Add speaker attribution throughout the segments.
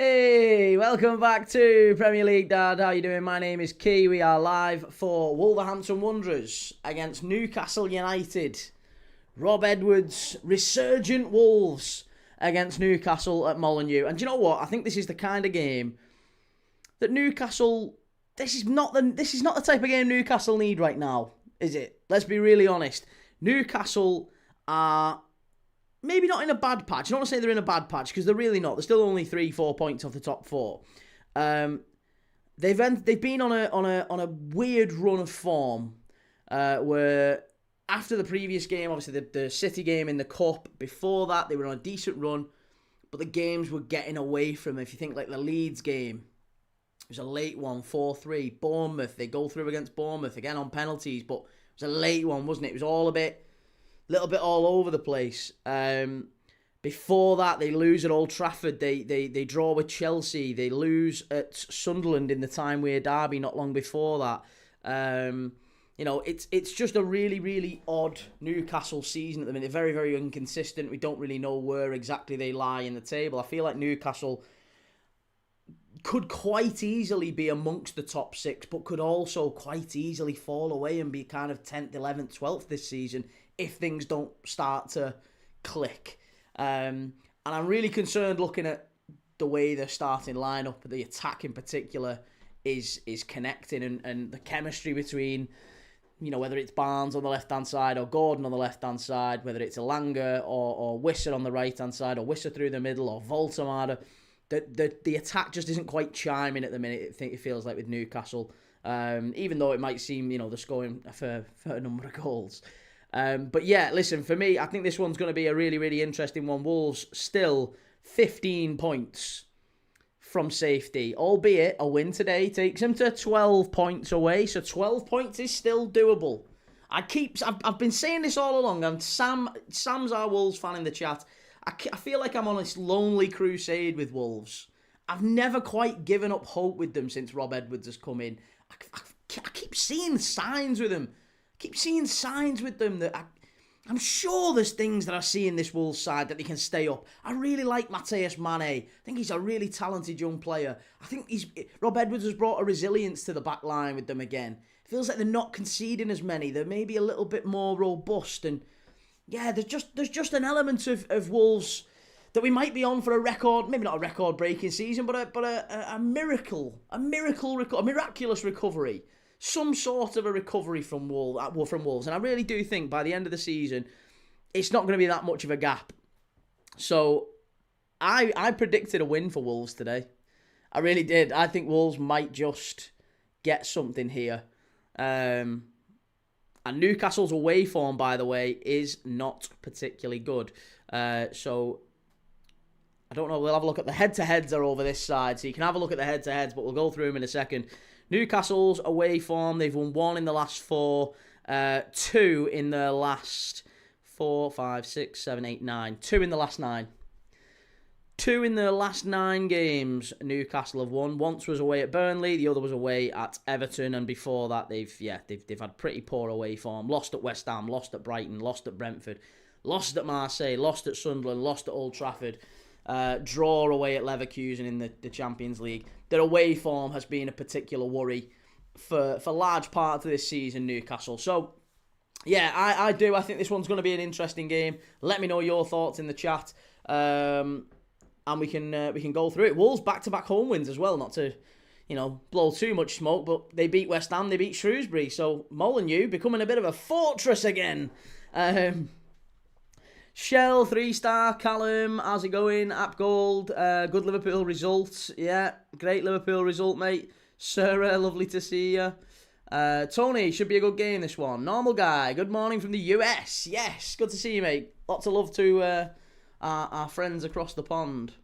Speaker 1: Hey, welcome back to Premier League, Dad. How you doing? My name is Key. We are live for Wolverhampton Wanderers against Newcastle United. Rob Edwards, resurgent Wolves against Newcastle at Molineux. And do you know what? I think this is the kind of game that Newcastle. This is not the type of game Newcastle need right now, is it? Let's be really honest. Newcastle are maybe not in a bad patch. I don't want to say they're in a bad patch because they're really not. They're still only 3-4 points off the top four. They've been on a weird run of form where after the previous game, obviously the City game in the Cup, before that they were on a decent run, but the games were getting away from them. If you think like the Leeds game, it was a late one, 4-3. Bournemouth, they go through against Bournemouth again on penalties, but it was a late one, wasn't it? It was all a little bit all over the place. Before that, they lose at Old Trafford. They draw with Chelsea. They lose at Sunderland in the Time Weir derby not long before that. It's just a really, really odd Newcastle season at the minute. They're very, very inconsistent. We don't really know where exactly they lie in the table. I feel like Newcastle could quite easily be amongst the top six, but could also quite easily fall away and be kind of 10th, 11th, 12th this season if things don't start to click. And I'm really concerned looking at the way the starting lineup, the attack in particular, is connecting and the chemistry between, whether it's Barnes on the left-hand side or Gordon on the left-hand side, whether it's Elanga or Wissa on the right-hand side or Wissa through the middle or Voltemada. The attack just isn't quite chiming at the minute, it feels like, with Newcastle. Even though it might seem, they're scoring a fair number of goals. But yeah, listen, for me, I think this one's going to be a really, really interesting one. Wolves still 15 points from safety, albeit a win today takes them to 12 points away. So 12 points is still doable. I've been saying this all along, and Sam's our Wolves fan in the chat. I feel like I'm on this lonely crusade with Wolves. I've never quite given up hope with them since Rob Edwards has come in. I keep seeing signs with them. That I'm sure there's things that I see in this Wolves side that they can stay up. I really like Matthias Mane. I think he's a really talented young player. I think Rob Edwards has brought a resilience to the back line with them again. It feels like they're not conceding as many. They're maybe a little bit more robust. And yeah, there's just an element of Wolves that we might be on for a record, maybe not a record-breaking season, but a miraculous recovery. Some sort of a recovery from Wolves. And I really do think by the end of the season, it's not going to be that much of a gap. So I predicted a win for Wolves today. I really did. I think Wolves might just get something here. And Newcastle's away form, by the way, is not particularly good. So I don't know. We'll have a look at the head-to-heads are over this side. So you can have a look at the head-to-heads, but we'll go through them in a second. Newcastle's away form, they've won 1 in the last 4, 2 in the last 4, 5, 6, 7, 8, 9. 2 in the last 9. 2 in the last 9 games Newcastle have won. Once was away at Burnley, the other was away at Everton, and before that they've had pretty poor away form. Lost at West Ham, lost at Brighton, lost at Brentford, lost at Marseille, lost at Sunderland, lost at Old Trafford. Draw away at Leverkusen in the Champions League. Their away form has been a particular worry for large parts of this season, Newcastle. So, yeah, I do. I think this one's going to be an interesting game. Let me know your thoughts in the chat, and we can go through it. Wolves back-to-back home wins as well, not to blow too much smoke, but they beat West Ham, they beat Shrewsbury. So Molineux becoming a bit of a fortress again. Shell, 3-star, Callum, how's it going? App Gold, good Liverpool results. Yeah, great Liverpool result, mate. Sarah, lovely to see you. Tony, should be a good game, this one. Normal Guy, good morning from the US. Yes, good to see you, mate. Lots of love to our friends across the pond.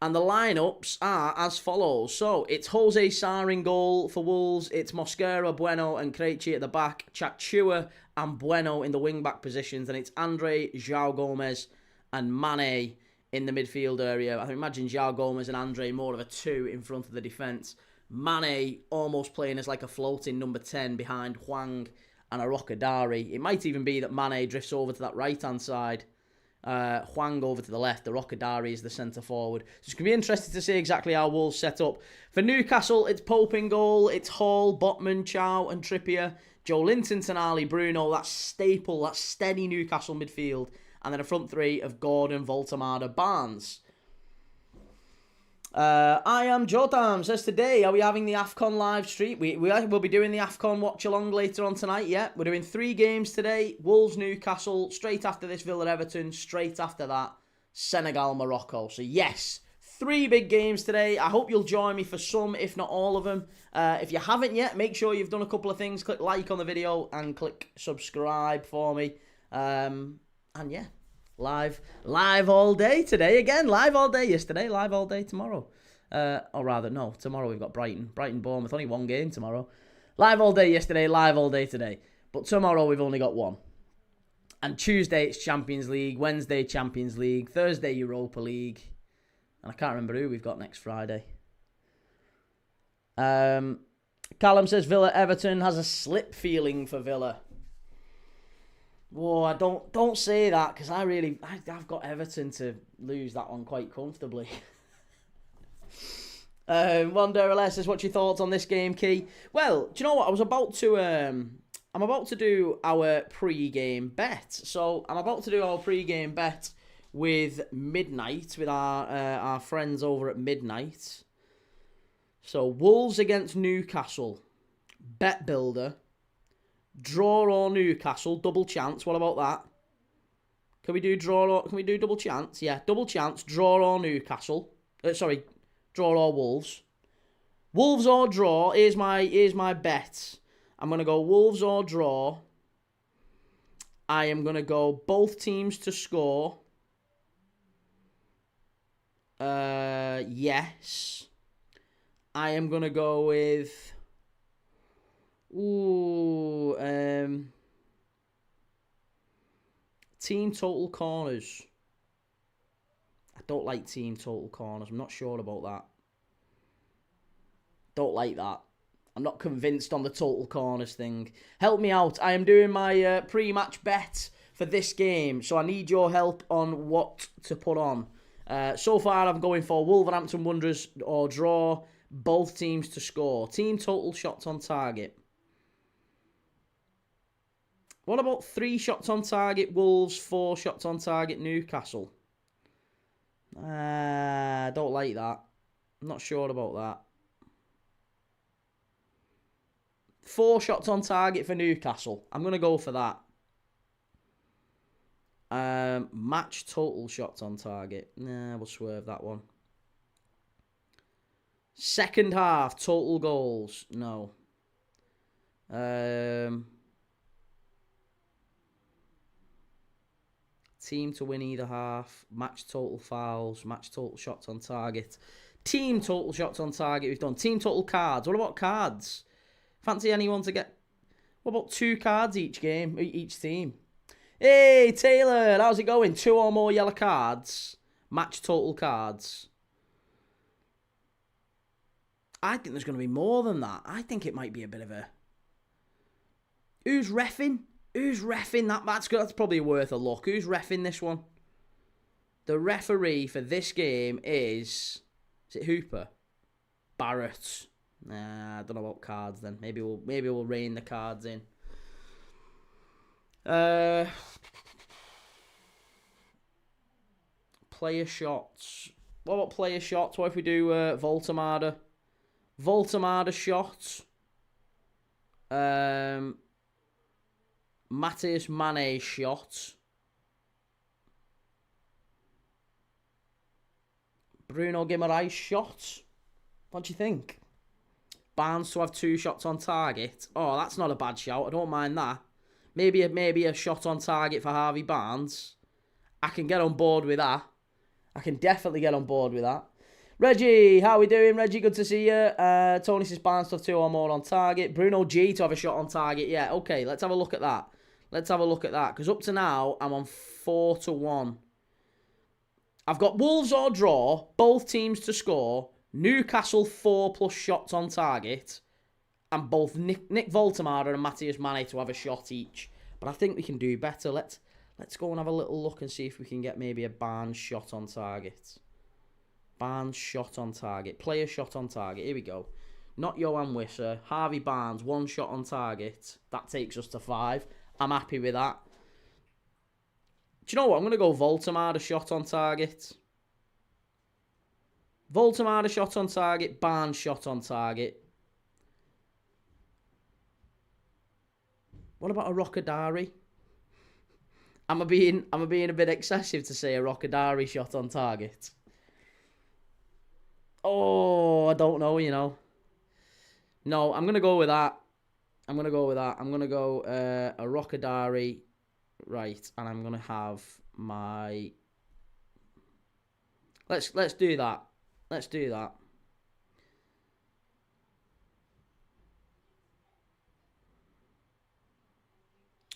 Speaker 1: And the lineups are as follows. So, it's Jose Sarr in goal for Wolves. It's Mosquera, Bueno and Krejci at the back. Chachua and Bueno in the wing-back positions. And it's Andre, João Gomez and Mane in the midfield area. I imagine João Gomez and Andre more of a 2 in front of the defence. Mane almost playing as like a floating number 10 behind Hwang and Arokadari. It might even be that Mane drifts over to that right-hand side Huang over to the left. The Rockadari is the centre forward. So it's going to be interesting to see exactly how Wolves set up. For Newcastle, it's Pope in goal. It's Hall, Botman, Chow and Trippier. Joe Linton, Tonali, Bruno. That's staple. That's steady Newcastle midfield. And then a front three of Gordon, Voltamada, Barnes. I am Jotam says today, are we having the AFCON live stream? We will be doing the AFCON watch-along later on tonight, yeah. We're doing 3 games today. Wolves, Newcastle, straight after this Villa, Everton, straight after that, Senegal, Morocco. So yes, 3 big games today. I hope you'll join me for some, if not all of them. If you haven't yet, make sure you've done a couple of things. Click like on the video and click subscribe for me. And yeah. Live all day today again. Live all day yesterday. Live all day tomorrow. Or rather, no. Tomorrow we've got Brighton. Bournemouth. Only 1 game tomorrow. Live all day yesterday. Live all day today. But tomorrow we've only got 1. And Tuesday it's Champions League. Wednesday Champions League. Thursday Europa League. And I can't remember who we've got next Friday. Callum says Villa Everton has a slip feeling for Villa. Whoa, don't say that, because I've got Everton to lose that one quite comfortably. Wanderer says, what's your thoughts on this game, Key? Well, do you know what? I'm about to do our pre-game bet. So I'm about to do our pre-game bet with Midnight, with our friends over at Midnight. So Wolves against Newcastle, bet builder. Draw or Newcastle, double chance. What about that? Can we do double chance? Yeah, double chance. Draw or Newcastle. Draw or Wolves. Wolves or draw. Here's my bet. I'm gonna go Wolves or draw. I am gonna go both teams to score. Yes. I am gonna go with. Team total corners. I don't like team total corners. I'm not sure about that. Don't like that. I'm not convinced on the total corners thing. Help me out. I am doing my pre-match bet for this game, so I need your help on what to put on. So far, I'm going for Wolverhampton Wanderers or draw. Both teams to score. Team total shots on target. What about 3 shots on target Wolves, 4 shots on target Newcastle? Don't like that. I'm not sure about that. 4 shots on target for Newcastle. I'm going to go for that. Match total shots on target. Nah, we'll swerve that one. Second half, total goals. No. Team to win either half. Match total fouls. Match total shots on target. Team total shots on target. We've done team total cards. What about cards? Fancy anyone to get... What about 2 cards each game? Each team. Hey, Taylor. How's it going? 2 or more yellow cards. Match total cards. I think there's going to be more than that. I think it might be a bit of a... Who's reffing? Who's reffing that? That's probably worth a look. Who's reffing this one? The referee for this game is... Is it Hooper? Barrett. Nah, I don't know about cards then. Maybe we'll rein the cards in. Player shots. What about player shots? What if we do Voltamada? Voltamada shots. Matthias Mane shot. Bruno Guimaraes shot. What do you think? Barnes to have 2 shots on target. Oh, that's not a bad shout. I don't mind that. Maybe a shot on target for Harvey Barnes. I can get on board with that. I can definitely get on board with that. Reggie, how are we doing? Reggie, good to see you. Tony says Barnes to have 2 or more on target. Bruno G to have a shot on target. Yeah, okay, let's have a look at that. Let's have a look at that. Because up to now, I'm on 4-1. I've got Wolves or draw, both teams to score, Newcastle 4+ shots on target, and both Nick Voltamada and Matthias Mane to have a shot each. But I think we can do better. Let's go and have a little look and see if we can get maybe a Barnes shot on target. Barnes shot on target. Player shot on target. Here we go. Not Johan Wisser. Harvey Barnes, 1 shot on target. That takes us to 5. I'm happy with that. Do you know what? I'm going to go Voltemade shot on target. Voltemade shot on target. Barnes shot on target. What about a Rockadari? Am I being a bit excessive to say a Rockadari shot on target? Oh, I don't know, you know. No, I'm going to go with that. I'm going to go a Rockadari, right, and I'm going to have my... Let's do that. Let's do that.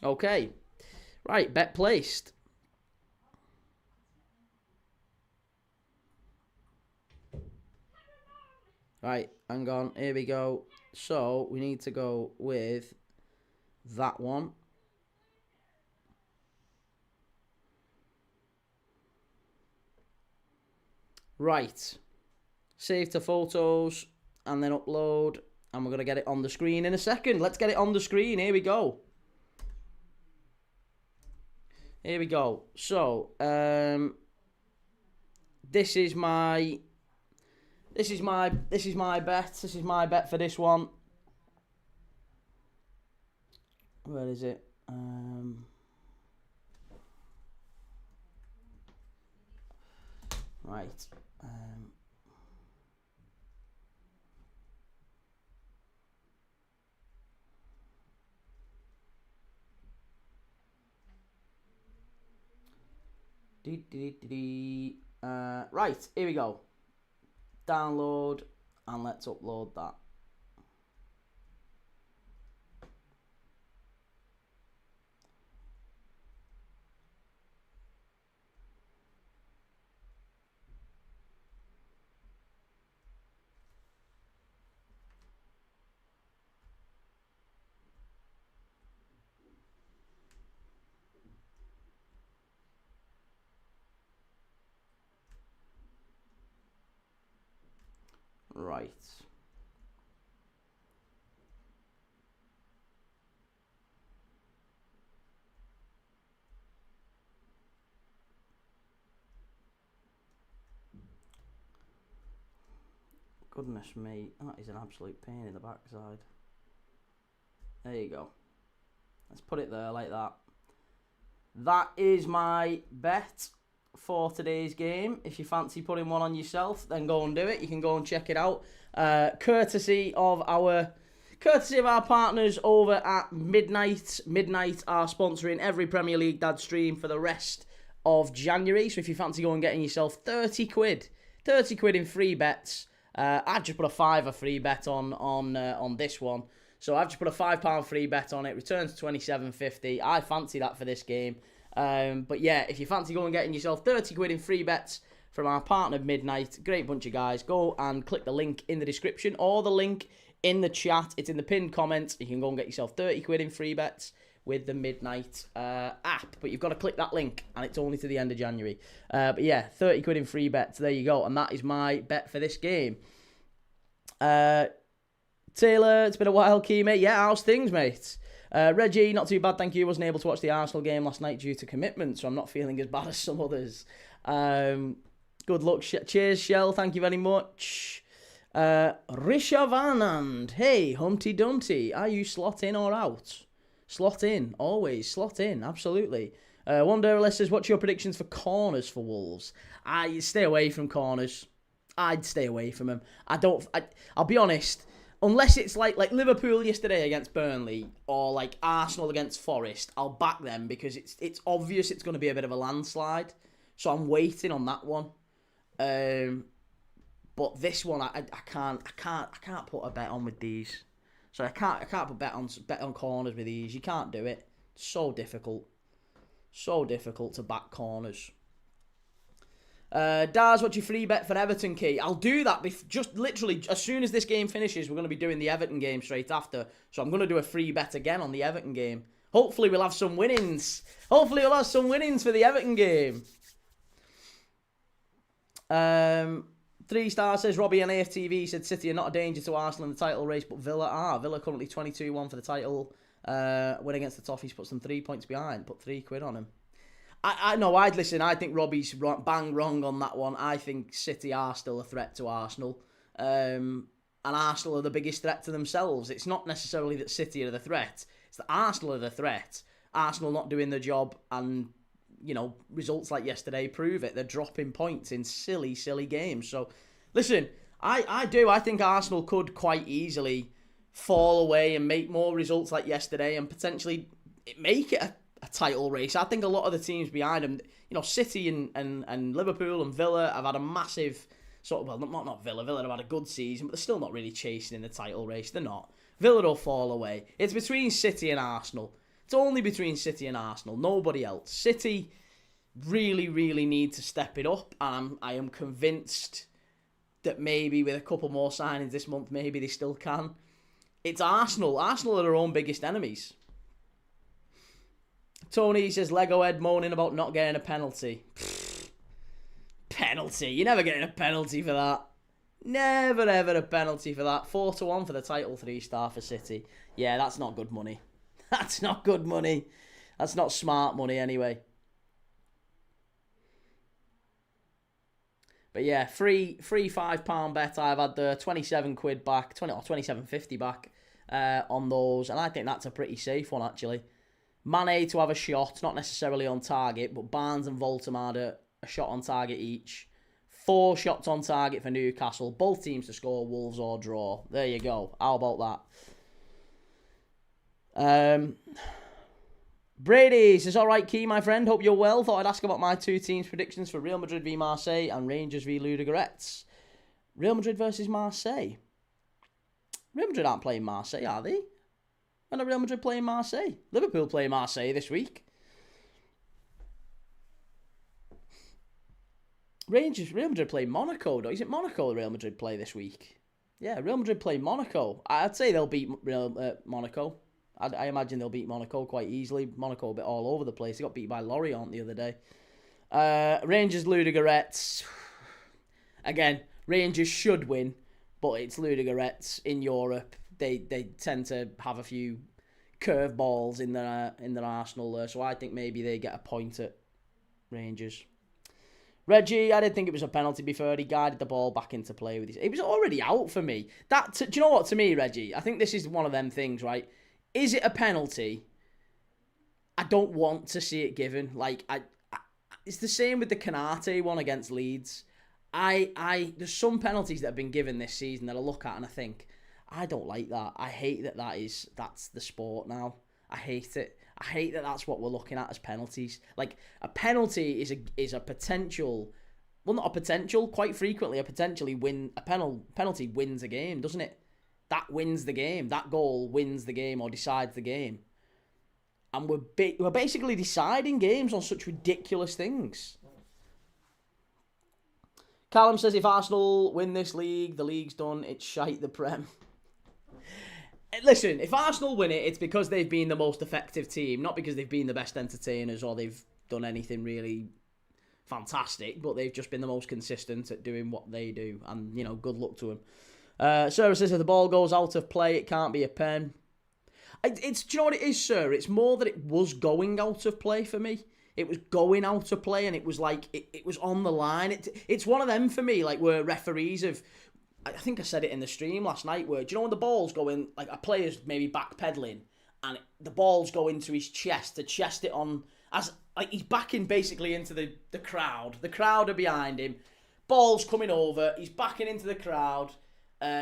Speaker 1: Okay. Right, bet placed. Right, hang on. Here we go. So, we need to go with that one. Right. Save to photos and then upload. And we're going to get it on the screen in a second. Let's get it on the screen. Here we go. Here we go. So, this is my bet. This is my bet for this one. Where is it? Right. Right, here we go. Download, and let's upload that. Right. Goodness me, that is an absolute pain in the backside. There you go. Let's put it there like that. That is my bet for today's game. If you fancy putting one on yourself, then go and do it. You can go and check it out. Courtesy of our partners over at Midnight. Midnight are sponsoring every Premier League Dad stream for the rest of January. So if you fancy going and getting yourself 30 quid in free bets, I've just put a £5 free bet on this one. So I've just put a £5 free bet on it. Returns £27.50. I fancy that for this game. But yeah, if you fancy going and getting yourself 30 quid in free bets from our partner Midnight, great bunch of guys, go and click the link in the description or the link in the chat. It's in the pinned comments. You can go and get yourself 30 quid in free bets with the Midnight app. But you've got to click that link, and it's only to the end of January. But yeah, 30 quid in free bets. There you go. And that is my bet for this game. Taylor, it's been a while, Key, mate. Yeah, how's things, mate? Reggie, not too bad, thank you. Wasn't able to watch the Arsenal game last night due to commitment, so I'm not feeling as bad as some others. Good luck. Cheers, Shell. Thank you very much. Rishavanand. Hey, Humpty Dumpty. Are you slot in or out? Slot in. Always. Slot in. Absolutely. Wanderless says, what's your predictions for corners for Wolves? I stay away from corners. I'd stay away from them. I'll be honest. Unless it's like Liverpool yesterday against Burnley or like Arsenal against Forest, I'll back them because it's obvious it's going to be a bit of a landslide. So I'm waiting on that one. But this one I can't put a bet on with these. So I can't put bet on corners with these. You can't do it. It's so difficult. So difficult to back corners. Daz, what's your free bet for Everton, Key? I'll do that just literally as soon as this game finishes. We're going to be doing the Everton game straight after. So I'm going to do a free bet again on the Everton game Hopefully we'll have some winnings. Hopefully we'll have some winnings for the Everton game. 3 stars says Robbie on AFTV said City are not a danger to Arsenal in the title race, but Villa are. Villa currently 22-1 for the title. Win against the Toffees puts them 3 points behind. Put £3 on him. I know, I think Robbie's bang wrong on that one. I think City are still a threat to Arsenal. And Arsenal are the biggest threat to themselves. It's not necessarily that City are the threat. It's that Arsenal are the threat. Arsenal not doing the job, and, you know, results like yesterday prove it. They're dropping points in silly, silly games. So, listen, I think Arsenal could quite easily fall away and make more results like yesterday and potentially make it a title race. I think a lot of the teams behind them, you know, City and Liverpool and Villa have had a massive sort of, well, not Villa. Villa have had a good season, but they're still not really chasing in the title race. They're not. Villa will fall away. It's between City and Arsenal. It's only between City and Arsenal. Nobody else. City really, really need to step it up, and I am convinced that maybe with a couple more signings this month, maybe they still can. It's Arsenal. Arsenal are their own biggest enemies. Tony says Lego Ed moaning about not getting a penalty. Penalty? You're never getting a penalty for that. Never ever a penalty for that. 4-1 for the title, 3-star for City. Yeah, that's not good money. That's not good money. That's not smart money anyway. But yeah, free £5 bet. I've had the £27 back, or £27.50 back on those, and I think that's a pretty safe one actually. Mane to have a shot, not necessarily on target, but Barnes and Voldemar a shot on target each. 4 shots on target for Newcastle. Both teams to score, Wolves or draw. There you go. How about that? Brady says, alright, Key, my friend. Hope you're well. Thought I'd ask about my 2 teams' predictions for Real Madrid v Marseille and Rangers v Ludogorets. Real Madrid versus Marseille. Real Madrid aren't playing Marseille, are they? When are Real Madrid playing Marseille? Liverpool play Marseille this week. Real Madrid play Monaco, though. Is it Monaco Real Madrid play this week? Yeah, Real Madrid play Monaco. I'd say they'll beat Monaco. I imagine they'll beat Monaco quite easily. Monaco a bit all over the place. They got beat by Lorient the other day. Rangers, Ludogorets. Again, Rangers should win, but it's Ludogorets in Europe. They tend to have a few curveballs in their arsenal there, so I think maybe they get a point at Rangers. Reggie, I didn't think it was a penalty before. He guided the ball back into play with his... It was already out for me. Do you know what, to me, Reggie? I think this is one of them things, right? Is it a penalty? I don't want to see it given. Like, it's the same with the Canate one against Leeds. There's some penalties that have been given this season that I look at and I think, I don't like that. I hate that's the sport now. I hate it. I hate that that's what we're looking at as penalties. Like, a penalty is a potential, well, not a potential, quite frequently a penalty wins a game, doesn't it? That wins the game. That goal wins the game or decides the game. And we're basically deciding games on such ridiculous things. Callum says if Arsenal win this league, the league's done. It's shite the Prem. Listen, if Arsenal win it, it's because they've been the most effective team, not because they've been the best entertainers or they've done anything really fantastic, but they've just been the most consistent at doing what they do, and, you know, good luck to them. Sarah says if the ball goes out of play, it can't be a pen. Do you know what it is, sir? It's more that it was going out of play for me. It was going out of play, and it was like, it was on the line. It's one of them for me, like, where referees have... I think I said it in the stream last night, where, do you know when the ball's going, like a player's maybe backpedaling, and the ball's going to his chest, to chest it on, as like he's backing basically into the crowd. The crowd are behind him. Ball's coming over, he's backing into the crowd,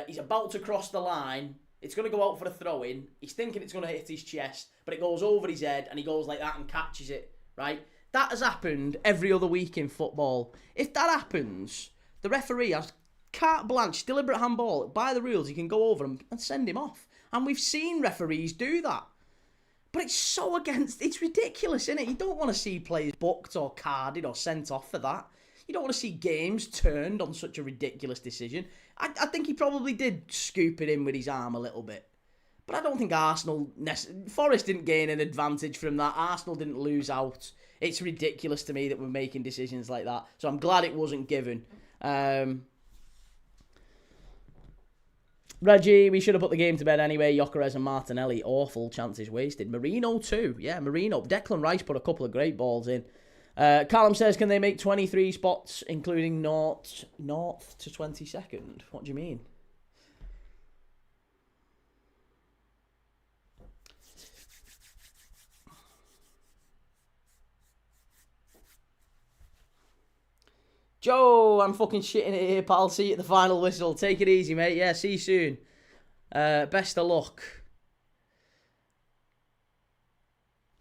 Speaker 1: he's about to cross the line, it's going to go out for a throw-in, he's thinking it's going to hit his chest, but it goes over his head, and he goes like that and catches it, right? That has happened every other week in football. If that happens, the referee has carte blanche, deliberate handball. By the rules, you can go over him and send him off. And we've seen referees do that. But it's ridiculous, isn't it? You don't want to see players booked or carded or sent off for that. You don't want to see games turned on such a ridiculous decision. I think he probably did scoop it in with his arm a little bit. But I don't think Arsenal... Forest didn't gain an advantage from that. Arsenal didn't lose out. It's ridiculous to me that we're making decisions like that. So I'm glad it wasn't given. Reggie, we should have put the game to bed anyway. Gyökeres and Martinelli, awful chances wasted. Marino too. Yeah, Marino. Declan Rice put a couple of great balls in. Callum says, can they make 23 spots, including north to 22nd? What do you mean? Joe, I'm fucking shitting it here, pal. See you at the final whistle. Take it easy, mate. Yeah, see you soon. Best of luck.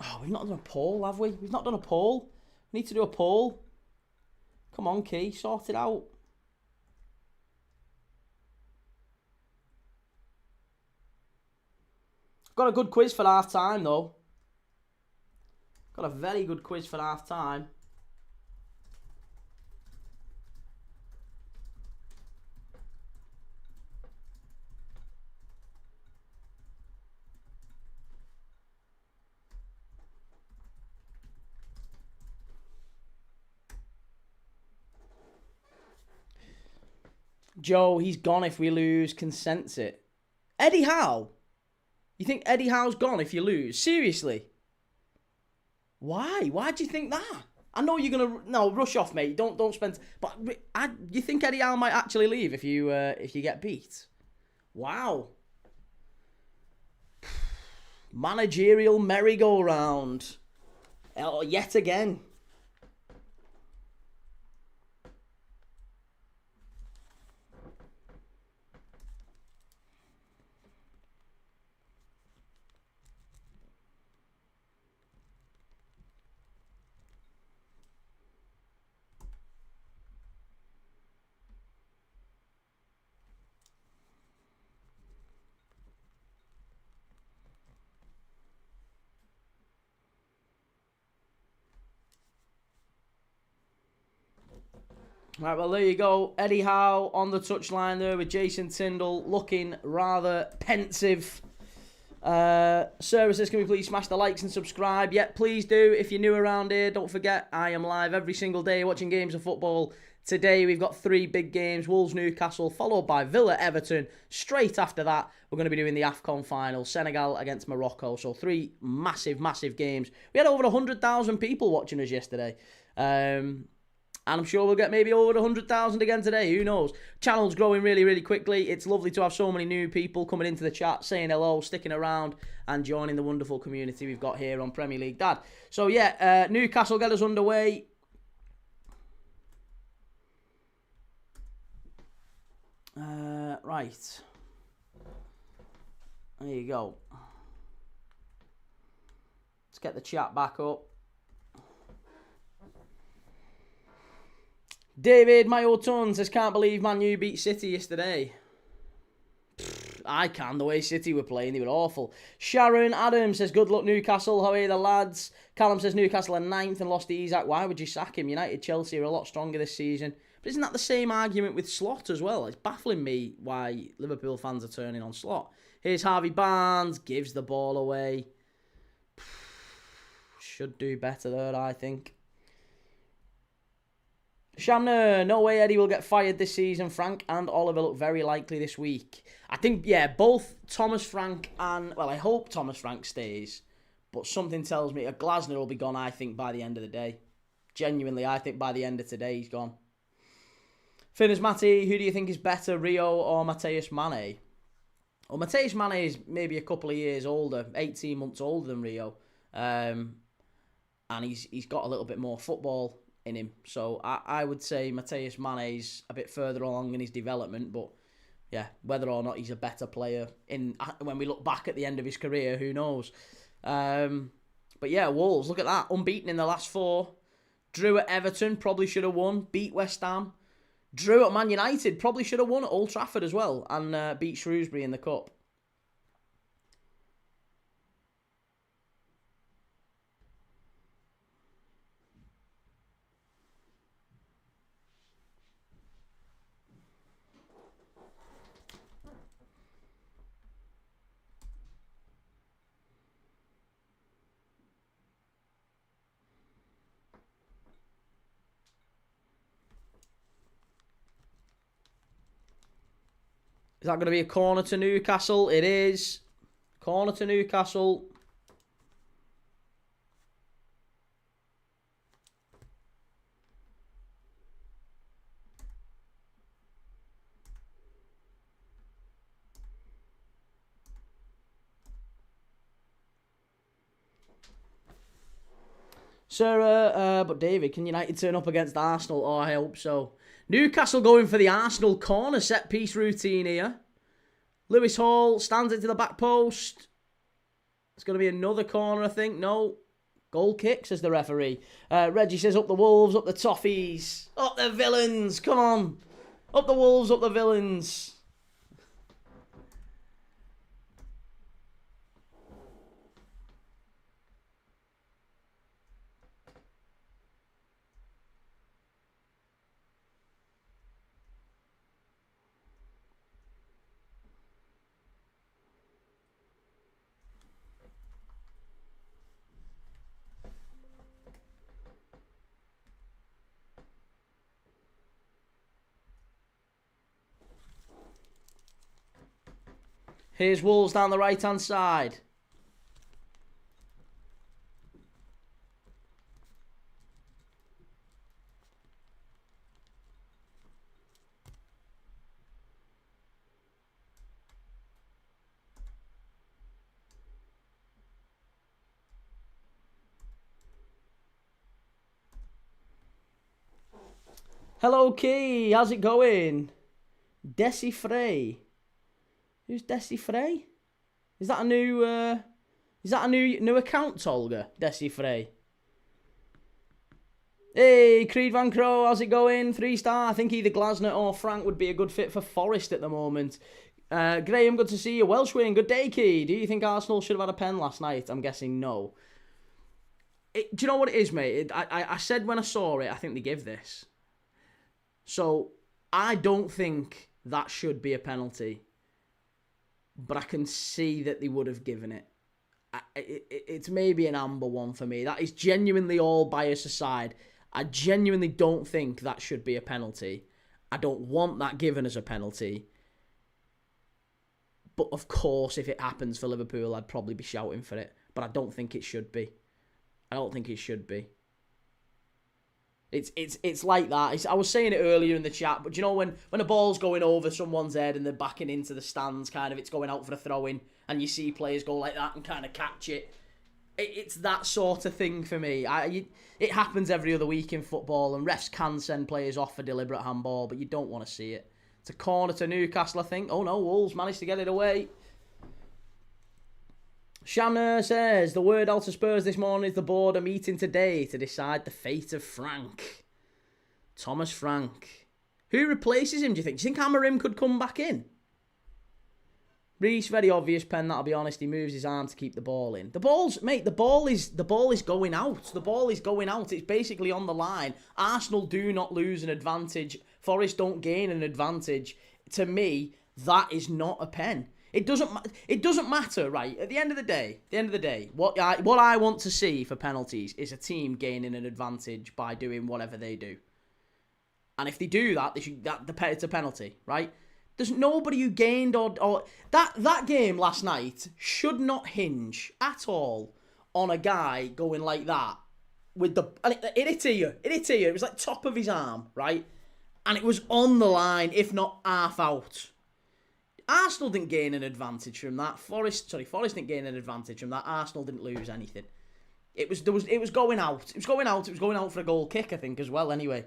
Speaker 1: Oh, we've not done a poll, have we? We've not done a poll. We need to do a poll. Come on, Key. Sort it out. Got a good quiz for half time, though. Got a very good quiz for half time. Joe, he's gone if we lose. Consents it. Eddie Howe? You think Eddie Howe's gone if you lose? Seriously? Why? Why do you think that? I know you're gonna rush off, mate. Don't spend. But you think Eddie Howe might actually leave if you get beat? Wow. Managerial merry-go-round. Yet again. Right, well, there you go. Eddie Howe on the touchline there with Jason Tyndall looking rather pensive. Services, can we please smash the likes and subscribe? Yeah, please do. If you're new around here, don't forget, I am live every single day watching games of football. Today, we've got 3 big games. Wolves, Newcastle, followed by Villa, Everton. Straight after that, we're going to be doing the AFCON final. Senegal against Morocco. So 3 massive, massive games. We had over 100,000 people watching us yesterday. And I'm sure we'll get maybe over 100,000 again today. Who knows? Channel's growing really, really quickly. It's lovely to have so many new people coming into the chat, saying hello, sticking around, and joining the wonderful community we've got here on Premier League Dad. So, yeah, Newcastle get us underway. Right. There you go. Let's get the chat back up. David, my old ton says, can't believe Man U beat City yesterday. I can. The way City were playing, they were awful. Sharon Adams says, good luck Newcastle. How are the lads? Callum says, Newcastle are 9th and lost to Isaac. Why would you sack him? United, Chelsea are a lot stronger this season. But isn't that the same argument with Slot as well? It's baffling me why Liverpool fans are turning on Slot. Here's Harvey Barnes. Gives the ball away. Should do better there, I think. Shamner, no way Eddie will get fired this season. Frank and Oliver look very likely this week. I think, yeah, both Thomas Frank and, well, I hope Thomas Frank stays. But something tells me Glasner will be gone, I think, by the end of the day. Genuinely, I think by the end of today, he's gone. Finners Matty, who do you think is better, Rio or Mateus Mane? Well, Mateus Mane is maybe a couple of years older, 18 months older than Rio. And he's got a little bit more football in him. So I would say Mateus Mane's a bit further along in his development, but yeah, whether or not he's a better player when we look back at the end of his career, who knows? But yeah, Wolves, look at that, unbeaten in the last 4. Drew at Everton, probably should have won. Beat West Ham. Drew at Man United, probably should have won at Old Trafford as well, and beat Shrewsbury in the cup. Is that going to be a corner to Newcastle? It is. Corner to Newcastle. Sir, but David, can United turn up against Arsenal? Oh, I hope so. Newcastle going for the Arsenal corner set piece routine here. Lewis Hall stands it to the back post. It's going to be another corner, I think. No. Goal kick, says the referee. Reggie says up the Wolves, up the Toffees. Up the villains, come on. Up the Wolves, up the villains. Here's Wolves down the right-hand side. Hello, Key. How's it going? Desi Frey. Who's Desi Frey? Is that a new? New account, Tolga? Desi Frey. Hey, Creed Van Crow. How's it going? 3-star. I think either Glasner or Frank would be a good fit for Forest at the moment. Graham, good to see you. Welshwing, good day, Key. Do you think Arsenal should have had a pen last night? I'm guessing no. Do you know what it is, mate? I said when I saw it, I think they give this. So, I don't think that should be a penalty. But I can see that they would have given it. It's maybe an amber one for me. That is genuinely all bias aside. I genuinely don't think that should be a penalty. I don't want that given as a penalty. But of course, if it happens for Liverpool, I'd probably be shouting for it. But I don't think it should be. I don't think it should be. It's like that. I was saying it earlier in the chat, but you know when a ball's going over someone's head and they're backing into the stands, kind of, it's going out for a throw-in, and you see players go like that and kind of catch it. It's that sort of thing for me. It happens every other week in football, and refs can send players off for deliberate handball, but you don't want to see it. It's a corner to Newcastle, I think. Oh no, Wolves managed to get it away. Shanna says, the word out to Spurs this morning is the board are meeting today to decide the fate of Frank. Thomas Frank. Who replaces him, do you think? Do you think Amarim could come back in? Reece, very obvious pen, that'll be honest. He moves his arm to keep the ball in. The ball is going out. The ball is going out. It's basically on the line. Arsenal do not lose an advantage. Forest don't gain an advantage. To me, that is not a pen. It doesn't matter, right? At the end of the day, what I want to see for penalties is a team gaining an advantage by doing whatever they do. And if they do that, it's a penalty, right? There's nobody who gained or that game last night should not hinge at all on a guy going like that with it hit here. It was like top of his arm, right? And it was on the line, if not half out. Arsenal didn't gain an advantage from that. Forest didn't gain an advantage from that. Arsenal didn't lose anything. It was going out. It was going out for a goal kick, I think, as well, anyway.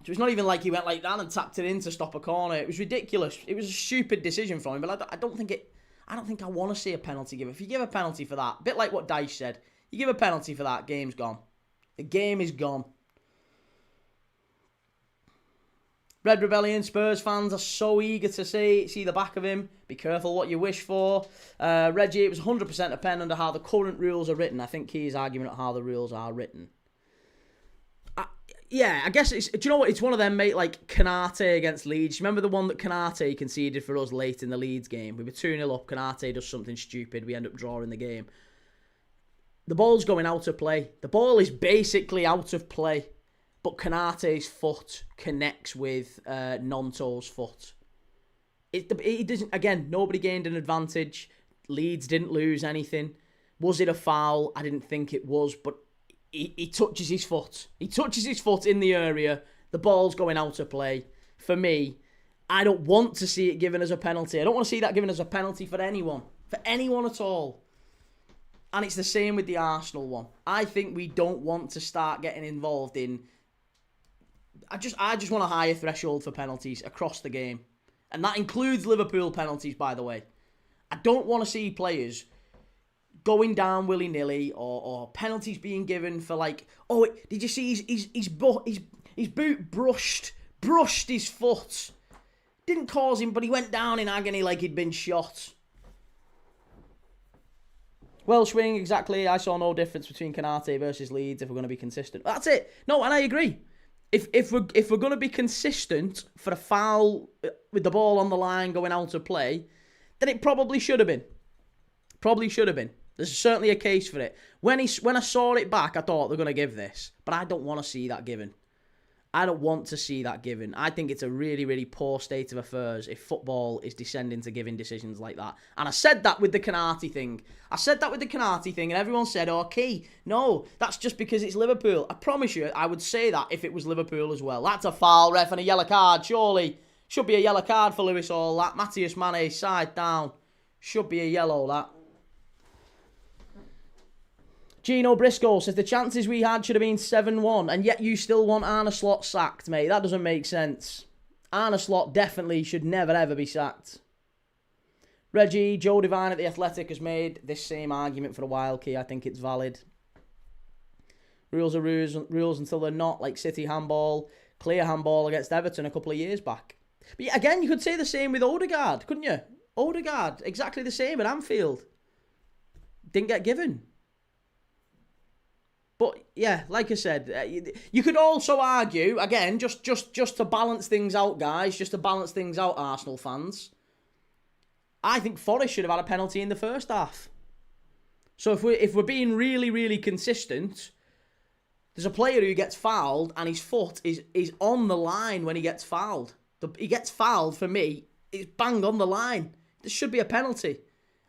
Speaker 1: So it's not even like he went like that and tapped it in to stop a corner. It was ridiculous. It was a stupid decision from him, but I don't think I want to see a penalty given. If you give a penalty for that, a bit like what Dice said, you give a penalty for that, game's gone. The game is gone. Red Rebellion, Spurs fans are so eager to see the back of him. Be careful what you wish for. Reggie, it was 100% a pen under how the current rules are written. I think he's arguing about how the rules are written. Yeah, I guess it's... Do you know what? It's one of them, mate, like Canate against Leeds. Remember the one that Canate conceded for us late in the Leeds game? We were 2-0 up. Canate does something stupid. We end up drawing the game. The ball's going out of play. The ball is basically out of play. But Kanate's foot connects with Nonto's foot. It doesn't. Again, nobody gained an advantage. Leeds didn't lose anything. Was it a foul? I didn't think it was, but he touches his foot. He touches his foot in the area. The ball's going out of play. For me, I don't want to see it given as a penalty. I don't want to see that given as a penalty for anyone. For anyone at all. And it's the same with the Arsenal one. I think we don't want to start getting involved in... I just want a higher threshold for penalties across the game. And that includes Liverpool penalties, by the way. I don't want to see players going down willy-nilly or penalties being given for like, oh, did you see his boot brushed his foot? Didn't cause him, but he went down in agony like he'd been shot. Welsh wing, exactly. I saw no difference between Canate versus Leeds if we're going to be consistent. That's it. No, and I agree. If we're going to be consistent for a foul with the ball on the line going out of play, then it probably should have been. Probably should have been. There's certainly a case for it. When I saw it back, I thought they're going to give this. But I don't want to see that given. I don't want to see that given. I think it's a really, really poor state of affairs if football is descending to giving decisions like that. And I said that with the Canate thing. And everyone said, okay, no, that's just because it's Liverpool. I promise you, I would say that if it was Liverpool as well. That's a foul, ref, and a yellow card, surely. Should be a yellow card for Lewis Hall, that. Matthias Mane, side down. Should be a yellow, that. Gino Briscoe says the chances we had should have been 7-1, and yet you still want Arne Slot sacked, mate. That doesn't make sense. Arne Slot definitely should never, ever be sacked. Reggie, Joe Devine at The Athletic has made this same argument for a while, Key. I think it's valid. Rules are rules until they're not, like City handball, clear handball against Everton a couple of years back. But again, you could say the same with Odegaard, couldn't you? Odegaard, exactly the same at Anfield. Didn't get given. But yeah, like I said, you could also argue, again, just to balance things out, guys, just to balance things out, Arsenal fans. I think Forest should have had a penalty in the first half. So if we're being really, really consistent, there's a player who gets fouled and his foot is on the line when he gets fouled. He gets fouled, for me, it's bang on the line. There should be a penalty.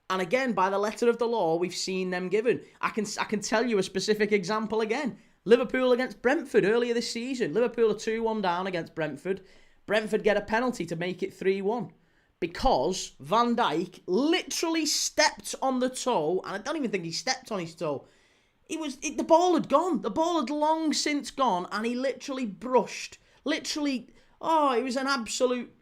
Speaker 1: And again, by the letter of the law, we've seen them given. I can tell you a specific example again. Liverpool against Brentford earlier this season. Liverpool are 2-1 down against Brentford. Brentford get a penalty to make it 3-1. Because Van Dijk literally stepped on the toe, and I don't even think he stepped on his toe. The ball had gone. The ball had long since gone, and he literally brushed. It was an absolute...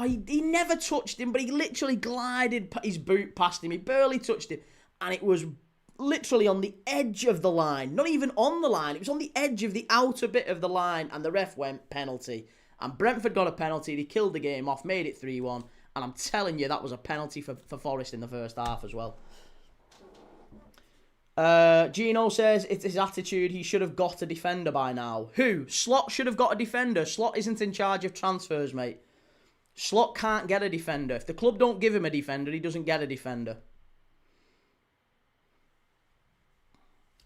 Speaker 1: he never touched him, but he literally glided his boot past him. He barely touched him. And it was literally on the edge of the line. Not even on the line. It was on the edge of the outer bit of the line. And the ref went penalty. And Brentford got a penalty. They killed the game off, made it 3-1. And I'm telling you, that was a penalty for Forest in the first half as well. Gino says, it's his attitude. He should have got a defender by now. Who? Slot should have got a defender. Slot isn't in charge of transfers, mate. Slot can't get a defender. If the club don't give him a defender, he doesn't get a defender.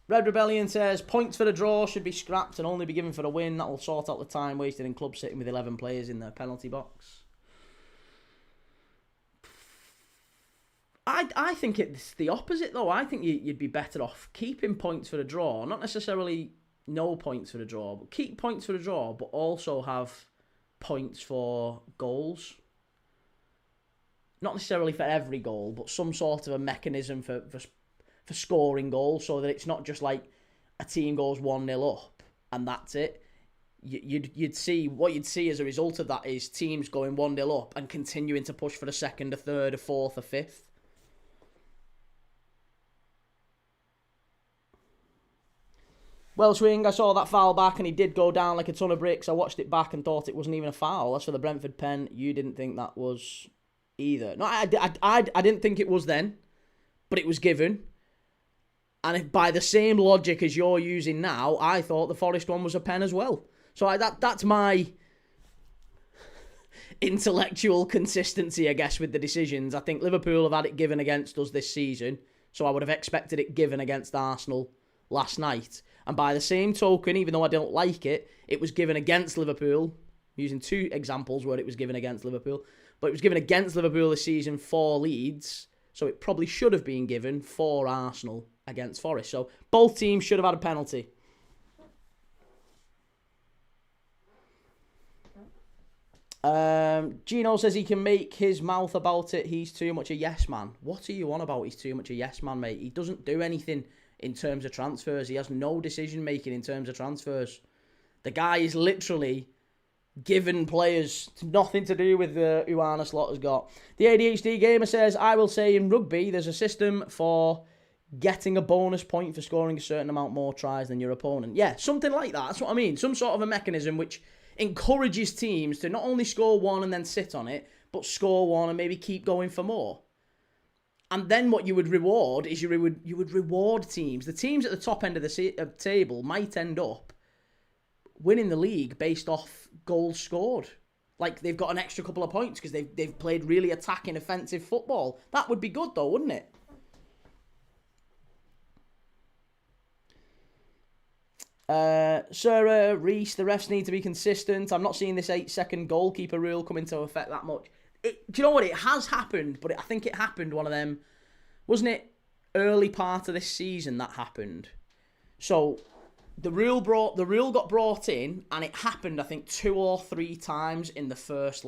Speaker 1: Red Rebellion says, points for the draw should be scrapped and only be given for a win. That will sort out the time wasted in clubs sitting with 11 players in their penalty box. I think it's the opposite, though. I think you'd be better off keeping points for the draw. Not necessarily no points for the draw, but keep points for the draw, but also have points for goals. Not necessarily for every goal, but some sort of a mechanism for scoring goals, so that it's not just like a team goes 1-0 up and that's it. You'd see as a result of that is teams going 1-0 up and continuing to push for a second, a third, a fourth, a fifth. Welsh wing, I saw that foul back and he did go down like a ton of bricks. I watched it back and thought it wasn't even a foul. As for the Brentford pen, you didn't think that was either. No, I didn't think it was then, but it was given. And if by the same logic as you're using now, I thought the Forest one was a pen as well. So that's my intellectual consistency, I guess, with the decisions. I think Liverpool have had it given against us this season, so I would have expected it given against Arsenal last night. And by the same token, even though I don't like it, it was given against Liverpool. I'm using two examples where it was given against Liverpool. but it was given against Liverpool this season for Leeds, so it probably should have been given for Arsenal against Forest. So both teams should have had a penalty. Gino says he can make his mouth about it. He's too much a yes man. What are you on about? He's too much a yes man, mate. He doesn't do anything in terms of transfers. He has no decision making in terms of transfers. The guy is literally given players nothing to do with who Arne Slot has got. The ADHD gamer says, I will say in rugby there's a system for getting a bonus point for scoring a certain amount more tries than your opponent. Yeah, something like that. That's what I mean. Some sort of a mechanism which encourages teams to not only score one and then sit on it, but score one and maybe keep going for more. And then what you would reward is you would reward teams. The teams at the top end of the table might end up winning the league based off goals scored. Like they've got an extra couple of points because they've played really attacking, offensive football. That would be good though, wouldn't it? Sarah Reese, the refs need to be consistent. I'm not seeing this 8-second goalkeeper rule come into effect that much. Do you know what? It has happened, but I think it happened one of them, wasn't it? Early part of this season that happened. So the rule got brought in, and it happened I think 2 or 3 times in the first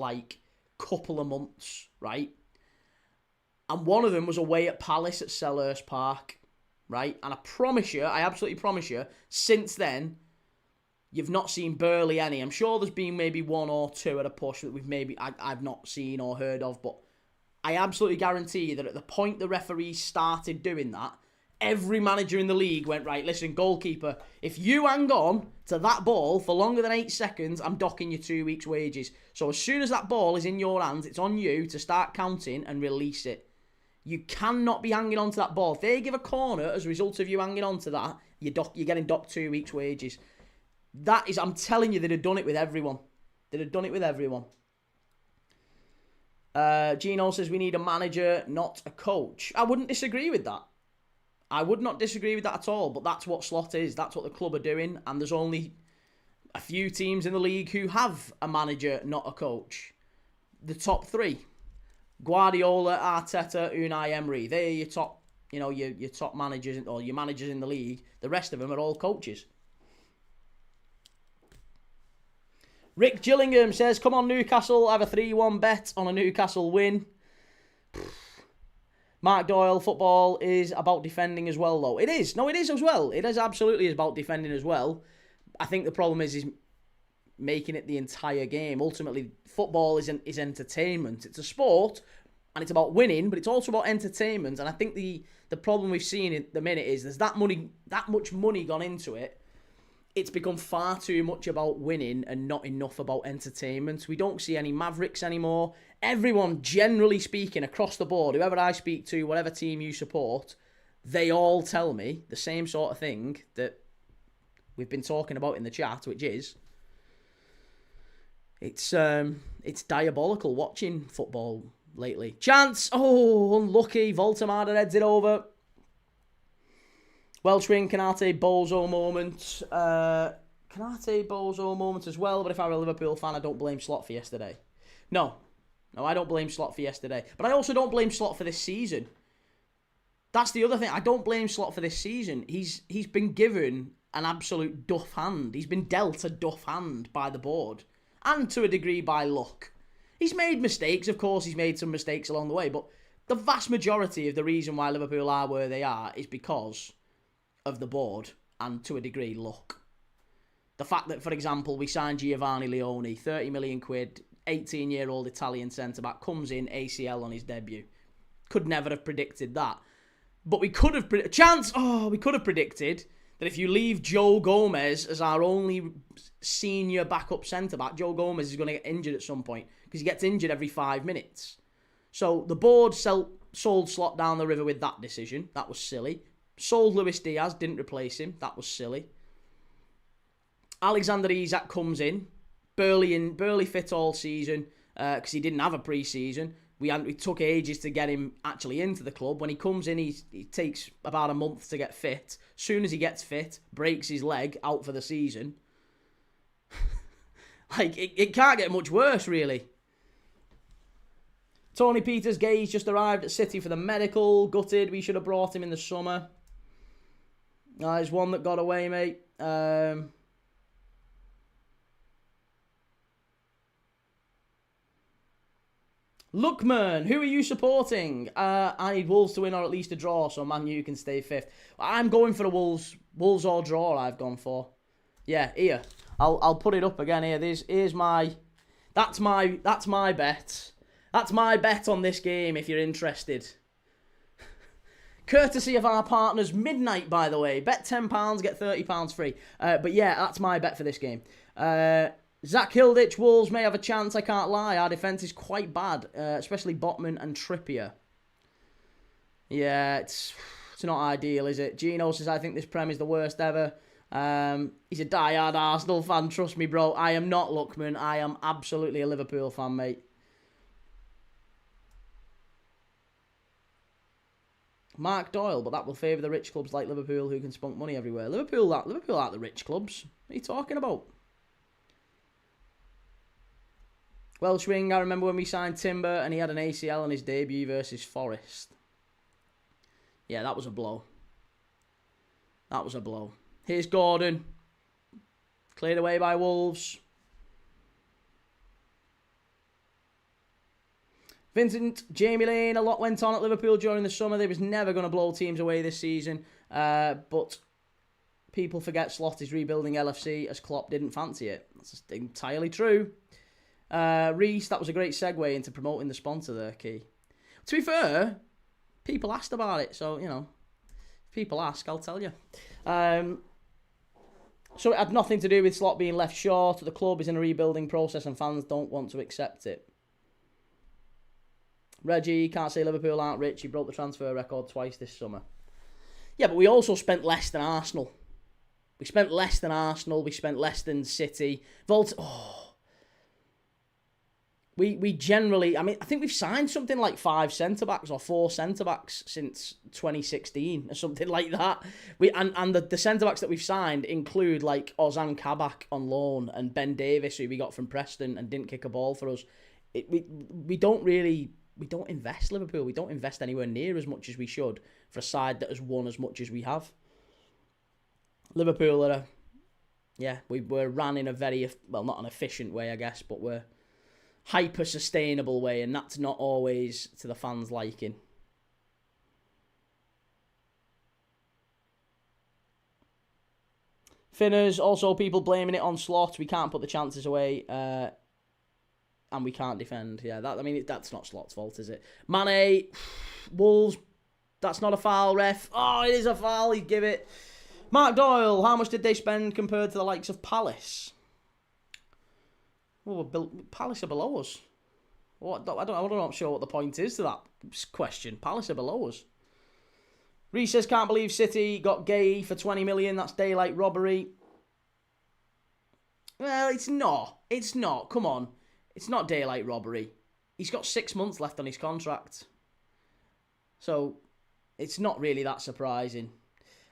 Speaker 1: couple of months, right? And one of them was away at Palace at Selhurst Park. Right, and I absolutely promise you, since then, you've not seen barely any. I'm sure there's been maybe 1 or 2 at a push that I've not seen or heard of, but I absolutely guarantee you that at the point the referees started doing that, every manager in the league went, right, listen, goalkeeper, if you hang on to that ball for longer than 8 seconds, I'm docking you 2 weeks' wages. So as soon as that ball is in your hands, it's on you to start counting and release it. You cannot be hanging on to that ball. If they give a corner as a result of you hanging on to that, you're getting docked 2 weeks' wages. That is, I'm telling you, they'd have done it with everyone. Gino says we need a manager, not a coach. I wouldn't disagree with that. I would not disagree with that at all, but that's what Slot is. That's what the club are doing, and there's only a few teams in the league who have a manager, not a coach. The top 3. Guardiola, Arteta, Unai Emery. They're your top, your top managers or your managers in the league. The rest of them are all coaches. Rick Gillingham says, come on Newcastle, I have a 3-1 bet on a Newcastle win. Mark Doyle, football is about defending as well though. It is. No, it is as well. It is absolutely about defending as well. I think the problem is making it the entire game. Ultimately, football is entertainment. It's a sport, and it's about winning, but it's also about entertainment. And I think the problem we've seen at the minute is there's that much money gone into it. It's become far too much about winning and not enough about entertainment. We don't see any Mavericks anymore. Everyone, generally speaking, across the board, whoever I speak to, whatever team you support, they all tell me the same sort of thing that we've been talking about in the chat, which is it's diabolical watching football lately. Chance! Oh, unlucky. Voltemada heads it over. Welsh win, Canate Bozo moment. Canate Bozo moment as well, but if I were a Liverpool fan, I don't blame Slot for yesterday. No, I don't blame Slot for yesterday. But I also don't blame Slot for this season. That's the other thing. I don't blame Slot for this season. He's been given an absolute duff hand. He's been dealt a duff hand by the board. And to a degree by luck. He's made mistakes, of course, he's made some mistakes along the way, but the vast majority of the reason why Liverpool are where they are is because of the board and, to a degree, luck. The fact that, for example, we signed Giovanni Leone, 30 million quid, 18-year-old Italian centre-back, comes in ACL on his debut. Could never have predicted that. But we could have... we could have predicted that if you leave Joe Gomez as our only senior backup centre-back, Joe Gomez is going to get injured at some point because he gets injured every 5 minutes. So the board sold Slot down the river with that decision. That was silly. Sold Luis Diaz, didn't replace him. That was silly. Alexander Isak comes in, barely fit all season because he didn't have a pre-season. We took ages to get him actually into the club. When he comes in, he takes about a month to get fit. Soon as he gets fit, breaks his leg, out for the season. It can't get much worse, really. Tony Peters, Gay's just arrived at City for the medical. Gutted, we should have brought him in the summer. There's one that got away, mate. Lookman, who are you supporting? I need Wolves to win or at least a draw so Man U can stay 5th. I'm going for the Wolves. Wolves or draw I've gone for. Yeah, here. I'll put it up again here. Here's my... That's my bet. That's my bet on this game if you're interested. Courtesy of our partners, Midnight, by the way. Bet £10, get £30 free. But yeah, that's my bet for this game. Zach Hilditch, Wolves may have a chance, I can't lie. Our defence is quite bad, especially Botman and Trippier. Yeah, it's not ideal, is it? Gino says, I think this Prem is the worst ever. He's a diehard Arsenal fan, trust me, bro. I am not, Lookman. I am absolutely a Liverpool fan, mate. Mark Doyle, but that will favour the rich clubs like Liverpool who can spunk money everywhere. Liverpool aren't the rich clubs. What are you talking about? Welsh wing, I remember when we signed Timber and he had an ACL on his debut versus Forest. Yeah, that was a blow. That was a blow. Here's Gordon. Cleared away by Wolves. Vincent, Jamie Lane, a lot went on at Liverpool during the summer. They was never going to blow teams away this season. But people forget Slot is rebuilding LFC as Klopp didn't fancy it. That's entirely true. Reese, that was a great segue into promoting the sponsor there, Key. To be fair, people asked about it. So, you know, if people ask, I'll tell you. So it had nothing to do with Slot being left short. The club is in a rebuilding process and fans don't want to accept it. Reggie, can't say Liverpool aren't rich. He broke the transfer record twice this summer. Yeah, but we also spent less than Arsenal. We spent less than Arsenal. We spent less than City. We generally... I mean, I think we've signed something like 5 centre-backs or 4 centre-backs since 2016 or something like that. And the centre-backs that we've signed include like Ozan Kabak on loan and Ben Davis, who we got from Preston and didn't kick a ball for us. We don't invest, Liverpool. We don't invest anywhere near as much as we should for a side that has won as much as we have. Liverpool we're ran in a very, well, not an efficient way, I guess, but we're hyper-sustainable way, and that's not always to the fans' liking. Finners, also people blaming it on Slot. We can't put the chances away. And we can't defend. Yeah, that's not Slot's fault, is it? Mane, Wolves, that's not a foul, ref. Oh, it is a foul, he'd give it. Mark Doyle, how much did they spend compared to the likes of Palace? Well, Palace are below us. I'm not sure what the point is to that question. Palace are below us. Reece says, can't believe City got Gay for 20 million. That's daylight robbery. Well, it's not. It's not. Come on. It's not daylight robbery. He's got 6 months left on his contract. So, it's not really that surprising.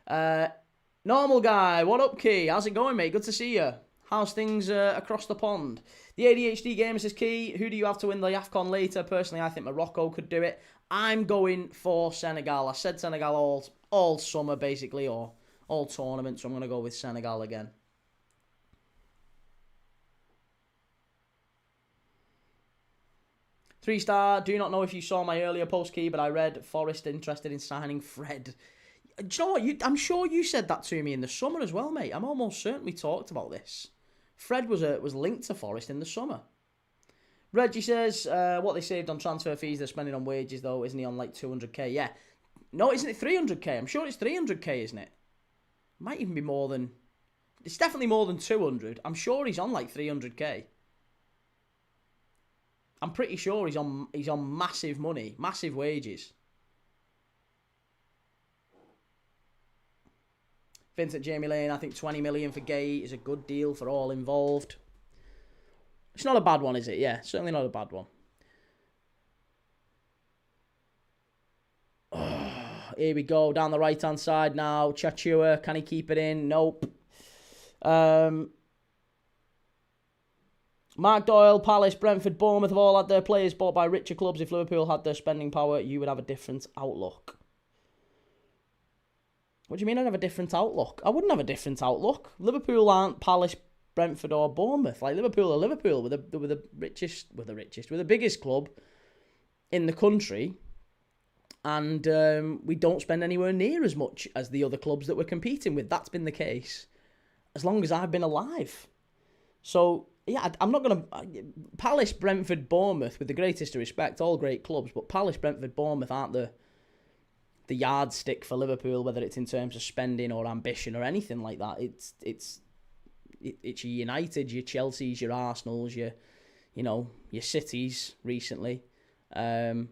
Speaker 1: Normal guy, what up, Key? How's it going, mate? Good to see you. How's things across the pond? The ADHD gamer says, Key, who do you have to win the AFCON later? Personally, I think Morocco could do it. I'm going for Senegal. I said Senegal all summer, basically, or all tournament, so I'm going to go with Senegal again. Three-star, do not know if you saw my earlier post, Key, but I read Forest interested in signing Fred. Do you know what? I'm sure you said that to me in the summer as well, mate. I'm almost certain we talked about this. Fred was linked to Forest in the summer. Reggie says, what they saved on transfer fees, they're spending on wages, though. Isn't he on like 200k? Yeah. No, isn't it 300k? I'm sure it's 300k, isn't it? Might even be more than... It's definitely more than 200. I'm sure he's on like 300k. I'm pretty sure he's on massive money, massive wages. Vincent Jamie Lane, I think 20 million for Gay is a good deal for all involved. It's not a bad one, is it? Yeah, certainly not a bad one. Oh, here we go, down the right-hand side now. Chachua, can he keep it in? Nope. Mark Doyle, Palace, Brentford, Bournemouth have all had their players bought by richer clubs. If Liverpool had their spending power, you would have a different outlook. What do you mean I'd have a different outlook? I wouldn't have a different outlook. Liverpool aren't Palace, Brentford or Bournemouth. Like, Liverpool are Liverpool. We're the biggest club in the country. And we don't spend anywhere near as much as the other clubs that we're competing with. That's been the case as long as I've been alive. So, yeah, I'm not going to... Palace, Brentford, Bournemouth, with the greatest of respect, all great clubs, but Palace, Brentford, Bournemouth aren't the yardstick for Liverpool, whether it's in terms of spending or ambition or anything like that. It's your United, your Chelseas, your Arsenals, your Cities recently. And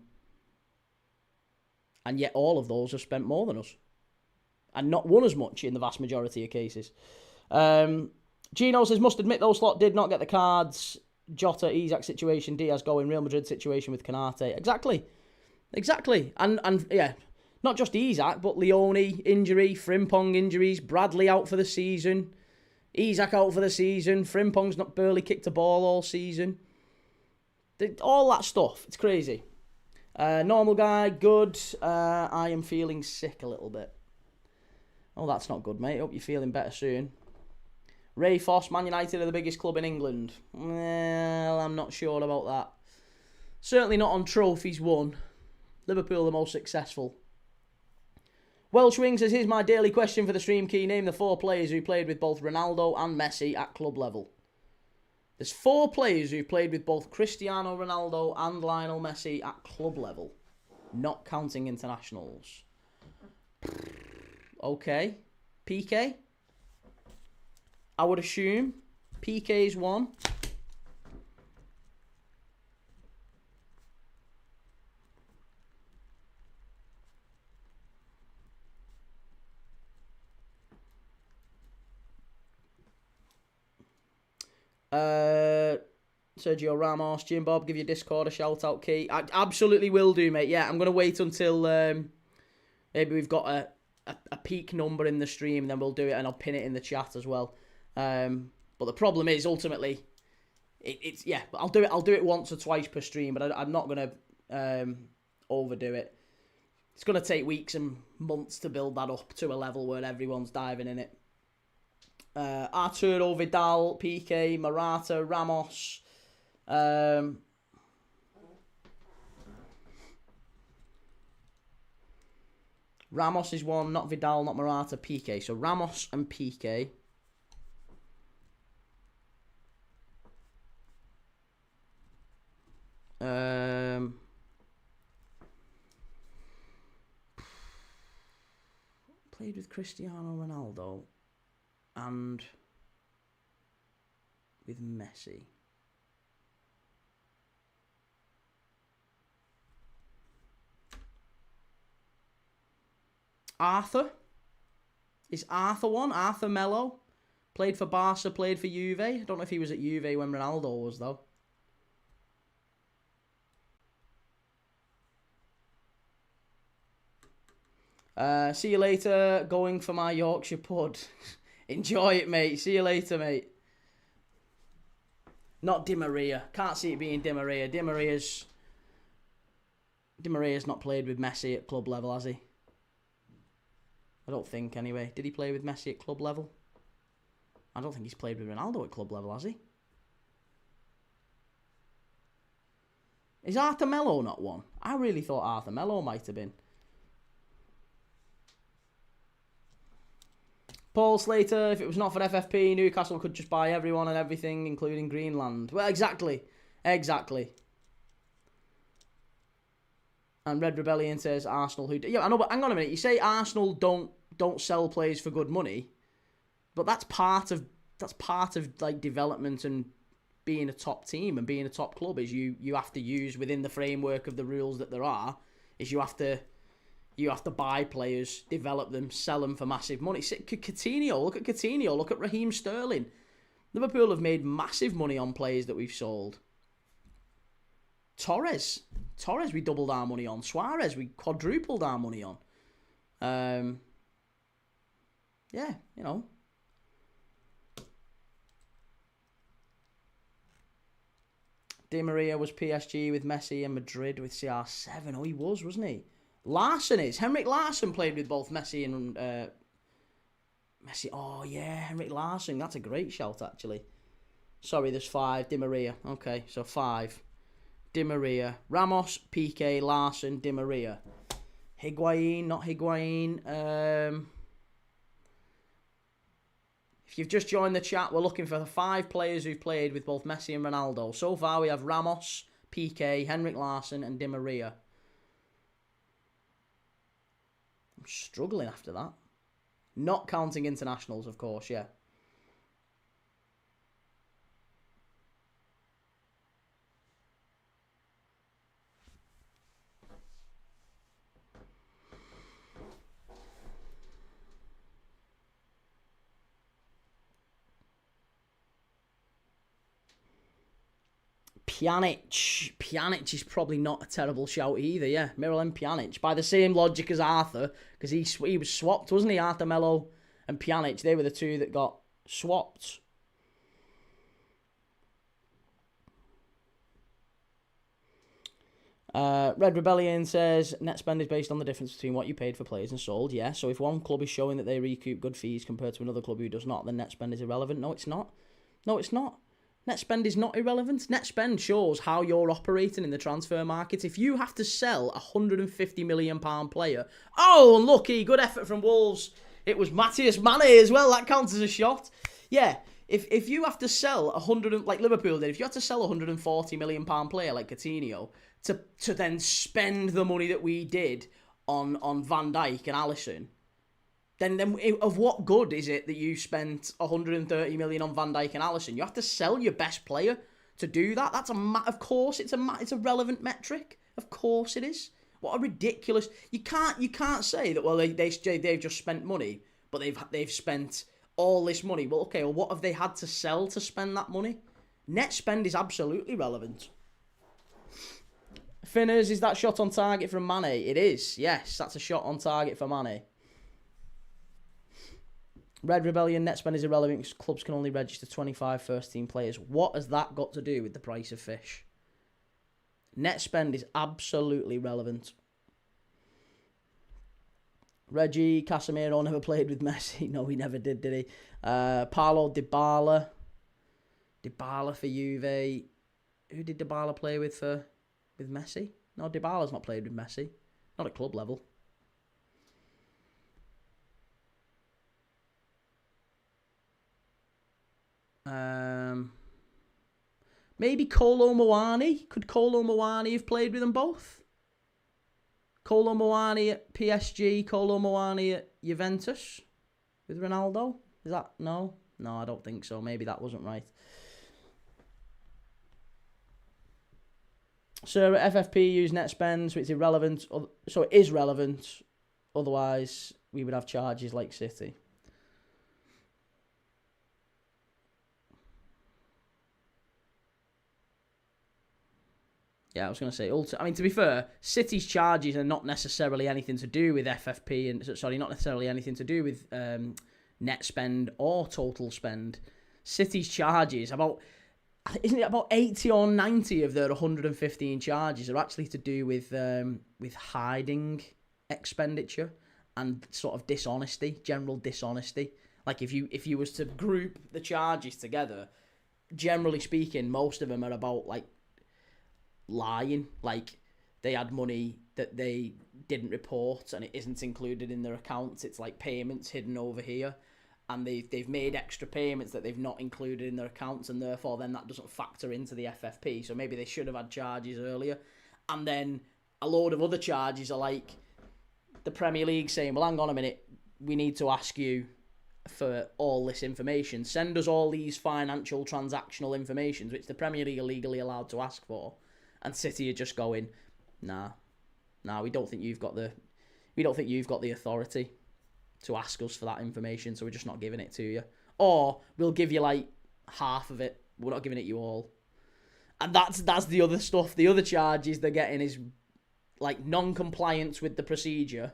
Speaker 1: yet all of those have spent more than us. And not won as much in the vast majority of cases. Gino says, must admit though, Slot did not get the cards. Jota, Isak situation, Diaz going, Real Madrid situation with Canate. Exactly. And yeah, not just Isak, but Leone injury, Frimpong injuries, Bradley out for the season, Isak out for the season, Frimpong's not barely kicked a ball all season. All that stuff, it's crazy. Normal guy, good. I am feeling sick a little bit. Oh, that's not good, mate. Hope you're feeling better soon. Ray Foss, Man United are the biggest club in England. Well, I'm not sure about that. Certainly not on trophies won. Liverpool the most successful. Welsh Wing says, here's my daily question for the stream key. Name the 4 players who played with both Ronaldo and Messi at club level. There's 4 players who've played with both Cristiano Ronaldo and Lionel Messi at club level. Not counting internationals. Okay. PK? I would assume PK's one. Sergio Ramos, Jim Bob, give your Discord a shout out, Key. I absolutely will do, mate. Yeah, I'm going to wait until maybe we've got a peak number in the stream, and then we'll do it, and I'll pin it in the chat as well. But the problem is, ultimately, it's yeah, I'll do it once or twice per stream, but I'm not going to overdo it. It's going to take weeks and months to build that up to a level where everyone's diving in it. Arturo Vidal, PK, Morata, Ramos. Ramos is one, not Vidal, not Morata, PK. So Ramos and PK. Played with Cristiano Ronaldo and with Messi. Arthur? Is Arthur one? Arthur Melo? Played for Barca, played for Juve. I don't know if he was at Juve when Ronaldo was, though. See you later. Going for my Yorkshire pud. Enjoy it, mate. See you later, mate. Not Di Maria. Can't see it being Di Maria. Di Maria's not played with Messi at club level, has he? I don't think, anyway. Did he play with Messi at club level? I don't think he's played with Ronaldo at club level, has he? Is Arthur Melo not one? I really thought Arthur Melo might have been. Paul Slater, if it was not for FFP, Newcastle could just buy everyone and everything, including Greenland. Well, exactly. Exactly. And Red Rebellion says Arsenal who... Yeah, I know, but hang on a minute. You say Arsenal don't sell players for good money, but that's part of like development and being a top team and being a top club is you have to use within the framework of the rules that there are, is you have to buy players, develop them, sell them for massive money. Coutinho, look at Coutinho, look at Raheem Sterling. Liverpool have made massive money on players that we've sold. Torres, we doubled our money on. Suarez, we quadrupled our money on. Yeah, you know. Di Maria was PSG with Messi and Madrid with CR7. Oh, he was, wasn't he? Larsson is. Henrik Larsson played with both Messi and... Messi. Oh, yeah, Henrik Larsson. That's a great shout, actually. Sorry, there's 5. Di Maria. Okay, so 5. Di Maria. Ramos, Piqué, Larsson, Di Maria. Higuain, not Higuain. If you've just joined the chat, we're looking for the 5 players who've played with both Messi and Ronaldo. So far, we have Ramos, Piqué, Henrik Larsson, and Di Maria. I'm struggling after that. Not counting internationals, of course, yeah. Pjanic is probably not a terrible shout either, yeah. Miralem Pjanic, by the same logic as Arthur, because he was swapped, wasn't he? Arthur Melo and Pjanic, they were the 2 that got swapped. Red Rebellion says, net spend is based on the difference between what you paid for players and sold. Yeah, so if one club is showing that they recoup good fees compared to another club who does not, then net spend is irrelevant. No, it's not. No, it's not. Net spend is not irrelevant. Net spend shows how you're operating in the transfer market. If you have to sell a £150 million player, oh, unlucky, good effort from Wolves. It was Matthias Mane as well. That counts as a shot. Yeah, if you have to sell like Liverpool did, if you had to sell a £140 million player like Coutinho to then spend the money that we did on Van Dijk and Alisson, then of what good is it that you spent 130 million on Van Dijk and Alisson? You have to sell your best player to do that. That's of course it's a relevant metric. Of course it is. What a ridiculous! You can't say that. Well, they've just spent money, but they've spent all this money. Well, okay. Well, what have they had to sell to spend that money? Net spend is absolutely relevant. Finners, is that shot on target from Mane? It is. Yes, that's a shot on target for Mane. Red Rebellion, net spend is irrelevant because clubs can only register 25 first-team players. What has that got to do with the price of fish? Net spend is absolutely relevant. Reggie Casemiro never played with Messi. No, he never did he? Paulo Dybala. Dybala for Juve. Who did Dybala play with Messi? No, Dybala's not played with Messi. Not at club level. Maybe Kolo Muani. Could Kolo Muani have played with them both? Kolo Muani at PSG, Kolo Muani at Juventus with Ronaldo? Is that... No? No, I don't think so. Maybe that wasn't right. So FFP use net spend, so it's irrelevant. So it is relevant. Otherwise, we would have charges like City. Yeah, I was going to say, I mean, to be fair, City's charges are not necessarily anything to do with FFP, and sorry, not necessarily anything to do with net spend or total spend. City's charges, isn't it about 80 or 90 of their 115 charges are actually to do with hiding expenditure and sort of dishonesty, general dishonesty. Like if you was to group the charges together, generally speaking, most of them are about like lying, like they had money that they didn't report and it isn't included in their accounts. It's like payments hidden over here, and they've made extra payments that they've not included in their accounts, and therefore then that doesn't factor into the FFP. So maybe they should have had charges earlier. And then a load of other charges are like the Premier League saying, well, hang on a minute, we need to ask you for all this information. Send us all these financial transactional informations, which the Premier League are legally allowed to ask for. And City are just going, nah, we don't think you've got the authority to ask us for that information, so we're just not giving it to you. Or we'll give you like half of it. We're not giving it you all. And that's the other stuff. The other charges they're getting is like non-compliance with the procedure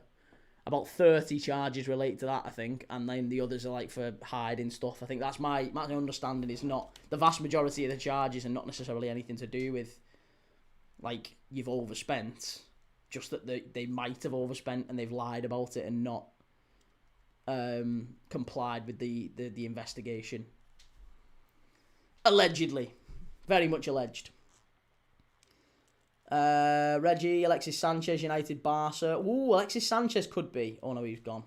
Speaker 1: about 30 charges relate to that, I think, and then the others are like for hiding stuff. I think that's my understanding. Is not the vast majority of the charges are not necessarily anything to do with like you've overspent, just that they might have overspent and they've lied about it and not complied with the investigation. Allegedly, very much alleged. Reggie, Alexis Sanchez, United, Barca. Ooh, Alexis Sanchez could be. Oh no, he's gone.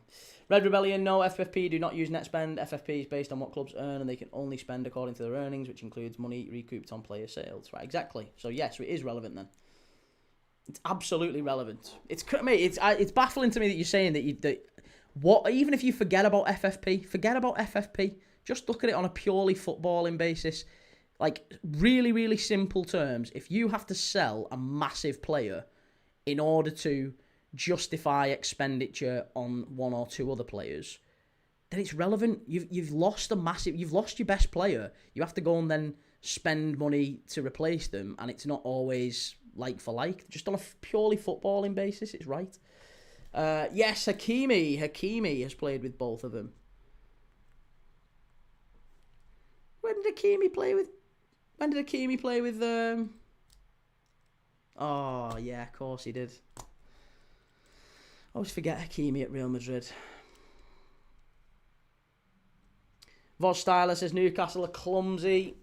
Speaker 1: Red Rebellion, no, FFP do not use net spend. FFP is based on what clubs earn and they can only spend according to their earnings, which includes money recouped on player sales. Right, exactly. So yes, it is relevant then. It's absolutely relevant. It's baffling to me that you're saying that even if you forget about FFP, just look at it on a purely footballing basis. Like, really, really simple terms, if you have to sell a massive player in order to justify expenditure on one or two other players, then it's relevant. You've lost your best player. You have to go and then spend money to replace them, and it's not always like for like. Just on a purely footballing basis, it's right. Yes, Hakimi has played with both of them. When did Hakimi play with? Oh, yeah, of course he did. I always forget Hakimi at Real Madrid. Vos Styler says Newcastle are clumsy.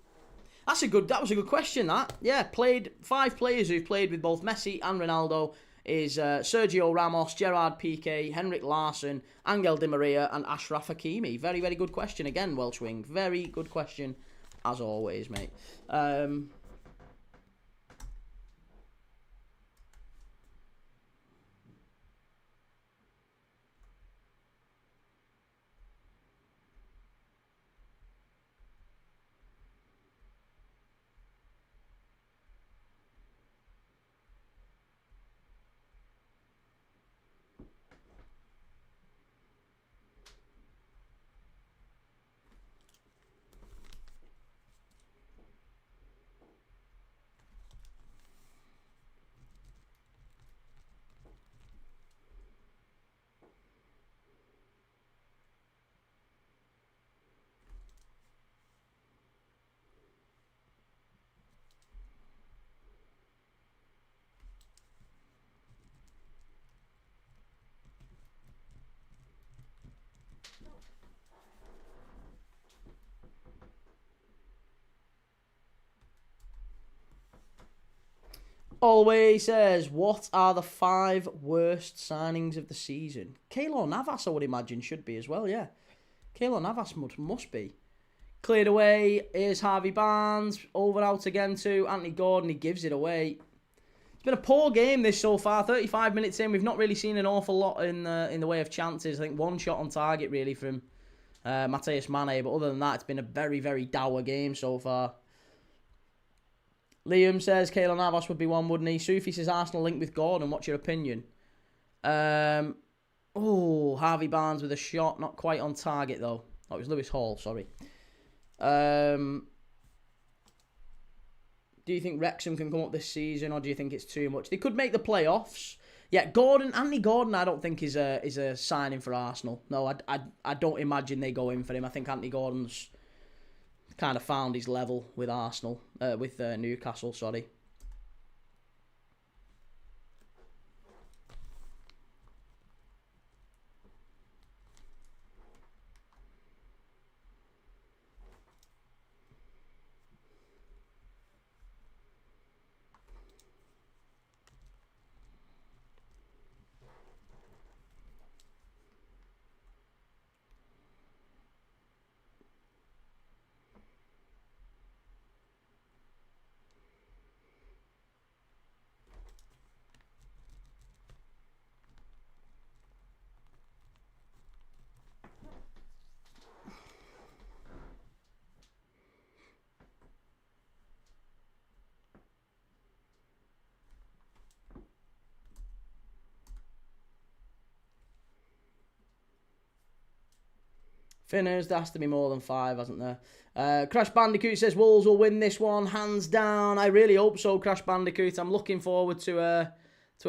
Speaker 1: That was a good question, that. Yeah, 5 players who've played with both Messi and Ronaldo is Sergio Ramos, Gerard Piqué, Henrik Larsson, Angel Di Maria, and Ashraf Hakimi. Very, very good question again, Welshwing. Very good question. As always, mate. Always says, what are the 5 worst signings of the season? Keylor Navas, I would imagine, should be as well, yeah. Keylor Navas must be. Cleared away, here's Harvey Barnes, over out again to Anthony Gordon, he gives it away. It's been a poor game this so far, 35 minutes in, we've not really seen an awful lot in the way of chances. I think 1 shot on target really from Matheus Mane, but other than that, it's been a very, very dour game so far. Liam says Keylor Navas would be one, wouldn't he? Sufi says Arsenal linked with Gordon. What's your opinion? Harvey Barnes with a shot. Not quite on target, though. Oh, it was Lewis Hall, sorry. Do you think Wrexham can come up this season, or do you think it's too much? They could make the playoffs. Yeah, Anthony Gordon, I don't think is a signing for Arsenal. No, I don't imagine they go in for him. I think Anthony Gordon's kind of found his level with Arsenal, with Newcastle, sorry. Finners, there has to be more than 5, hasn't there? Crash Bandicoot says Wolves will win this one, hands down. I really hope so, Crash Bandicoot. I'm looking forward to a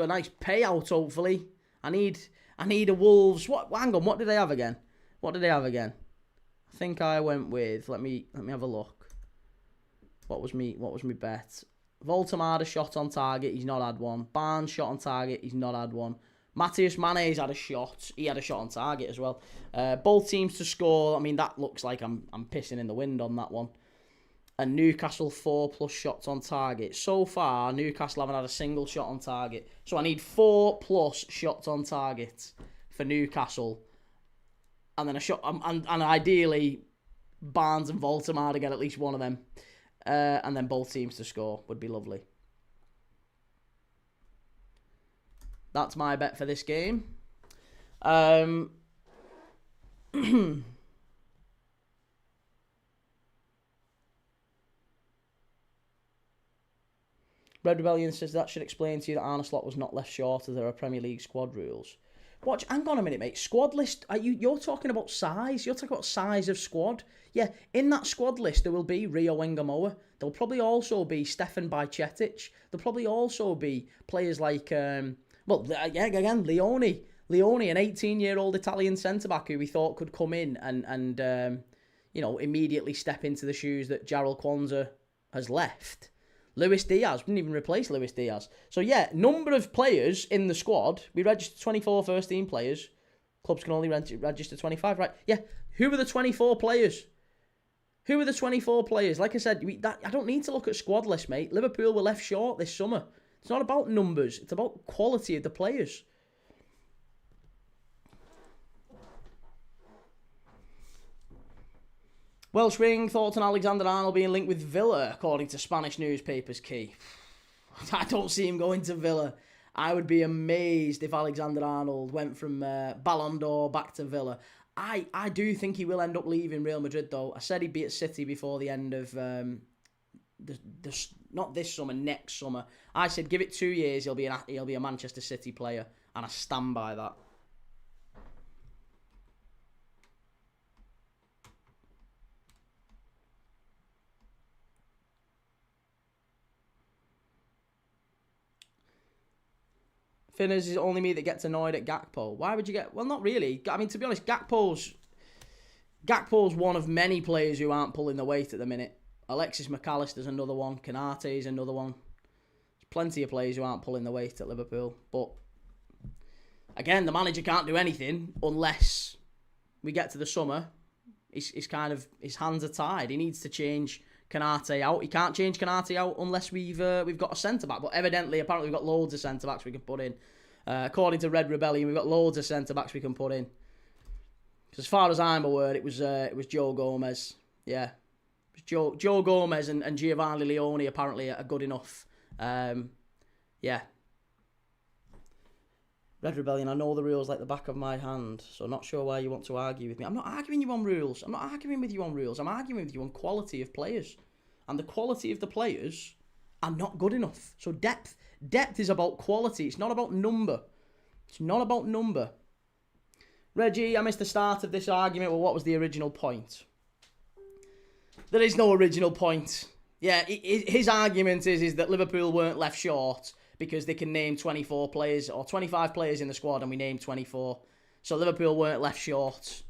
Speaker 1: nice payout, hopefully. I need I need a Wolves. What? Hang on. What did they have again? What did they have again? I think I went with. Let me have a look. What was me bet? Voldemar had a shot on target. He's not had one. Barnes shot on target. He's not had one. Matthias Mane's had a shot. He had a shot on target as well. Both teams to score. I mean, that looks like I'm pissing in the wind on that one. And Newcastle 4+ shots on target. So far, Newcastle haven't had a single shot on target. So I need 4+ shots on target for Newcastle. And then a shot, and ideally, Barnes and Voldemar to get at least one of them. And then both teams to score would be lovely. That's my bet for this game. Red Rebellion says that should explain to you that Arne Slot was not left short of their Premier League squad rules. Watch, hang on a minute, mate. Squad list, you're talking about size. You're talking about size of squad. Yeah, in that squad list, there will be Rio Wengamoa. There'll probably also be Stefan Bajcetic. There'll probably also be players like, again, Leone. Leone, an 18-year-old Italian centre-back who we thought could come in and immediately step into the shoes that Jarrell Kwanzaa has left. Luis Diaz, didn't even replace Luis Diaz. So yeah, number of players in the squad. We registered 24 first team players. Clubs can only register 25, right? Yeah, who are the 24 players? Who are the 24 players? Like I said, I don't need to look at squad list, mate. Liverpool were left short this summer. It's not about numbers. It's about quality of the players. Welsh Ring, thoughts on Alexander-Arnold being linked with Villa, according to Spanish newspapers, Key. I don't see him going to Villa. I would be amazed if Alexander-Arnold went from Ballon d'Or back to Villa. I do think he will end up leaving Real Madrid, though. I said he'd be at City before the end of, not this summer, next summer. I said give it 2 years, he'll be a Manchester City player, and I stand by that. Finners is only me that gets annoyed at Gakpo. Why would you get... Well, not really. I mean, to be honest, Gakpo's one of many players who aren't pulling the weight at the minute. Alexis McAllister's another one. Konate's another one. There's plenty of players who aren't pulling the weight at Liverpool. But, again, the manager can't do anything unless we get to the summer. His hands are tied. He needs to change Konate out. He can't change Konate out unless we've got a centre-back. But evidently, apparently, we've got loads of centre-backs we can put in. According to Red Rebellion, we've got loads of centre-backs we can put in. Because as far as I'm aware, it was Joe Gomez. Yeah. It was Joe Gomez and Giovanni Leone apparently are good enough. Yeah. Red Rebellion, I know the rules like the back of my hand, so not sure why you want to argue with me. I'm not arguing you on rules. I'm not arguing with you on rules. I'm arguing with you on quality of players. And the quality of the players are not good enough. So depth is about quality. It's not about number. It's not about number. Reggie, I missed the start of this argument. Well, what was the original point? There is no original point. Yeah, his argument is that Liverpool weren't left short because they can name 24 players or 25 players in the squad and we named 24. So Liverpool weren't left short.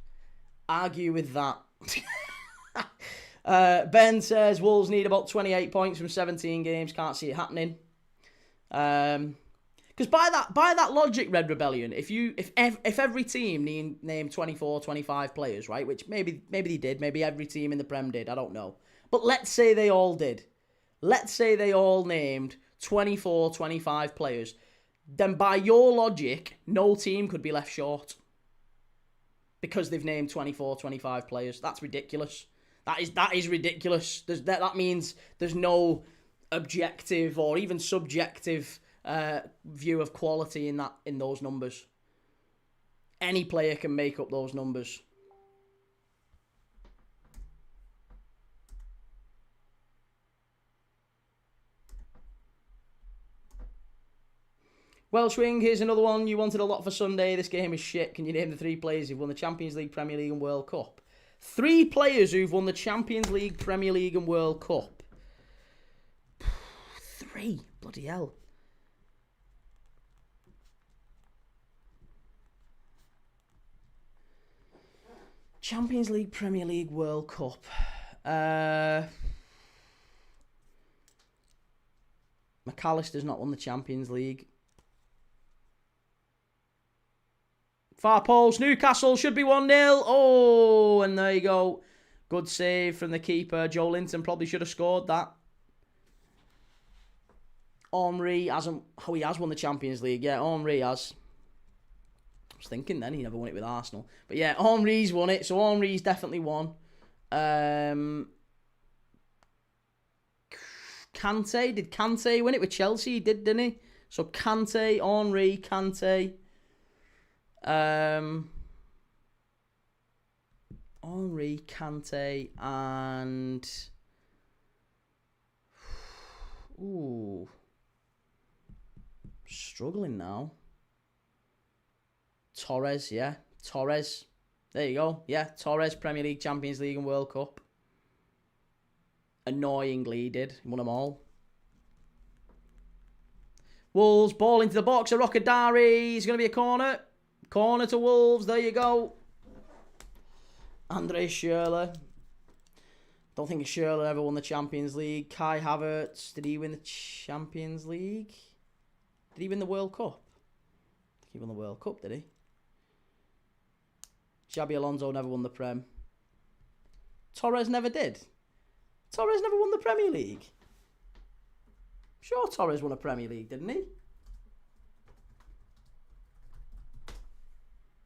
Speaker 1: Argue with that. Ben says Wolves need about 28 points from 17 games. Can't see it happening. Because by that logic, Red Rebellion, if every team named 24, 25 players, right, which maybe they did, maybe every team in the Prem did, I don't know. But let's say they all did. Let's say they all named 24, 25 players. Then by your logic, no team could be left short. Because they've named 24, 25 players. That's ridiculous. That is ridiculous. That means there's no objective or even subjective view of quality in those numbers. Any player can make up those numbers. Welsh Wing, here's another one. You wanted a lot for Sunday. This game is shit. Can you name the 3 players who've won the Champions League, Premier League and World Cup? 3 players who've won the Champions League, Premier League and World Cup. 3? Bloody hell. Champions League, Premier League, World Cup. McAllister's not won the Champions League. Far post, Newcastle should be 1-0. Oh, and there you go. Good save from the keeper. Joe Linton probably should have scored that. Henry hasn't... Oh, he has won the Champions League. Yeah, Henry has. I was thinking then he never won it with Arsenal. But yeah, Henry's won it. So Henry's definitely won. Kante. Did Kante win it with Chelsea? He did, didn't he? So Kante, Henry, Kante. Henry, Kante, and... Ooh. Struggling now. Torres, yeah. Torres. There you go. Yeah, Torres, Premier League, Champions League and World Cup. Annoyingly he did. He won them all. Wolves, ball into the box. Arokadari. It's going to be a corner. Corner to Wolves. There you go. Andre Schürrle. Don't think Schürrle ever won the Champions League. Kai Havertz. Did he win the Champions League? Did he win the World Cup? I think he won the World Cup, did he? Xabi Alonso never won the Prem. Torres never did. Torres never won the Premier League. Sure, Torres won a Premier League, didn't he?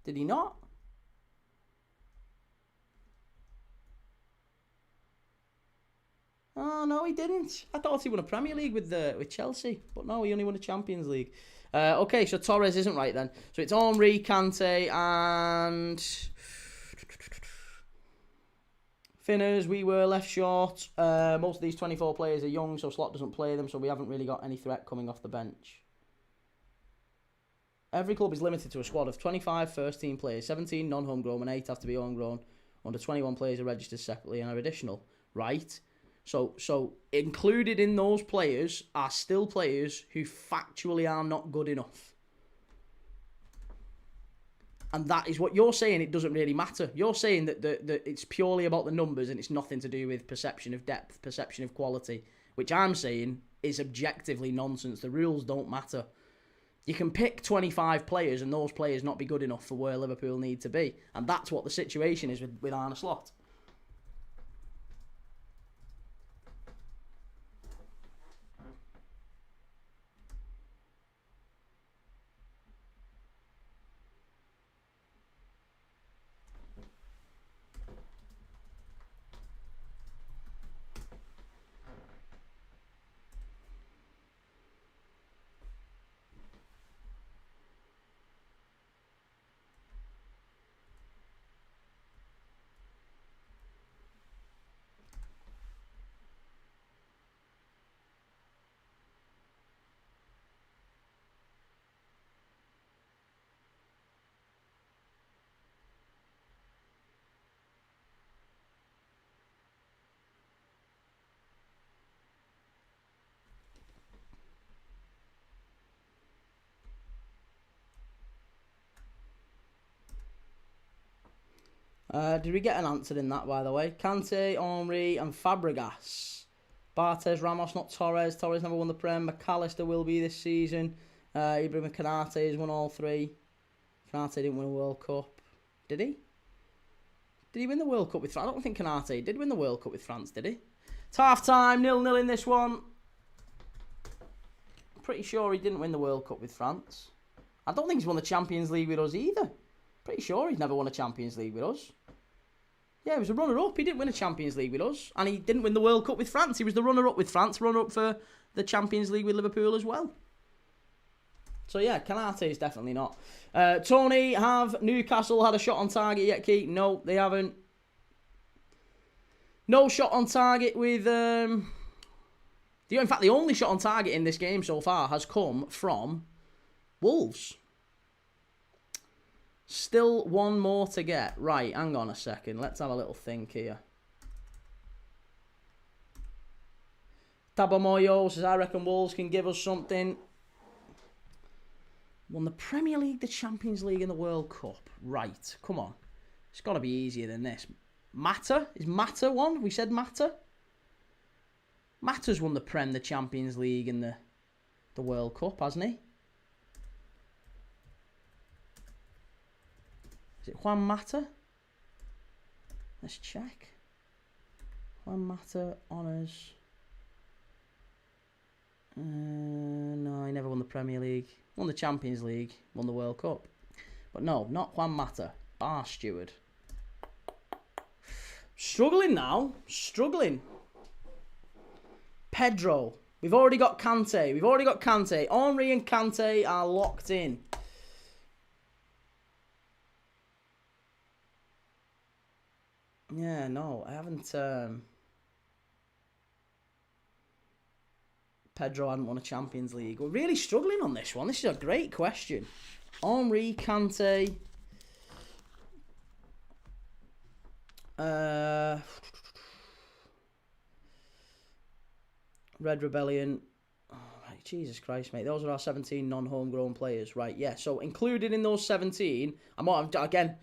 Speaker 1: Did he not? Oh, no, he didn't. I thought he won a Premier League with Chelsea. But no, he only won a Champions League. Okay, so Torres isn't right then. So it's Henry, Kante, and... Finners, we were left short. Most of these 24 players are young, so Slot doesn't play them, so we haven't really got any threat coming off the bench. Every club is limited to a squad of 25 first-team players, 17 non-homegrown, and 8 have to be homegrown. Under 21 players are registered separately and are additional. Right? So included in those players are still players who factually are not good enough. And that is what you're saying. It doesn't really matter. You're saying that it's purely about the numbers and it's nothing to do with perception of depth, perception of quality, which I'm saying is objectively nonsense. The rules don't matter. You can pick 25 players and those players not be good enough for where Liverpool need to be. And that's what the situation is with Arne Slot. Did we get an answer in that, by the way? Kante, Henry, and Fabregas. Bartes, Ramos, not Torres. Torres never won the Prem. McAllister will be this season. Ibrahim Konate has won all 3. Konate didn't win a World Cup. Did he? Did he win the World Cup with France? I don't think Konate did win the World Cup with France, did he? It's half-time, 0-0 in this one. I'm pretty sure he didn't win the World Cup with France. I don't think he's won the Champions League with us either. Pretty sure he's never won a Champions League with us. Yeah, he was a runner-up. He didn't win a Champions League with us. And he didn't win the World Cup with France. He was the runner-up with France, runner-up for the Champions League with Liverpool as well. So yeah, Konate is definitely not. Tony, have Newcastle had a shot on target yet, Keith? No, they haven't. No shot on target with... in fact, the only shot on target in this game so far has come from Wolves. Still one more to get. Right, hang on a second. Let's have a little think here. Tabamoyo says, I reckon Wolves can give us something. Won the Premier League, the Champions League and the World Cup. Right, come on. It's got to be easier than this. Matter? Is Matter one? We said Matter? Matter's won the Prem, the Champions League, and the World Cup, hasn't he? Is it Juan Mata? Let's check. Juan Mata honours. No, he never won the Premier League. Won the Champions League. Won the World Cup. But no, not Juan Mata. Bar steward. Struggling now. Struggling. Pedro. We've already got Kante. Henry and Kante are locked in. Yeah, no, I haven't. Pedro hadn't won a Champions League. We're really struggling on this one. This is a great question. Henry, Kante. Red Rebellion. Oh, right, Jesus Christ, mate. Those are our 17 non-homegrown players. Right, yeah. So included in those 17, again,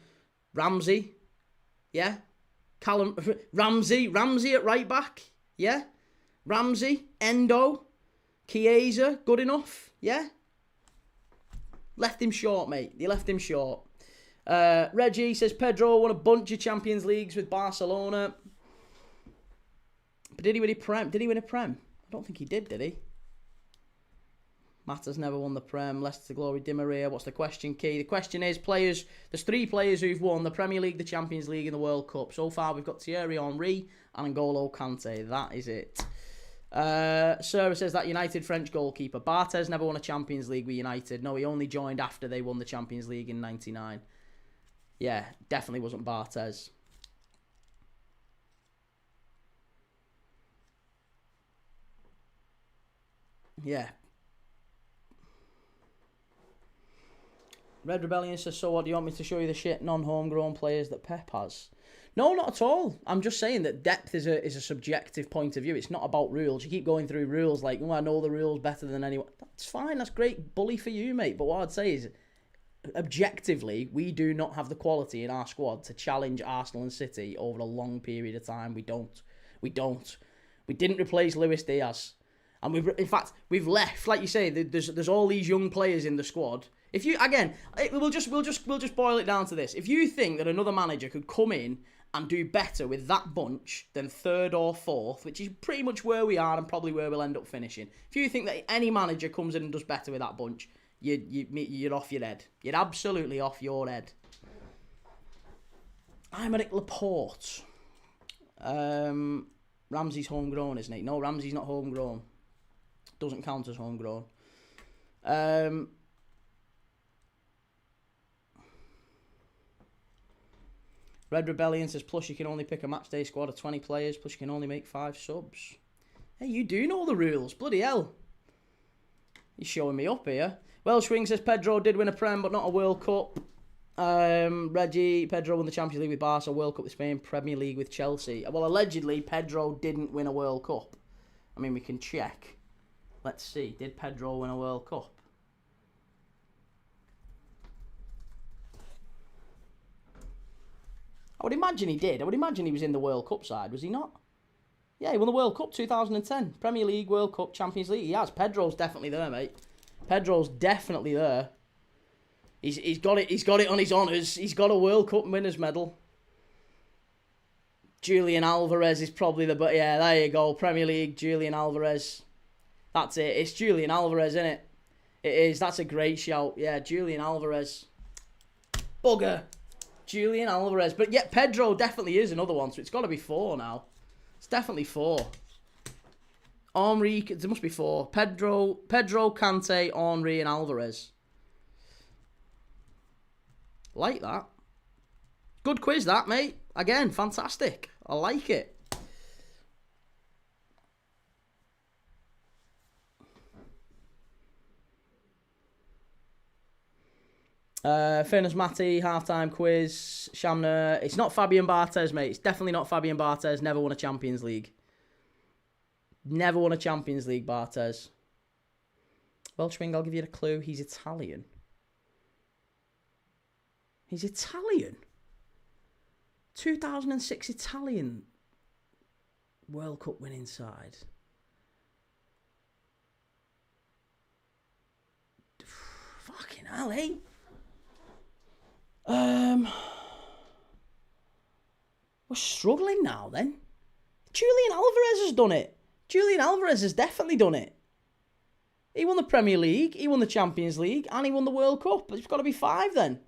Speaker 1: Ramsey. Yeah. Callum, Ramsey at right back. Yeah. Ramsey, Endo, Chiesa, good enough. Yeah. Left him short, mate. They left him short. Reggie says Pedro won a bunch of Champions Leagues with Barcelona. But did he win a Prem? I don't think he did he? Mata's never won the Prem. Leicester to glory, Di Maria. What's the question, Key? The question is, players. There's 3 players who've won the Premier League, the Champions League, and the World Cup. So far, we've got Thierry Henry and N'Golo Kante. That is it. Sarah says that United French goalkeeper. Barthez never won a Champions League with United. No, he only joined after they won the Champions League in '99. Yeah, definitely wasn't Barthez. Yeah. Red Rebellion says, so what, do you want me to show you the shit non-homegrown players that Pep has? No, not at all. I'm just saying that depth is a subjective point of view. It's not about rules. You keep going through rules like, oh, I know the rules better than anyone. That's fine. That's great. Bully for you, mate. But what I'd say is, objectively, we do not have the quality in our squad to challenge Arsenal and City over a long period of time. We don't. We didn't replace Luis Diaz. And we've left, like you say, there's all these young players in the squad. If you, again, we'll just boil it down to this. If you think that another manager could come in and do better with that bunch than 3rd or 4th, which is pretty much where we are and probably where we'll end up finishing. If you think that any manager comes in and does better with that bunch, you're off your head. You're absolutely off your head. Aymeric Laporte. Ramsey's homegrown, isn't he? No, Ramsey's not homegrown. Doesn't count as homegrown. Red Rebellion says, plus you can only pick a matchday squad of 20 players, plus you can only make 5 subs. Hey, you do know the rules. Bloody hell. You're showing me up here. Welshwing says, Pedro did win a Prem, but not a World Cup. Reggie, Pedro won the Champions League with Barca, World Cup with Spain, Premier League with Chelsea. Well, allegedly, Pedro didn't win a World Cup. I mean, we can check. Let's see. Did Pedro win a World Cup? I would imagine he did. I would imagine he was in the World Cup side, was he not? Yeah, he won the World Cup 2010. Premier League, World Cup, Champions League. He has. Pedro's definitely there, mate. Pedro's definitely there. He's got it on his honours. He's got a World Cup winners medal. Julian Alvarez is probably but yeah, there you go. Premier League, Julian Alvarez. That's it. It's Julian Alvarez, isn't it? It is. That's a great shout. Yeah, Julian Alvarez. Bugger. Julian Alvarez. But yeah, Pedro definitely is another one, so it's got to be 4 now. It's definitely 4. Henry, there must be 4. Pedro, Kante, Henry, and Alvarez. Like that. Good quiz, that, mate. Again, fantastic. I like it. Fairness Matty, halftime quiz. Shamner, it's not Fabian Barthez, mate. It's definitely not Fabian Barthez. Never won a Champions League. Never won a Champions League, Barthez. Welshwing, I'll give you a clue. He's Italian. He's Italian? 2006 Italian World Cup winning side. Fucking hell, eh? We're struggling now then. Julian Alvarez has done it. Julian Alvarez has definitely done it. He won the Premier League, he won the Champions League, and he won the World Cup. It's got to be 5 then.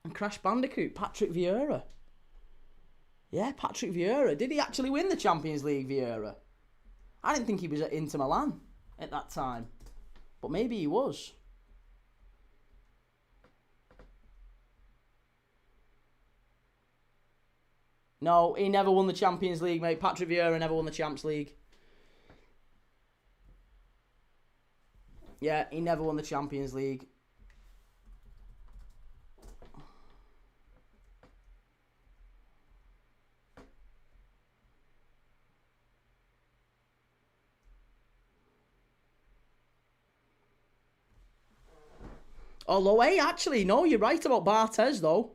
Speaker 1: And Crash Bandicoot, Patrick Vieira. Yeah, Patrick Vieira. Did he actually win the Champions League, Vieira? I didn't think he was at Inter Milan at that time. But maybe he was. No, he never won the Champions League, mate. Patrick Vieira never won the Champions League. Yeah, he never won the Champions League. Although, hey, actually, no, you're right about Barthez, though.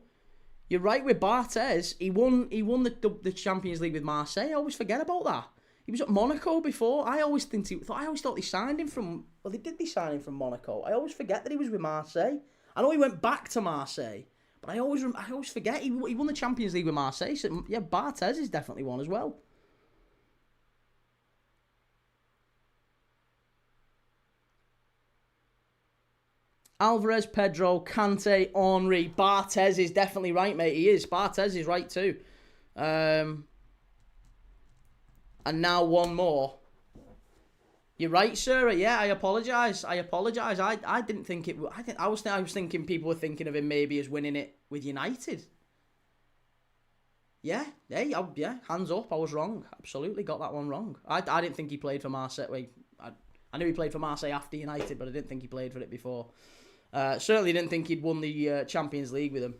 Speaker 1: You're right with Barthez. He won the Champions League with Marseille. I always forget about that. He was at Monaco before. I always thought they signed him from. Well, they sign him from Monaco. I always forget that he was with Marseille. I know he went back to Marseille, but I always forget he won the Champions League with Marseille. So yeah, Barthez is definitely one as well. Alvarez, Pedro, Kante, Henry, Barthez is definitely right, mate. He is. Barthez is right too. And now one more. You're right, sir. Yeah, I apologise. I didn't think it. I was thinking people were thinking of him maybe as winning it with United. Yeah. Hands up. I was wrong. Absolutely got that one wrong. I didn't think he played for Marseille. I knew he played for Marseille after United, but I didn't think he played for it before. Certainly didn't think he'd won the Champions League with them.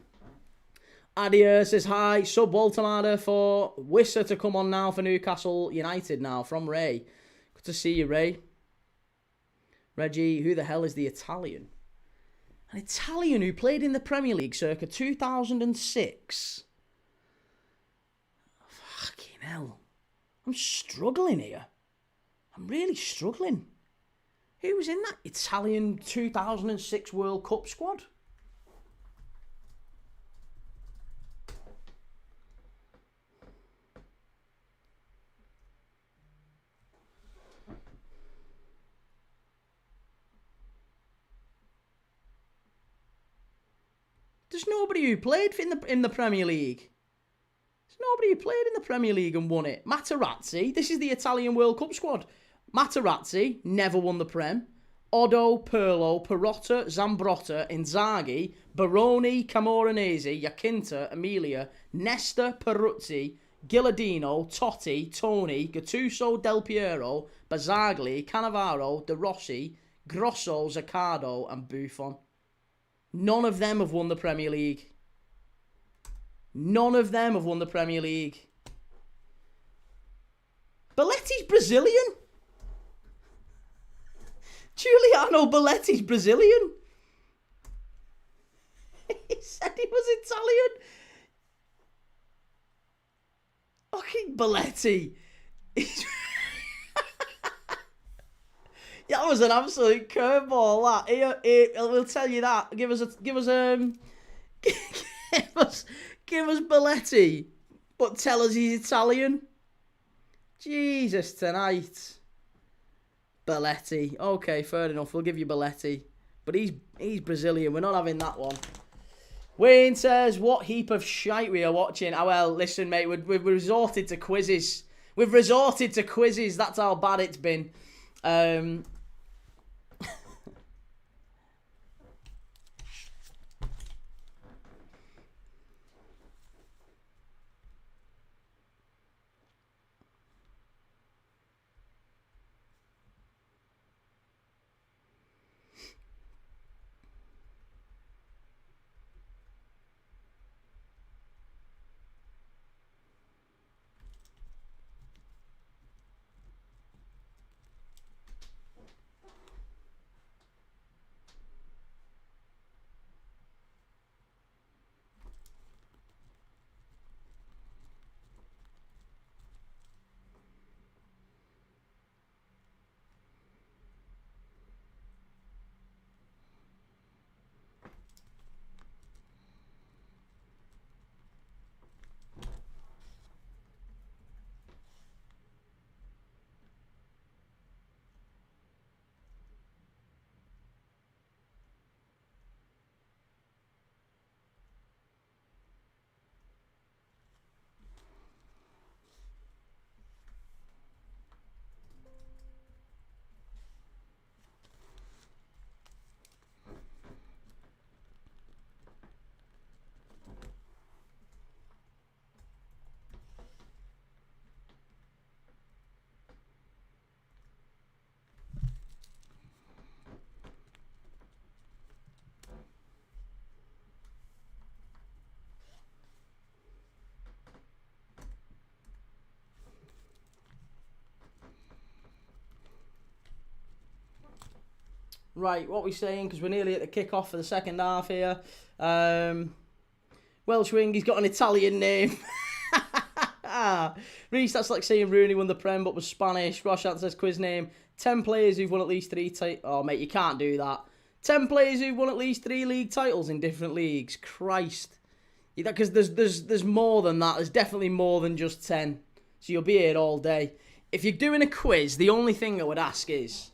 Speaker 1: Adia says hi. Sub Walter for Wisser to come on now for Newcastle United now from Ray. Good to see you, Ray. Reggie, who the hell is the Italian? An Italian who played in the Premier League circa 2006. Fucking hell. I'm struggling here. I'm really struggling. Who was in that Italian 2006 World Cup squad? There's nobody who played in the Premier League. There's nobody who played in the Premier League and won it. Materazzi, this is the Italian World Cup squad. Materazzi never won the Prem. Oddo, Pirlo, Perotta, Zambrotta, Inzaghi, Baroni, Camoranesi, Iaquinta, Emilia, Nesta, Peruzzi, Ghilardino, Totti, Toni, Gattuso, Del Piero, Bazzagli, Cannavaro, De Rossi, Grosso, Zaccardo, and Buffon. None of them have won the Premier League. None of them have won the Premier League. Belletti's Brazilian. Giuliano Belletti's Brazilian. He said he was Italian. Fucking Belletti. That was an absolute curveball. That we'll tell you that. Give us Belletti, but tell us he's Italian. Jesus tonight. Belletti. Okay, fair enough. We'll give you Belletti. But he's Brazilian. We're not having that one. Wayne says, what heap of shite we are watching. Oh, well, listen, mate. We've resorted to quizzes. That's how bad it's been. Right, what we saying? Because we're nearly at the kickoff for the second half here. Welsh wing, he's got an Italian name. Reese, that's like saying Rooney won the Prem but was Spanish. Roshant says quiz name. 10 players who've won at least 3 titles. Oh, mate, you can't do that. 10 players who've won at least 3 league titles in different leagues. Christ. Because there's more than that. There's definitely more than just 10. So you'll be here all day. If you're doing a quiz, the only thing I would ask is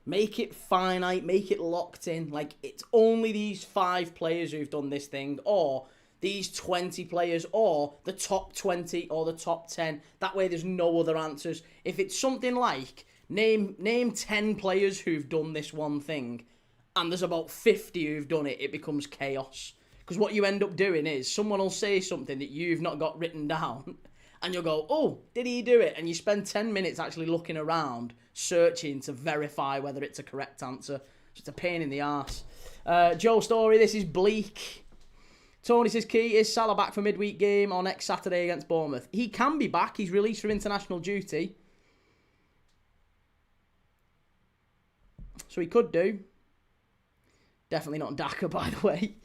Speaker 1: make it finite, make it locked in. Like, it's only these 5 players who've done this thing, or these 20 players, or the top 20, or the top 10. That way there's no other answers. If it's something like, name 10 players who've done this one thing, and there's about 50 who've done it, it becomes chaos. Because what you end up doing is, someone will say something that you've not got written down, and you'll go, oh, did he do it? And you spend 10 minutes actually looking around, searching to verify whether it's a correct answer. It's a pain in the arse. Joe Story, this is bleak. Tony says, Key, is Salah back for midweek game or next Saturday against Bournemouth? He can be back. He's released from international duty. So he could do. Definitely not Daka, by the way.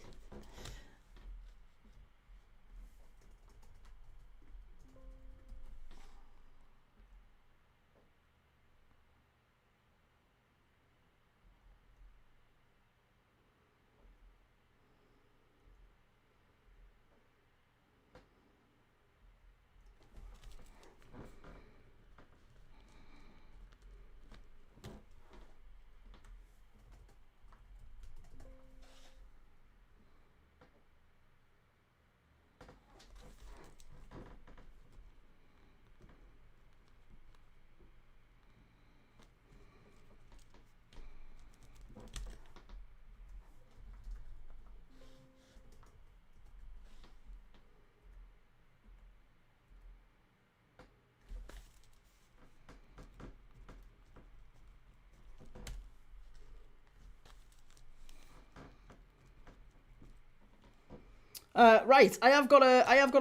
Speaker 1: Right, I have got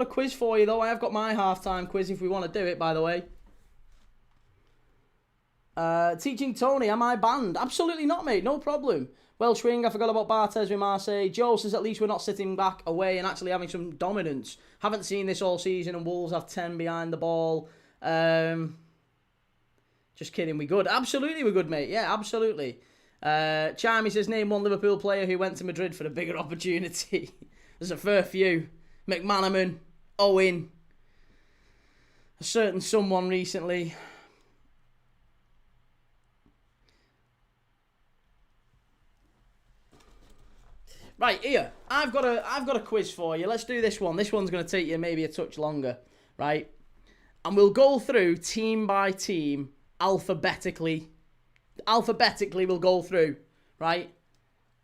Speaker 1: a quiz for you though. I have got my halftime quiz if we want to do it, by the way. Teaching Tony, am I banned? Absolutely not, mate. No problem. Welsh wing, I forgot about Barthez with Marseille. Joe says at least we're not sitting back away and actually having some dominance. Haven't seen this all season and Wolves have 10 behind the ball. Just kidding, we good. Absolutely we're good, mate. Yeah, absolutely. Chimey says name one Liverpool player who went to Madrid for a bigger opportunity. There's a fair few. McManaman, Owen, a certain someone recently. Right, here, I've got a quiz for you. Let's do this one. This one's going to take you maybe a touch longer, right? And we'll go through team by team alphabetically. Alphabetically we'll go through, right?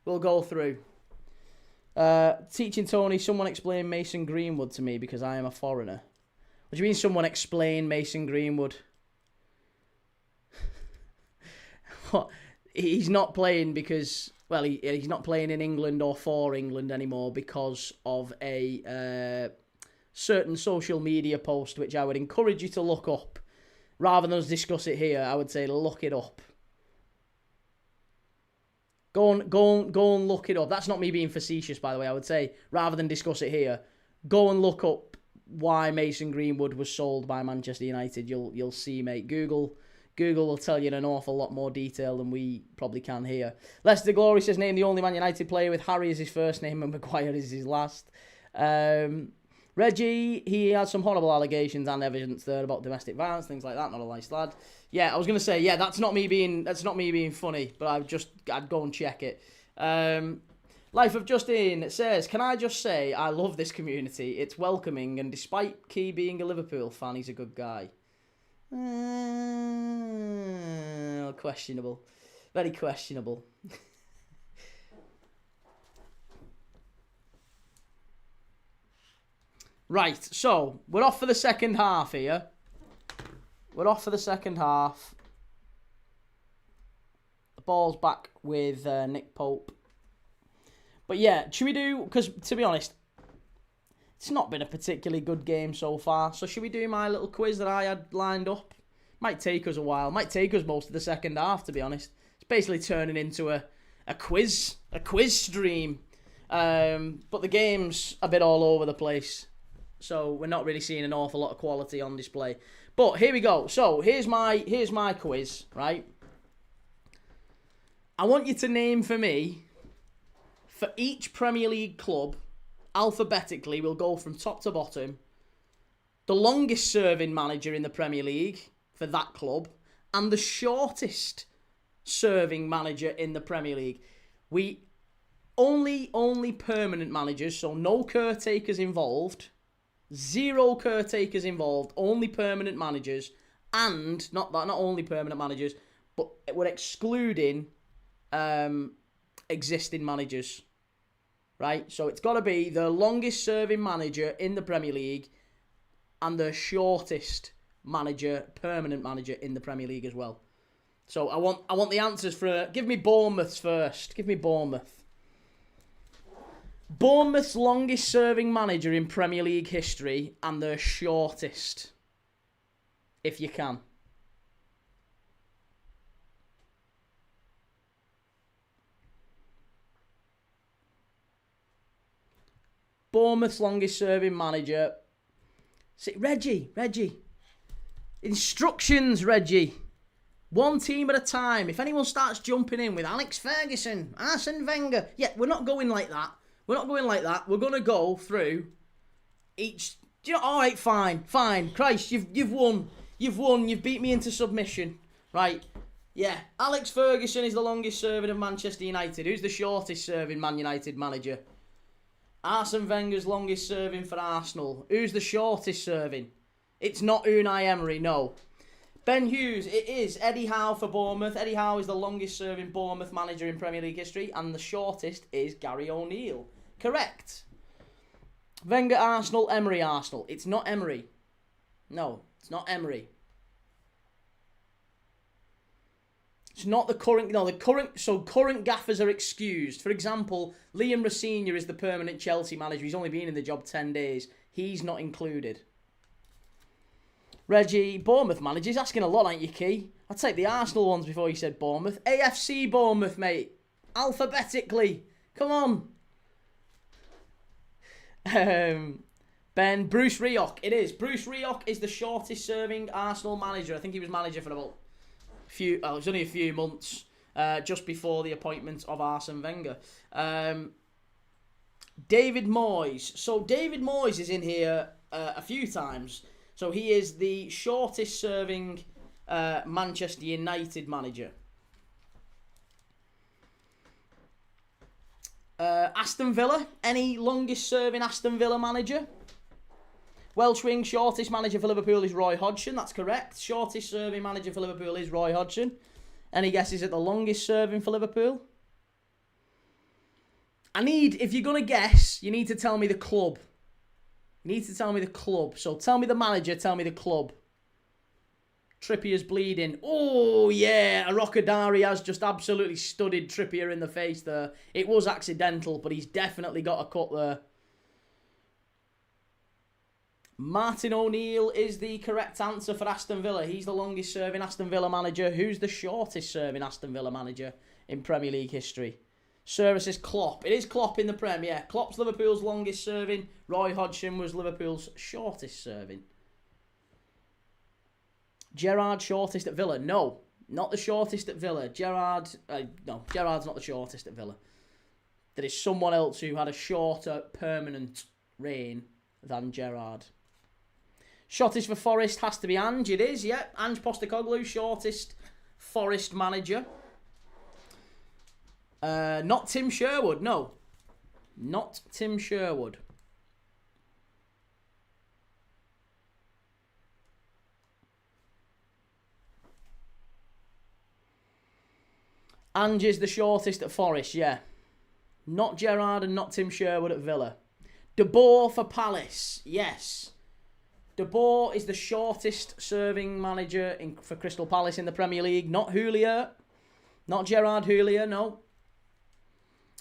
Speaker 1: We'll go through. Teaching Tony, someone explain Mason Greenwood to me because I am a foreigner. What do you mean someone explain Mason Greenwood? What? He's not playing because, well, he's not playing in England or for England anymore because of a certain social media post, which I would encourage you to look up. Rather than us discuss it here, I would say look it up. Go and look it up. That's not me being facetious, by the way. I would say, rather than discuss it here, go and look up why Mason Greenwood was sold by Manchester United. You'll see, mate. Google will tell you in an awful lot more detail than we probably can here. Leicester Glory says, name the only Man United player with Harry as his first name and Maguire as his last. Reggie, he had some horrible allegations and evidence there about domestic violence, things like that. Not a nice lad. Yeah, I was gonna say, yeah, that's not me being funny, but I'd go and check it. Life of Justin says, can I just say I love this community? It's welcoming, and despite Key being a Liverpool fan, he's a good guy. Questionable, very questionable. Right, so we're off for the second half here. We're off for the second half. The ball's back with Nick Pope. But yeah, should we do... Because, to be honest, it's not been a particularly good game so far. So should we do my little quiz that I had lined up? Might take us a while. Might take us most of the second half, to be honest. It's basically turning into a quiz stream. But the game's a bit all over the place, so we're not really seeing an awful lot of quality on display. But here we go. So here's my quiz, right? I want you to name for me, for each Premier League club, alphabetically, we'll go from top to bottom, the longest serving manager in the Premier League for that club, and the shortest serving manager in the Premier League. We only permanent managers, so no caretakers involved, zero caretakers involved, only permanent managers, and not only permanent managers, but we're excluding existing managers, right? So it's got to be the longest serving manager in the Premier League and the shortest permanent manager in the Premier League as well. So I want the answers for... Give me Bournemouth first. Give me Bournemouth. Bournemouth's longest serving manager in Premier League history and the shortest, if you can. Bournemouth's longest serving manager. See, Reggie. Instructions, Reggie. One team at a time. If anyone starts jumping in with Alex Ferguson, Arsene Wenger. Yeah, we're not going like that. We're going to go through each... Alright, fine. Christ, you've won. You've beat me into submission. Right. Yeah. Alex Ferguson is the longest serving of Manchester United. Who's the shortest serving Man United manager? Arsene Wenger's longest serving for Arsenal. Who's the shortest serving? It's not Unai Emery, no. Ben Hughes, it is Eddie Howe for Bournemouth. Eddie Howe is the longest serving Bournemouth manager in Premier League history, and the shortest is Gary O'Neill. Correct. Wenger Arsenal, Emery Arsenal. It's not Emery. No, it's not Emery. It's not the current... No, current gaffers are excused. For example, Liam Rossini is the permanent Chelsea manager. He's only been in the job 10 days. He's not included. Reggie, Bournemouth manager. He's asking a lot, ain't you, Key? I'd take the Arsenal ones before you said Bournemouth. AFC Bournemouth, mate. Alphabetically. Come on. Ben, Bruce Rioch. It is. Bruce Rioch is the shortest serving Arsenal manager. I think he was manager for about... it was only a few months just before the appointment of Arsene Wenger. David Moyes. So David Moyes is in here a few times. So he is the shortest serving Manchester United manager. Aston Villa. Any longest serving Aston Villa manager? Welsh wing, shortest manager for Liverpool is Roy Hodgson. That's correct. Shortest serving manager for Liverpool is Roy Hodgson. Any guesses at the longest serving for Liverpool? If you're going to guess, you need to tell me the club. So tell me the manager, tell me the club. Trippier's bleeding. Oh, yeah. Arokadari has just absolutely studied Trippier in the face there. It was accidental, but he's definitely got a cut there. Martin O'Neill is the correct answer for Aston Villa. He's the longest serving Aston Villa manager. Who's the shortest serving Aston Villa manager in Premier League history? Service is Klopp. It is Klopp in the Prem, yeah. Klopp's Liverpool's longest serving. Roy Hodgson was Liverpool's shortest serving. Gerrard shortest at Villa? No, not the shortest at Villa. Gerrard's not the shortest at Villa. There is someone else who had a shorter permanent reign than Gerrard. Shortest for Forest has to be Ange. It is, yeah. Ange Postecoglou, shortest Forest manager. Not Tim Sherwood, no. Not Tim Sherwood. Ange is the shortest at Forest, yeah. Not Gerrard and not Tim Sherwood at Villa. De Boer for Palace, yes. De Boer is the shortest serving manager for Crystal Palace in the Premier League. Not Houllier. Not Gerard Houllier, no.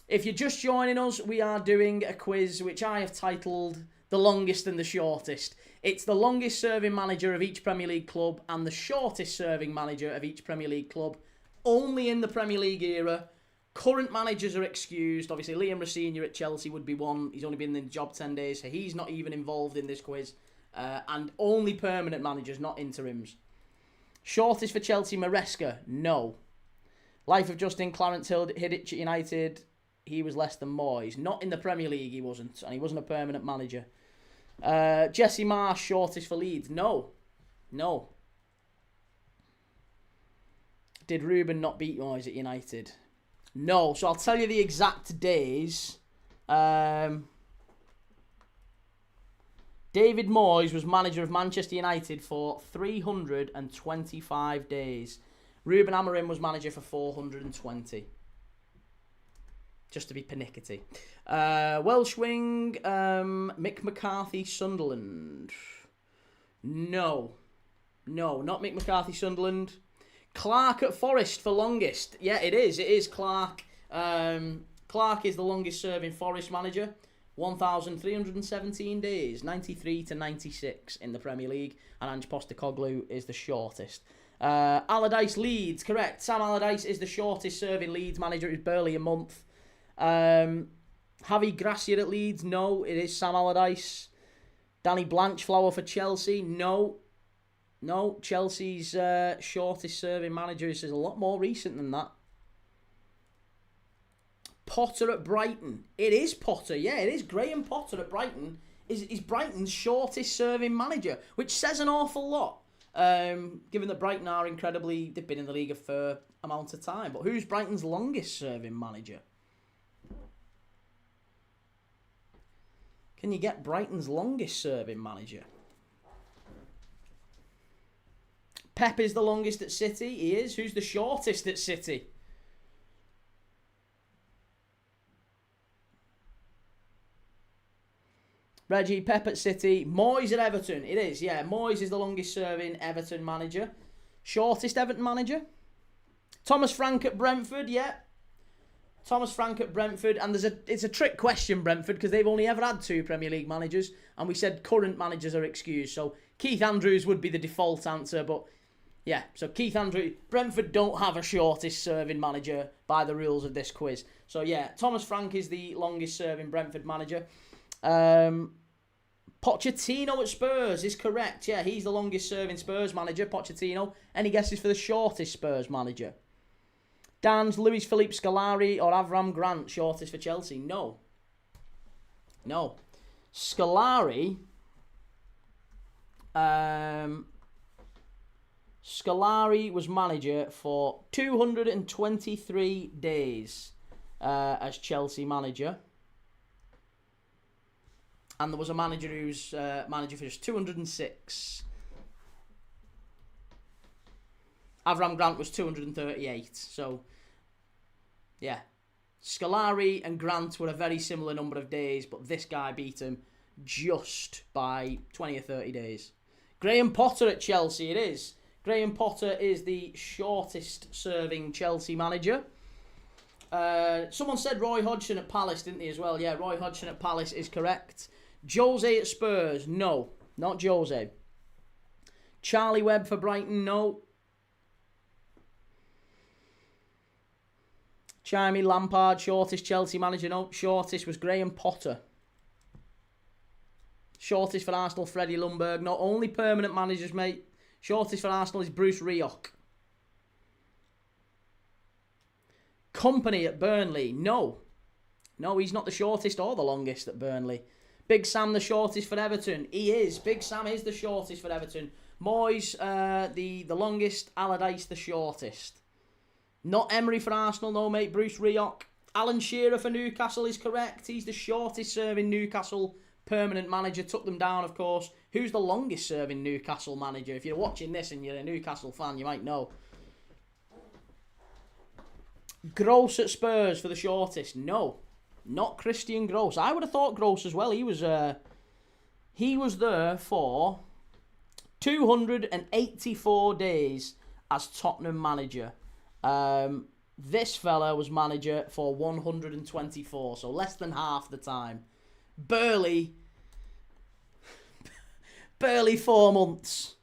Speaker 1: If you're just joining us, we are doing a quiz which I have titled The Longest and the Shortest. It's the longest serving manager of each Premier League club and the shortest serving manager of each Premier League club. Only in the Premier League era Current managers are excused. Obviously, Liam Rosenior at Chelsea would be one. He's only been in the job 10 days, so he's not even involved in this quiz. And only permanent managers, not interims. Shortest for Chelsea, Maresca? No. Life of Justin Clarence Hidditch at United, he was less than Moyes. Not in the Premier League, he wasn't. And he wasn't a permanent manager. Jesse Marsh, shortest for Leeds? No. No. Did Ruben not beat Moyes at United? No. So I'll tell you the exact days. David Moyes was manager of Manchester United for 325 days. Ruben Amorim was manager for 420. Just to be pernickety. Welsh wing, Mick McCarthy, Sunderland. No. No, not Mick McCarthy, Sunderland. Clark at Forest for longest. Yeah, it is. It is Clark. Clark is the longest serving Forest manager. 1,317 days, 93 to 96 in the Premier League. And Ange Postecoglou is the shortest. Allardyce Leeds, correct. Sam Allardyce is the shortest serving Leeds manager. It's barely a month. Javi Gracia at Leeds, no, it is Sam Allardyce. Danny Blanchflower for Chelsea, no. No, Chelsea's shortest serving manager is a lot more recent than that. Potter at Brighton. It is Potter, yeah, it is. Graham Potter at Brighton is Brighton's shortest serving manager, which says an awful lot. Given that Brighton are incredibly, they've been in the league a fair amount of time. But who's Brighton's longest serving manager? Can you get Brighton's longest serving manager? Pep is the longest at City. He is. Who's the shortest at City? Reggie, Pep at City. Moyes at Everton. It is, yeah. Moyes is the longest serving Everton manager. Shortest Everton manager? Thomas Frank at Brentford, yeah. Thomas Frank at Brentford. And it's a trick question, Brentford, because they've only ever had 2 Premier League managers. And we said current managers are excused. So Keith Andrews would be the default answer. But yeah, so Keith Andrews. Brentford don't have a shortest serving manager by the rules of this quiz. So yeah, Thomas Frank is the longest serving Brentford manager. Pochettino at Spurs is correct. Yeah, he's the longest serving Spurs manager, Pochettino. Any guesses for the shortest Spurs manager? Dan's Luis Felipe Scolari or Avram Grant, shortest for Chelsea? No. No. Scolari was manager for 223 days as Chelsea manager. And there was a manager who's manager for just 206. Avram Grant was 238. So, yeah. Scolari and Grant were a very similar number of days, but this guy beat him just by 20 or 30 days. Graham Potter at Chelsea, it is. Graham Potter is the shortest serving Chelsea manager. Someone said Roy Hodgson at Palace, didn't they, as well? Yeah, Roy Hodgson at Palace is correct. Jose at Spurs, no. Not Jose. Charlie Webb for Brighton, no. Jamie Lampard, shortest Chelsea manager, no. Shortest was Graham Potter. Shortest for Arsenal, Freddie Ljungberg. Not only permanent managers, mate. Shortest for Arsenal is Bruce Rioch. Company at Burnley, no. No, he's not the shortest or the longest at Burnley. Big Sam, the shortest for Everton. He is. Big Sam is the shortest for Everton. Moyes, the longest. Allardyce, the shortest. Not Emery for Arsenal, no, mate. Bruce Rioch. Alan Shearer for Newcastle is correct. He's the shortest serving Newcastle permanent manager. Took them down, of course. Who's the longest serving Newcastle manager? If you're watching this and you're a Newcastle fan, you might know. Gross at Spurs for the shortest. No. Not Christian Gross. I would have thought Gross as well. He was there for 284 days as Tottenham manager. This fella was manager for 124, so less than half the time. Barely 4 months.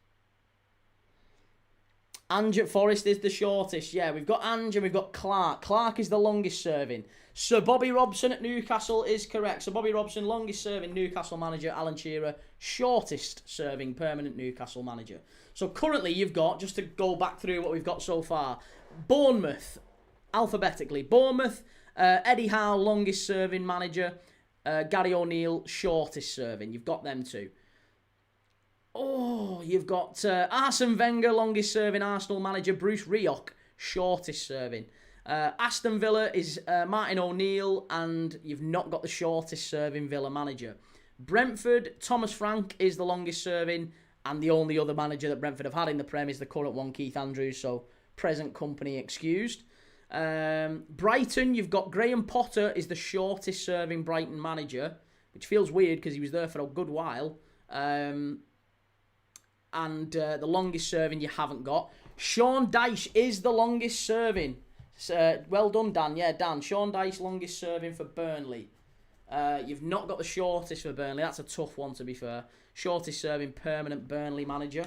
Speaker 1: Ange at Forest is the shortest. Yeah, we've got Ange and we've got Clark. Clark is the longest serving. Sir Bobby Robson at Newcastle is correct. Sir Bobby Robson, longest serving Newcastle manager. Alan Shearer, shortest serving permanent Newcastle manager. So currently you've got, just to go back through what we've got so far, Bournemouth, alphabetically. Bournemouth, Eddie Howe, longest serving manager. Gary O'Neill, shortest serving. You've got them two. Oh, you've got Arsene Wenger, longest serving Arsenal manager. Bruce Rioch, shortest serving. Aston Villa is Martin O'Neill, and you've not got the shortest serving Villa manager. Brentford, Thomas Frank is the longest serving, and the only other manager that Brentford have had in the Prem is the current one, Keith Andrews, so present company excused. Brighton, you've got Graham Potter is the shortest serving Brighton manager, which feels weird because he was there for a good while. And the longest serving you haven't got. Sean Dyche is the longest serving. Well done, Dan. Yeah, Dan. Sean Dyche, longest serving for Burnley. You've not got the shortest for Burnley. That's a tough one, to be fair. Shortest serving permanent Burnley manager.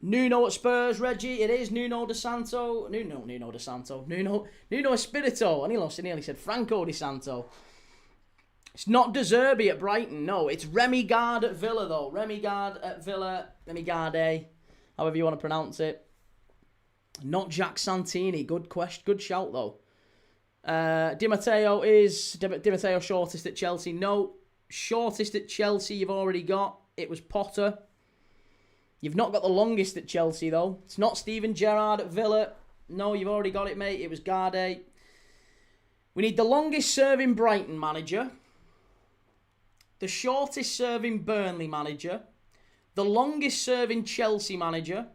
Speaker 1: Nuno at Spurs, Reggie. It is Nuno De Santo. Nuno Espirito. I nearly said Franco De Santo. It's not De Zerbi at Brighton. No, it's Remy Gard at Villa, though. Remy Gard at Villa. Remy Garde, however you want to pronounce it. Not Jack Santini. Good question. Good shout, though. Di Matteo is... Di Matteo shortest at Chelsea. No. Shortest at Chelsea you've already got. It was Potter. You've not got the longest at Chelsea, though. It's not Steven Gerrard at Villa. No, you've already got it, mate. It was Garde. We need the longest serving Brighton manager, the shortest serving Burnley manager, the longest serving Chelsea manager,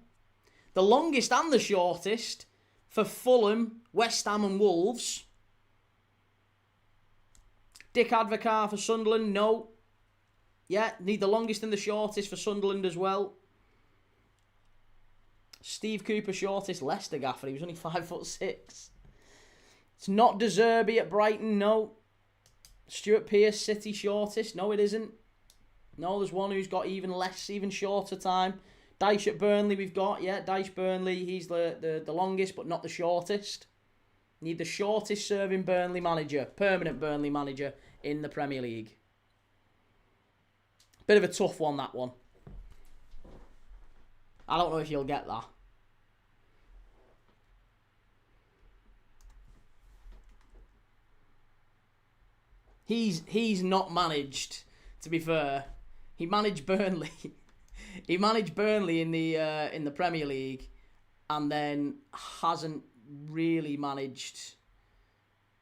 Speaker 1: the longest and the shortest for Fulham, West Ham and Wolves. Dick Advocaat for Sunderland, no. Yeah, need the longest and the shortest for Sunderland as well. Steve Cooper, shortest Leicester gaffer. He was only 5'6". It's not De Zerbi at Brighton, no. Stuart Pearce, City, shortest. No, it isn't. No, there's one who's got even shorter time. Dyche at Burnley we've got. Yeah, Dyche Burnley. He's the longest, but not the shortest. Need the shortest serving Burnley manager, permanent Burnley manager in the Premier League. Bit of a tough one, that one. I don't know if you'll get that. He's not managed, to be fair. He managed Burnley. He managed Burnley in the Premier League, and then hasn't really managed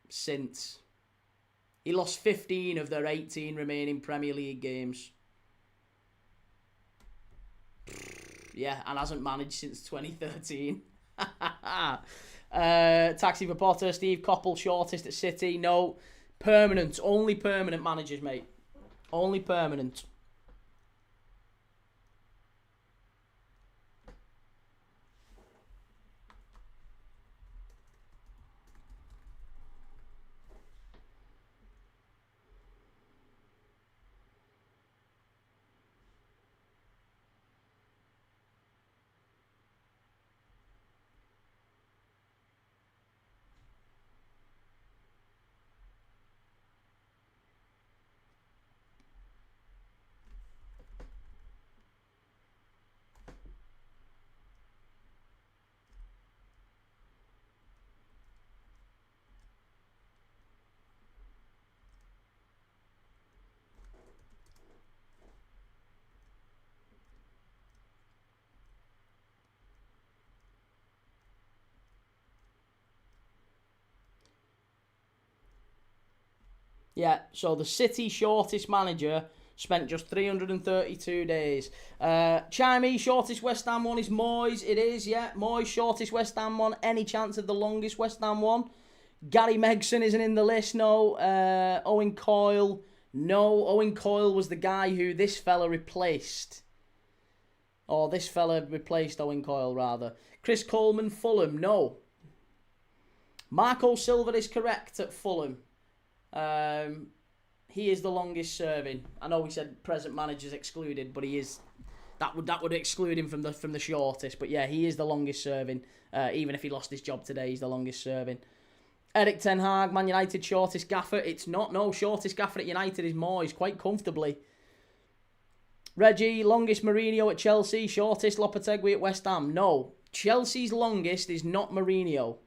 Speaker 1: since. He lost 15 of their 18 remaining Premier League games. Yeah, and hasn't managed since 2013. Taxi for Potter, Steve Coppell, shortest at City. No, permanent. Only permanent managers, mate. Only permanent. Yeah, so the City shortest manager spent just 332 days. Chimey, shortest West Ham one is Moyes. It is, yeah. Moyes, shortest West Ham one. Any chance of the longest West Ham one? Gary Megson isn't in the list, no. Owen Coyle, no. Owen Coyle was the guy who this fella replaced Or this fella replaced Owen Coyle, rather. Chris Coleman, Fulham, no. Marco Silva is correct at Fulham. He is the longest serving. I know we said present managers excluded, but he is. That would exclude him from the shortest. But yeah, he is the longest serving. Even if he lost his job today, he's the longest serving. Eric Ten Hag, Man United shortest gaffer. It's not. No, shortest gaffer at United is Moyes, quite comfortably. Reggie, longest Mourinho at Chelsea. Shortest Lopetegui at West Ham. No, Chelsea's longest is not Mourinho.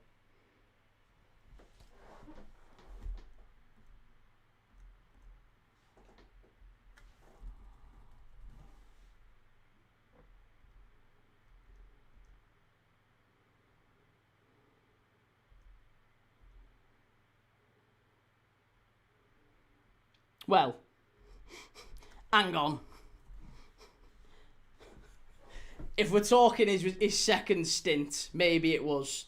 Speaker 1: Well, hang on. If we're talking his second stint, maybe it was.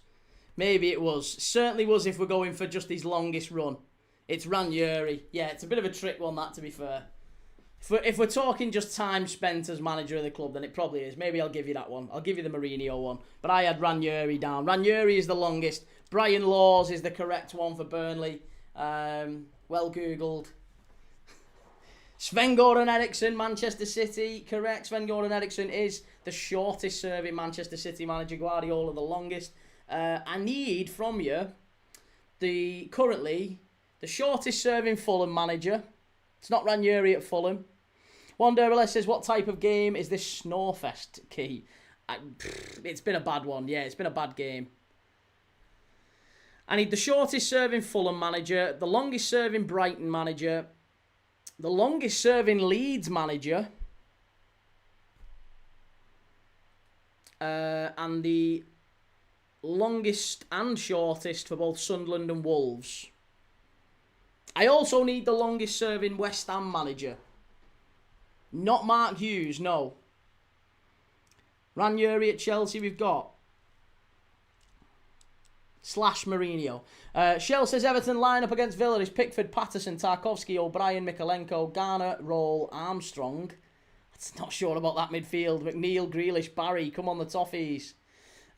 Speaker 1: Maybe it was. Certainly was if we're going for just his longest run. It's Ranieri. Yeah, it's a bit of a trick one, that, to be fair. If we're talking just time spent as manager of the club, then it probably is. Maybe I'll give you that one. I'll give you the Mourinho one. But I had Ranieri down. Ranieri is the longest. Brian Laws is the correct one for Burnley. Well Googled. Sven-Göran Eriksson, Manchester City, correct. Sven-Göran Eriksson is the shortest serving Manchester City manager. Guardiola the longest. I need from you currently the shortest serving Fulham manager. It's not Ranieri at Fulham. Juan Derrelez says, what type of game is this Snorefest, Key? It's been a bad one. Yeah, it's been a bad game. I need the shortest serving Fulham manager, the longest serving Brighton manager, the longest serving Leeds manager, and the longest and shortest for both Sunderland and Wolves. I also need the longest serving West Ham manager. Not Mark Hughes, no. Ranieri at Chelsea we've got. / Mourinho. Shell says Everton line up against Villa is Pickford, Patterson, Tarkovsky, O'Brien, Mikolenko, Garner, Roll, Armstrong. I'm not sure about that midfield. McNeil, Grealish, Barry. Come on the Toffees.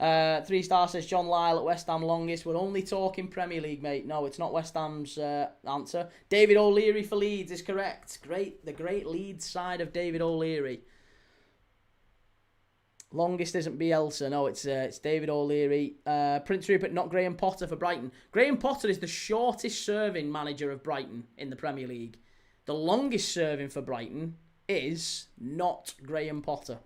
Speaker 1: 3-star says John Lyle at West Ham longest. We're only talking Premier League, mate. No, it's not West Ham's answer. David O'Leary for Leeds is correct. The great Leeds side of David O'Leary. Longest isn't Bielsa. No, it's David O'Leary. Prince Rupert, not Graham Potter for Brighton. Graham Potter is the shortest serving manager of Brighton in the Premier League. The longest serving for Brighton is not Graham Potter.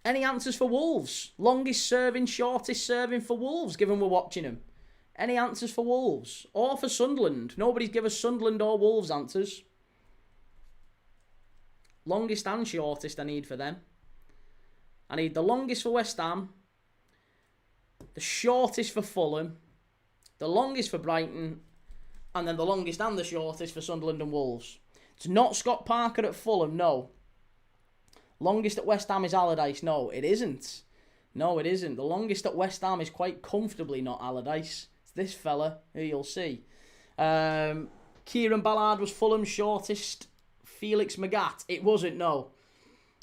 Speaker 1: Any answers for Wolves? Longest serving, shortest serving for Wolves, given we're watching them. Any answers for Wolves? Or for Sunderland? Nobody's given us Sunderland or Wolves answers. Longest and shortest I need for them. I need the longest for West Ham. The shortest for Fulham. The longest for Brighton. And then the longest and the shortest for Sunderland and Wolves. It's not Scott Parker at Fulham, no. Longest at West Ham is Allardyce. No, it isn't. No, it isn't. The longest at West Ham is quite comfortably not Allardyce. It's this fella, who you'll see. Kieran Ballard was Fulham's shortest. Felix Magath. It wasn't, no.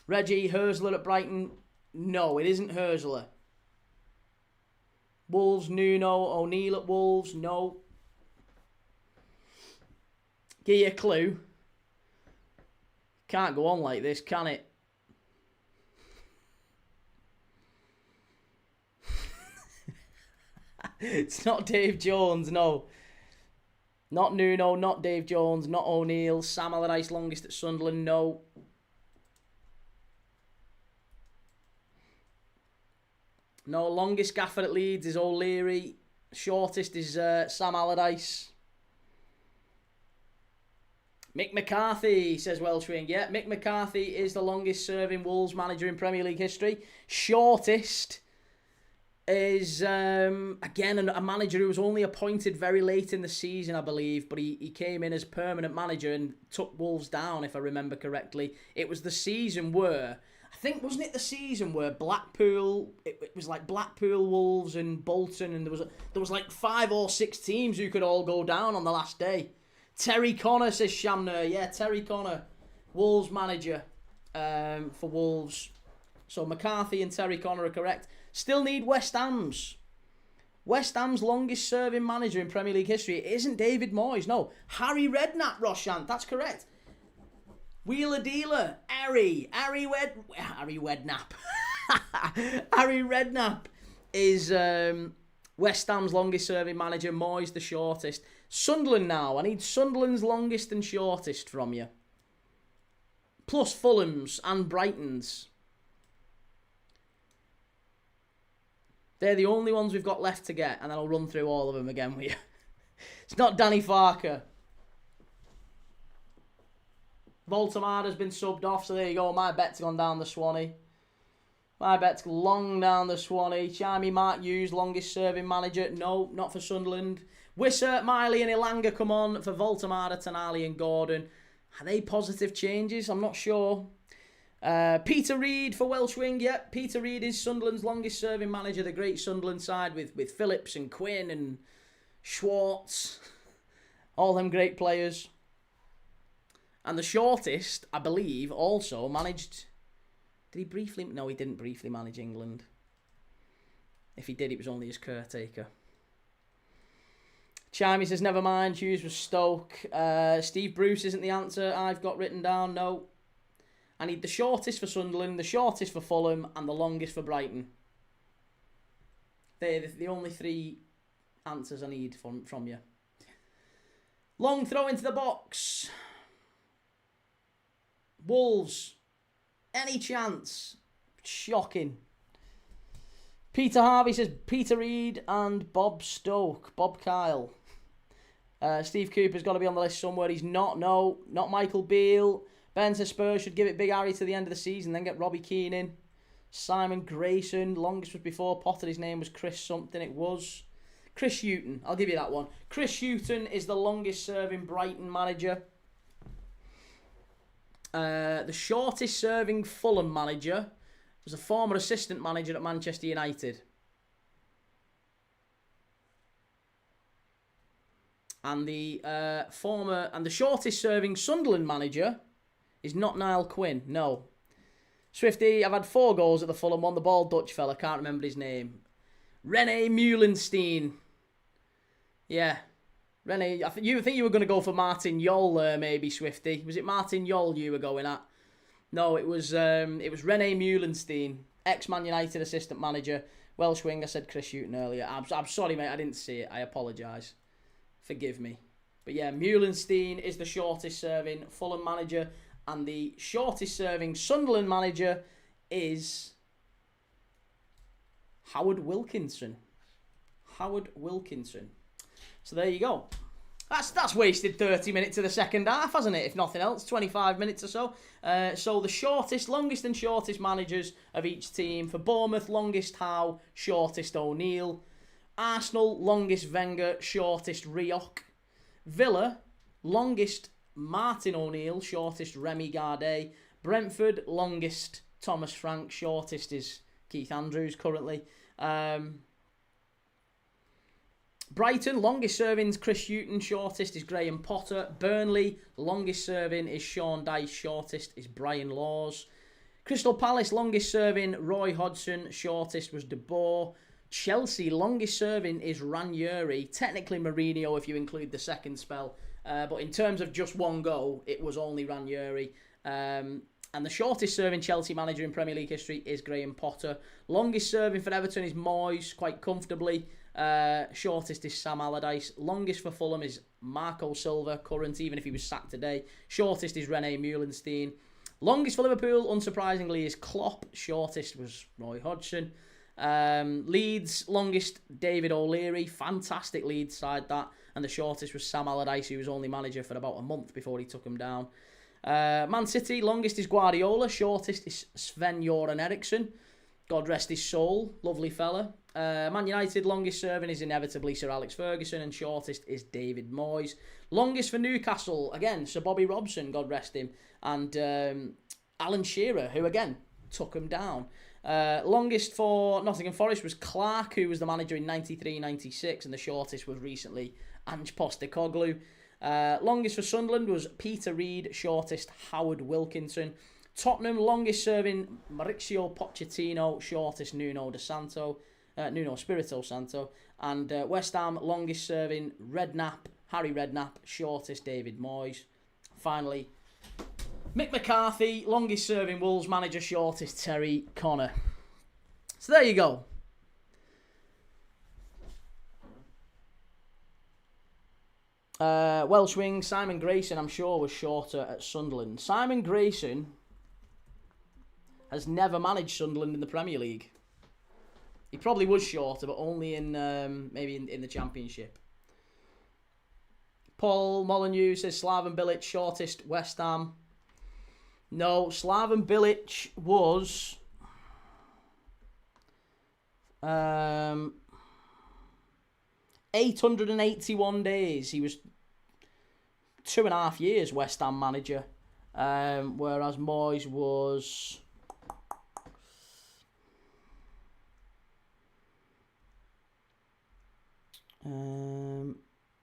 Speaker 1: Reggie Herzler at Brighton. No, it isn't Herzler. Wolves, Nuno. O'Neill at Wolves. No. Give you a clue. Can't go on like this, can it? It's not Dave Jones, no. Not Nuno, not Dave Jones, not O'Neill. Sam Allardyce, longest at Sunderland, no. No, longest gaffer at Leeds is O'Leary. Shortest is Sam Allardyce. Mick McCarthy, says Welshwing. Yeah, Mick McCarthy is the longest serving Wolves manager in Premier League history. Shortest is, again, a manager who was only appointed very late in the season, I believe, but he came in as permanent manager and took Wolves down, if I remember correctly. It was the season where, I think, wasn't it the season where Blackpool, it was like Blackpool, Wolves and Bolton, and there was like 5 or 6 teams who could all go down on the last day. Terry Connor, says Shamner. Yeah, Terry Connor, Wolves manager for Wolves. So McCarthy and Terry Connor are correct. Still need West Ham's. West Ham's longest serving manager in Premier League history. It isn't David Moyes. No, Harry Redknapp, Roshant. That's correct. Wheeler Dealer, Harry Redknapp. Harry Redknapp is West Ham's longest serving manager. Moyes the shortest. Sunderland now. I need Sunderland's longest and shortest from you. Plus Fulham's and Brighton's. They're the only ones we've got left to get, and then I'll run through all of them again with you. It's not Danny Farker. Voltamada's been subbed off, so there you go. My bet's gone down the Swanee. My bet's long down the Swanee. Chimey Mark Hughes, longest serving manager. No, not for Sunderland. Wisser, Miley and Ilanga come on for Voltamada, Tonali and Gordon. Are they positive changes? I'm not sure. Peter Reid for Welsh Wing. Yep, Peter Reid is Sunderland's longest serving manager. The great Sunderland side with Phillips and Quinn and Schwartz. All them great players. And the shortest, I believe, also managed... Did he briefly... No, he didn't briefly manage England. If he did, it was only as caretaker. Chimey says, never mind, Hughes was Stoke. Steve Bruce isn't the answer I've got written down. No. I need the shortest for Sunderland, the shortest for Fulham, and the longest for Brighton. They're the only three answers I need from you. Long throw into the box. Wolves. Any chance? Shocking. Peter Harvey says Peter Reid and Bob Stoke. Bob Kyle. Steve Cooper's got to be on the list somewhere. He's not. No, not Michael Beale. Ben says Spurs should give it Big Harry to the end of the season, then get Robbie Keane in. Simon Grayson. Longest was before Potter. His name was Chris something. It was Chris Hughton. I'll give you that one. Chris Hughton is the longest serving Brighton manager. The shortest serving Fulham manager was a former assistant manager at Manchester United. And the shortest serving Sunderland manager is not Niall Quinn. No. Swifty, I've had 4 goals at the Fulham one. The bald Dutch fella, can't remember his name. René Meulenstein. Yeah. René, I think you were going to go for Martin Jol there, maybe, Swifty. Was it Martin Jol you were going at? No, it was René Meulenstein, ex-Man United assistant manager, Welsh wing. I said Chris Hughton earlier. I'm sorry, mate, I didn't see it. I apologise. Forgive me. But yeah, Meulenstein is the shortest serving Fulham manager, and the shortest serving Sunderland manager is Howard Wilkinson. Howard Wilkinson. So there you go. That's wasted 30 minutes of the second half, hasn't it? If nothing else, 25 minutes or so. So the longest and shortest managers of each team. For Bournemouth, longest Howe, shortest O'Neill. Arsenal, longest Wenger, shortest Rioch. Villa, longest Martin O'Neill, shortest Remy Gardet. Brentford, longest Thomas Frank, shortest is Keith Andrews currently. Brighton, longest serving is Chris Hughton, shortest is Graham Potter. Burnley, longest serving is Sean Dyche, shortest is Brian Laws. Crystal Palace, longest serving Roy Hodgson, shortest was De Boer. Chelsea, longest serving is Ranieri, technically Mourinho if you include the second spell, but in terms of just one go, it was only Ranieri. And the shortest serving Chelsea manager in Premier League history is Graham Potter. Longest serving for Everton is Moyes, quite comfortably. Shortest is Sam Allardyce. Longest for Fulham is Marco Silva, current, even if he was sacked today. Shortest is René Meulenstein. Longest for Liverpool, unsurprisingly, is Klopp. Shortest was Roy Hodgson. Leeds, longest David O'Leary. Fantastic Leeds side that. And the shortest was Sam Allardyce, who was only manager for about a month before he took him down. Man City, longest is Guardiola. Shortest is Sven-Göran Eriksson. God rest his soul. Lovely fella. Man United, longest serving is inevitably Sir Alex Ferguson, and shortest is David Moyes. Longest for Newcastle, again, Sir Bobby Robson, God rest him, and Alan Shearer, who again took him down. Longest for Nottingham Forest was Clark, who was the manager in 93-96, and the shortest was recently Ange Postecoglou. Longest for Sunderland was Peter Reid, shortest Howard Wilkinson. Tottenham, longest serving Mauricio Pochettino, shortest Nuno Espirito Santo. And West Ham, longest serving Harry Redknapp, shortest David Moyes. Finally, Mick McCarthy, longest serving Wolves manager, shortest Terry Connor. So there you go. Welsh wing Simon Grayson, I'm sure, was shorter at Sunderland. Simon Grayson has never managed Sunderland in the Premier League. He probably was shorter, but only in maybe in the Championship. Paul Molineux says Slaven Bilic, shortest West Ham. No, Slaven Bilic was 881 days. He was 2.5 years West Ham manager, whereas Moyes was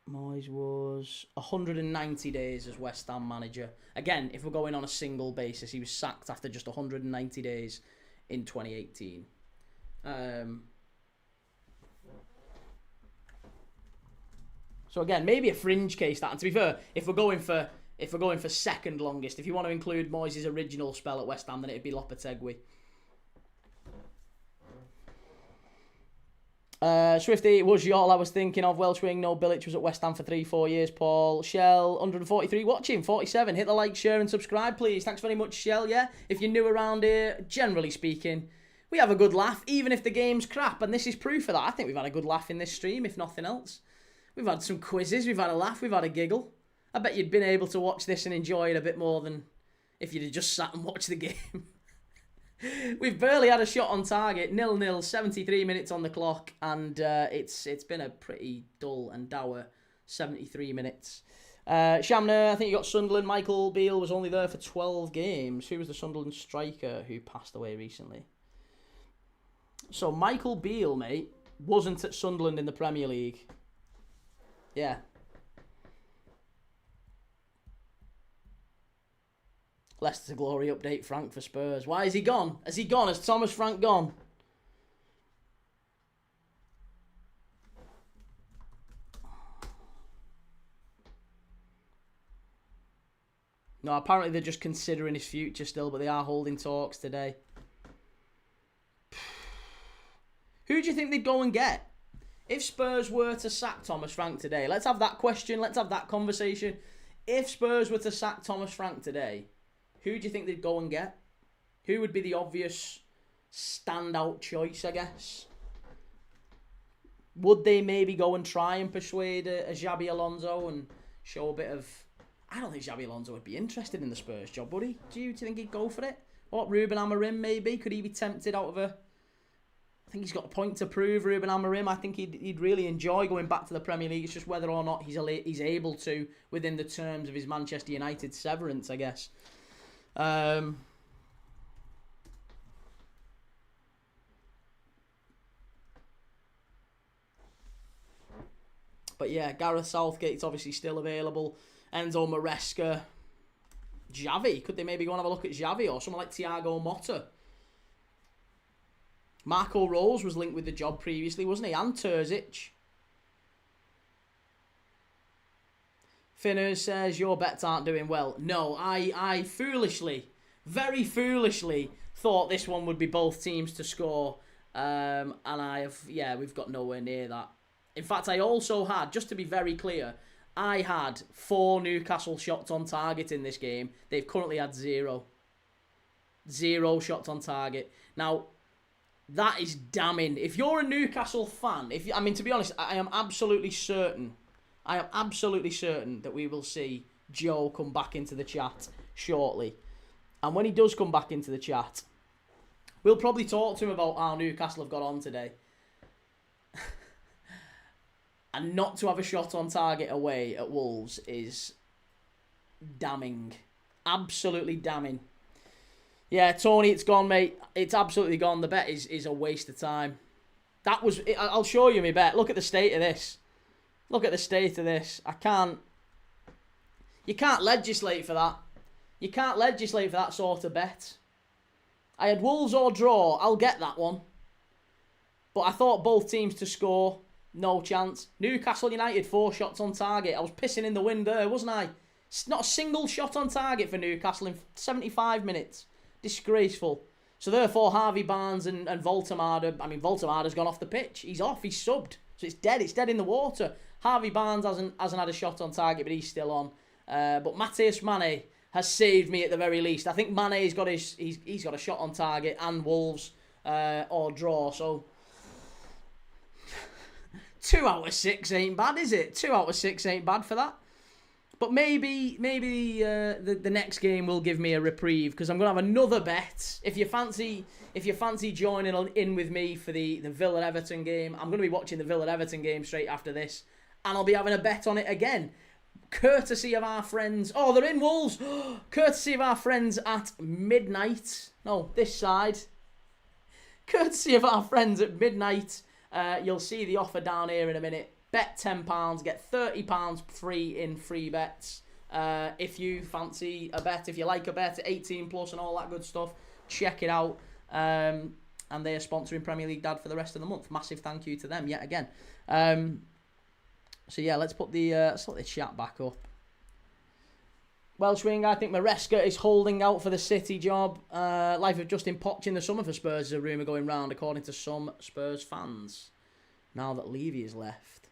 Speaker 1: Moyes was 190 days as West Ham manager. Again, if we're going on a single basis, he was sacked after just 190 days in 2018. So again, maybe a fringe case that. And to be fair, if we're going for second longest, if you want to include Moyes' original spell at West Ham, then it'd be Lopetegui. Swifty, it was York I was thinking of. Welsh wing, no, Bilic was at West Ham for 3-4 years. Paul Shell, 143 watching, 47. Hit the like, share and subscribe, please. Thanks very much, Shell. Yeah, if you're new around here, generally speaking, we have a good laugh, even if the game's crap, and this is proof of that. I think we've had a good laugh in this stream, if nothing else. We've had some quizzes, we've had a laugh, we've had a giggle. I bet you'd been able to watch this and enjoy it a bit more than if you'd have just sat and watched the game. We've barely had a shot on target, 0-0, 73 minutes on the clock, and it's been a pretty dull and dour 73 minutes. Shamner, I think you got Sunderland. Michael Beale was only there for 12 games. Who was the Sunderland striker who passed away recently? So Michael Beale, mate, wasn't at Sunderland in the Premier League. Yeah. Leicester Glory update, Frank for Spurs. Why is he gone? Has he gone? Has Thomas Frank gone? No, apparently they're just considering his future still, but they are holding talks today. Who do you think they'd go and get? If Spurs were to sack Thomas Frank today, let's have that question, let's have that conversation. If Spurs were to sack Thomas Frank today, who do you think they'd go and get? Who would be the obvious standout choice, I guess? Would they maybe go and try and persuade a Xabi Alonso and show a bit of... I don't think Xabi Alonso would be interested in the Spurs job, would he? Do you think he'd go for it? What, Ruben Amorim maybe? Could he be tempted out of a... I think he's got a point to prove, Ruben Amorim. I think he'd really enjoy going back to the Premier League. It's just whether or not he's able to within the terms of his Manchester United severance, I guess. But yeah, Gareth Southgate's obviously still available. Enzo Maresca. Xavi. Could they maybe go and have a look at Xavi or someone like Thiago Motta? Marco Rose was linked with the job previously, wasn't he? And Terzic. Finners says, your bets aren't doing well. No, I foolishly, very foolishly, thought this one would be both teams to score. And we've got nowhere near that. In fact, I also had, just to be very clear, I had 4 Newcastle shots on target in this game. They've currently had 0. 0 shots on target. Now, that is damning. If you're a Newcastle fan, to be honest, I am absolutely certain that we will see Joe come back into the chat shortly. And when he does come back into the chat, we'll probably talk to him about how Newcastle have got on today. And not to have a shot on target away at Wolves is damning. Absolutely damning. Yeah, Tony, it's gone, mate. It's absolutely gone. The bet is a waste of time. I'll show you my bet. Look at the state of this. Look at the state of this. I can't You can't legislate for that. You can't legislate for that sort of bet. I had Wolves or draw. I'll get that one. But I thought both teams to score. No chance. Newcastle United, 4 shots on target. I was pissing in the wind there, wasn't I? Not a single shot on target for Newcastle in 75 minutes. Disgraceful. So therefore, Harvey Barnes and Voltemada... I mean, Voltemada's gone off the pitch. He's off. He's subbed. So it's dead. It's dead in the water. Harvey Barnes hasn't had a shot on target, but he's still on. But Matthias Mane has saved me at the very least. I think Mane's got he's got a shot on target and Wolves or draw. So 2 out of 6 ain't bad, is it? 2 out of 6 ain't bad for that. But maybe the next game will give me a reprieve because I'm gonna have another bet. If you fancy joining in with me for the Villa Everton game, I'm gonna be watching the Villa Everton game straight after this, and I'll be having a bet on it again, courtesy of our friends. Oh, they're in Wolves. Courtesy of our friends at midnight. No, this side. Courtesy of our friends at midnight. You'll see the offer down here in a minute. Bet £10, get £30 free in free bets. If you fancy a bet, if you like a bet, 18 plus and all that good stuff, check it out. And they are sponsoring Premier League Dad for the rest of the month. Massive thank you to them yet again. So yeah, let's put the chat back up. Welsh winger, I think Maresca is holding out for the City job. Life of Justin Poch in the summer for Spurs is a rumour going round, according to some Spurs fans. Now that Levy is left.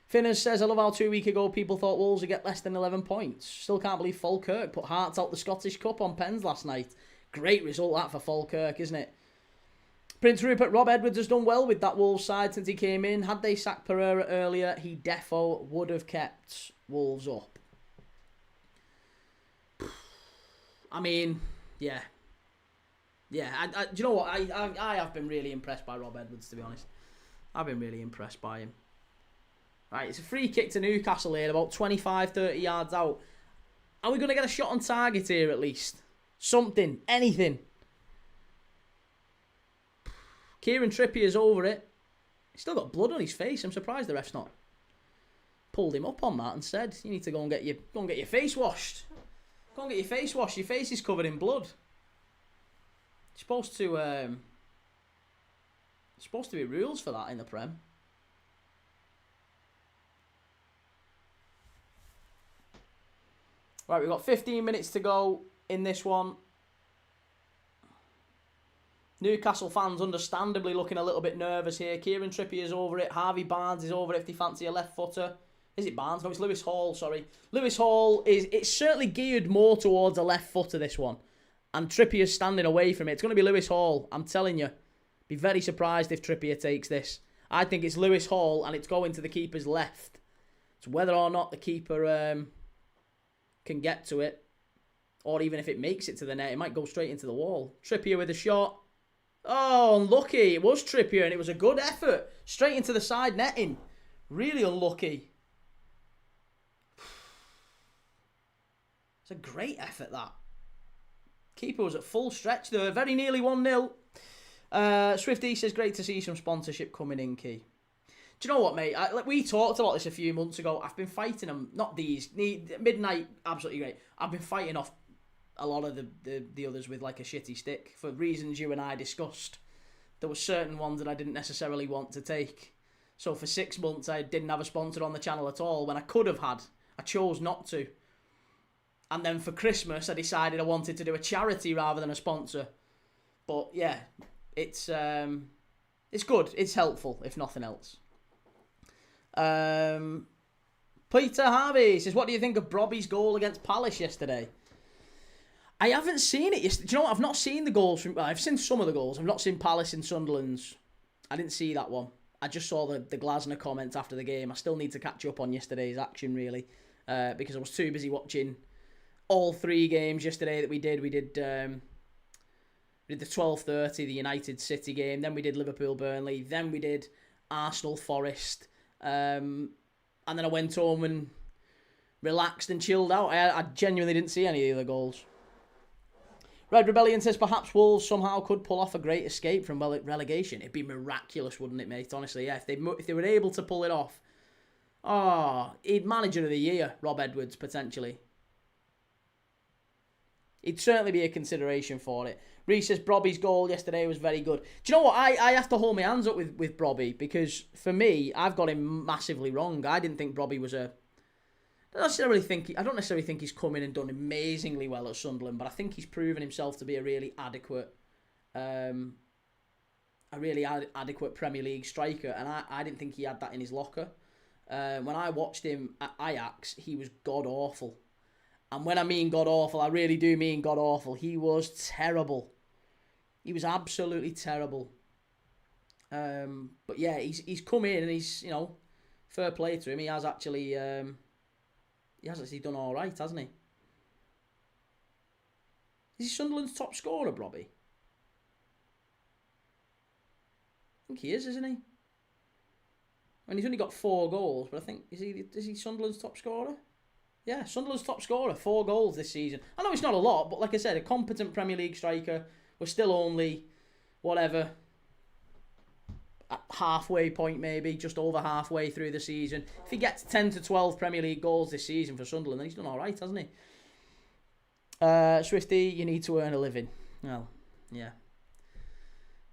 Speaker 1: Finners says, I love how 2 weeks ago people thought Wolves would get less than 11 points. Still can't believe Falkirk put Hearts out the Scottish Cup on pens last night. Great result that for Falkirk, isn't it? Prince Rupert, Rob Edwards has done well with that Wolves side since he came in. Had they sacked Pereira earlier, he defo would have kept Wolves up. I mean, yeah. Yeah, do you know what? I have been really impressed by Rob Edwards, to be honest. I've been really impressed by him. Right, it's a free kick to Newcastle here, about 25, 30 yards out. Are we going to get a shot on target here at least? Something, anything. Kieran Trippier's over it. He's still got blood on his face. I'm surprised the ref's not pulled him up on that and said, you need to go and get your face washed. Go and get your face washed. Your face is covered in blood. It's supposed to be rules for that in the Prem. Right, we've got 15 minutes to go in this one. Newcastle fans understandably looking a little bit nervous here. Kieran Trippier is over it. Harvey Barnes is over it if they fancy a left footer. Is it Barnes? No, it's Lewis Hall, sorry. Lewis Hall it's certainly geared more towards a left footer, this one. And Trippier's standing away from it. It's going to be Lewis Hall, I'm telling you. Be very surprised if Trippier takes this. I think it's Lewis Hall and it's going to the keeper's left. It's whether or not the keeper can get to it, or even if it makes it to the net, it might go straight into the wall. Trippier with a shot. Oh, unlucky. It was Trippier and it was a good effort. Straight into the side netting. Really unlucky. It's a great effort, that. Keeper was at full stretch there. Very nearly 1-0. Swifty says, great to see some sponsorship coming in, Key. Do you know what, mate? We talked about this a few months ago. I've been fighting them. Not these. Midnight, absolutely great. I've been fighting off a lot of the others with like a shitty stick for reasons you and I discussed. There were certain ones that I didn't necessarily want to take. So for 6 months, I didn't have a sponsor on the channel at all. When I could have had, I chose not to. And then for Christmas, I decided I wanted to do a charity rather than a sponsor. But yeah, it's good. It's helpful, if nothing else. Peter Harvey says, what do you think of Brobby's goal against Palace yesterday? I haven't seen it yesterday. Do you know what? I've not seen the goals. I've seen some of the goals. I've not seen Palace and Sunderland's. I didn't see that one. I just saw the Glasner comments after the game. I still need to catch up on yesterday's action, really, because I was too busy watching all 3 games yesterday that we did. We did the 12:30, the United City game. Then we did Liverpool-Burnley. Then we did Arsenal-Forest. And then I went home and relaxed and chilled out. I genuinely didn't see any of the other goals. Red Rebellion says, perhaps Wolves somehow could pull off a great escape from relegation. It'd be miraculous, wouldn't it, mate? Honestly, yeah. If they were able to pull it off. Oh, he'd manager of the year, Rob Edwards, potentially. He'd certainly be a consideration for it. Reece says Brobby's goal yesterday was very good. Do you know what? I have to hold my hands up with Brobby, because for me, I've got him massively wrong. I didn't think Brobby was a... I don't necessarily think he's come in and done amazingly well at Sunderland, but I think he's proven himself to be a really adequate Premier League striker, and I didn't think he had that in his locker. When I watched him at Ajax, he was god-awful. And when I mean god-awful, I really do mean god-awful. He was terrible. He was absolutely terrible. But yeah, he's come in and he's, fair play to him. He has actually done all right, hasn't he? Is he Sunderland's top scorer, Brobby? I think he is, isn't he? I mean, he's only got 4 goals, but I think is he Sunderland's top scorer? Yeah, Sunderland's top scorer, 4 goals this season. I know it's not a lot, but like I said, a competent Premier League striker. We're still only, whatever, at halfway point maybe, just over halfway through the season. If he gets 10 to 12 Premier League goals this season for Sunderland, then he's done all right, hasn't he? Swifty, you need to earn a living. Well, yeah.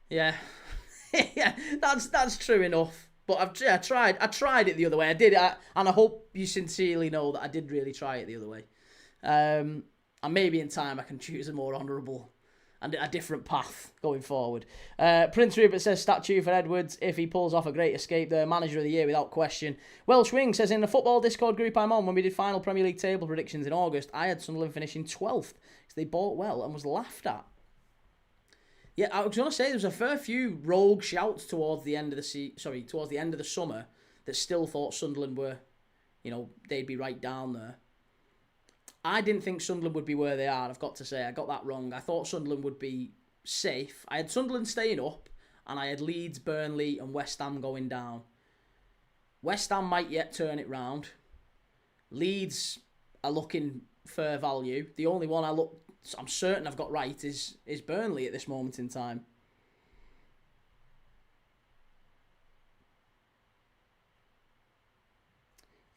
Speaker 1: Yeah. Yeah, that's true enough. But I tried it the other way. I did, and I hope you sincerely know that I did really try it the other way. And maybe in time I can choose a more honourable and a different path going forward. Prince Rupert says statue for Edwards if he pulls off a great escape there. Manager of the year without question. Welsh Wing says in the football Discord group I'm on, when we did final Premier League table predictions in August, I had Sunderland finishing 12th because they bought well and was laughed at. Yeah, I was going to say there was a fair few rogue shouts towards the end of the summer that still thought Sunderland were, they'd be right down there. I didn't think Sunderland would be where they are, I've got to say. I got that wrong. I thought Sunderland would be safe. I had Sunderland staying up, and I had Leeds, Burnley and West Ham going down. West Ham might yet turn it round. Leeds are looking fair value. The only one I'm certain I've got right is Burnley at this moment in time.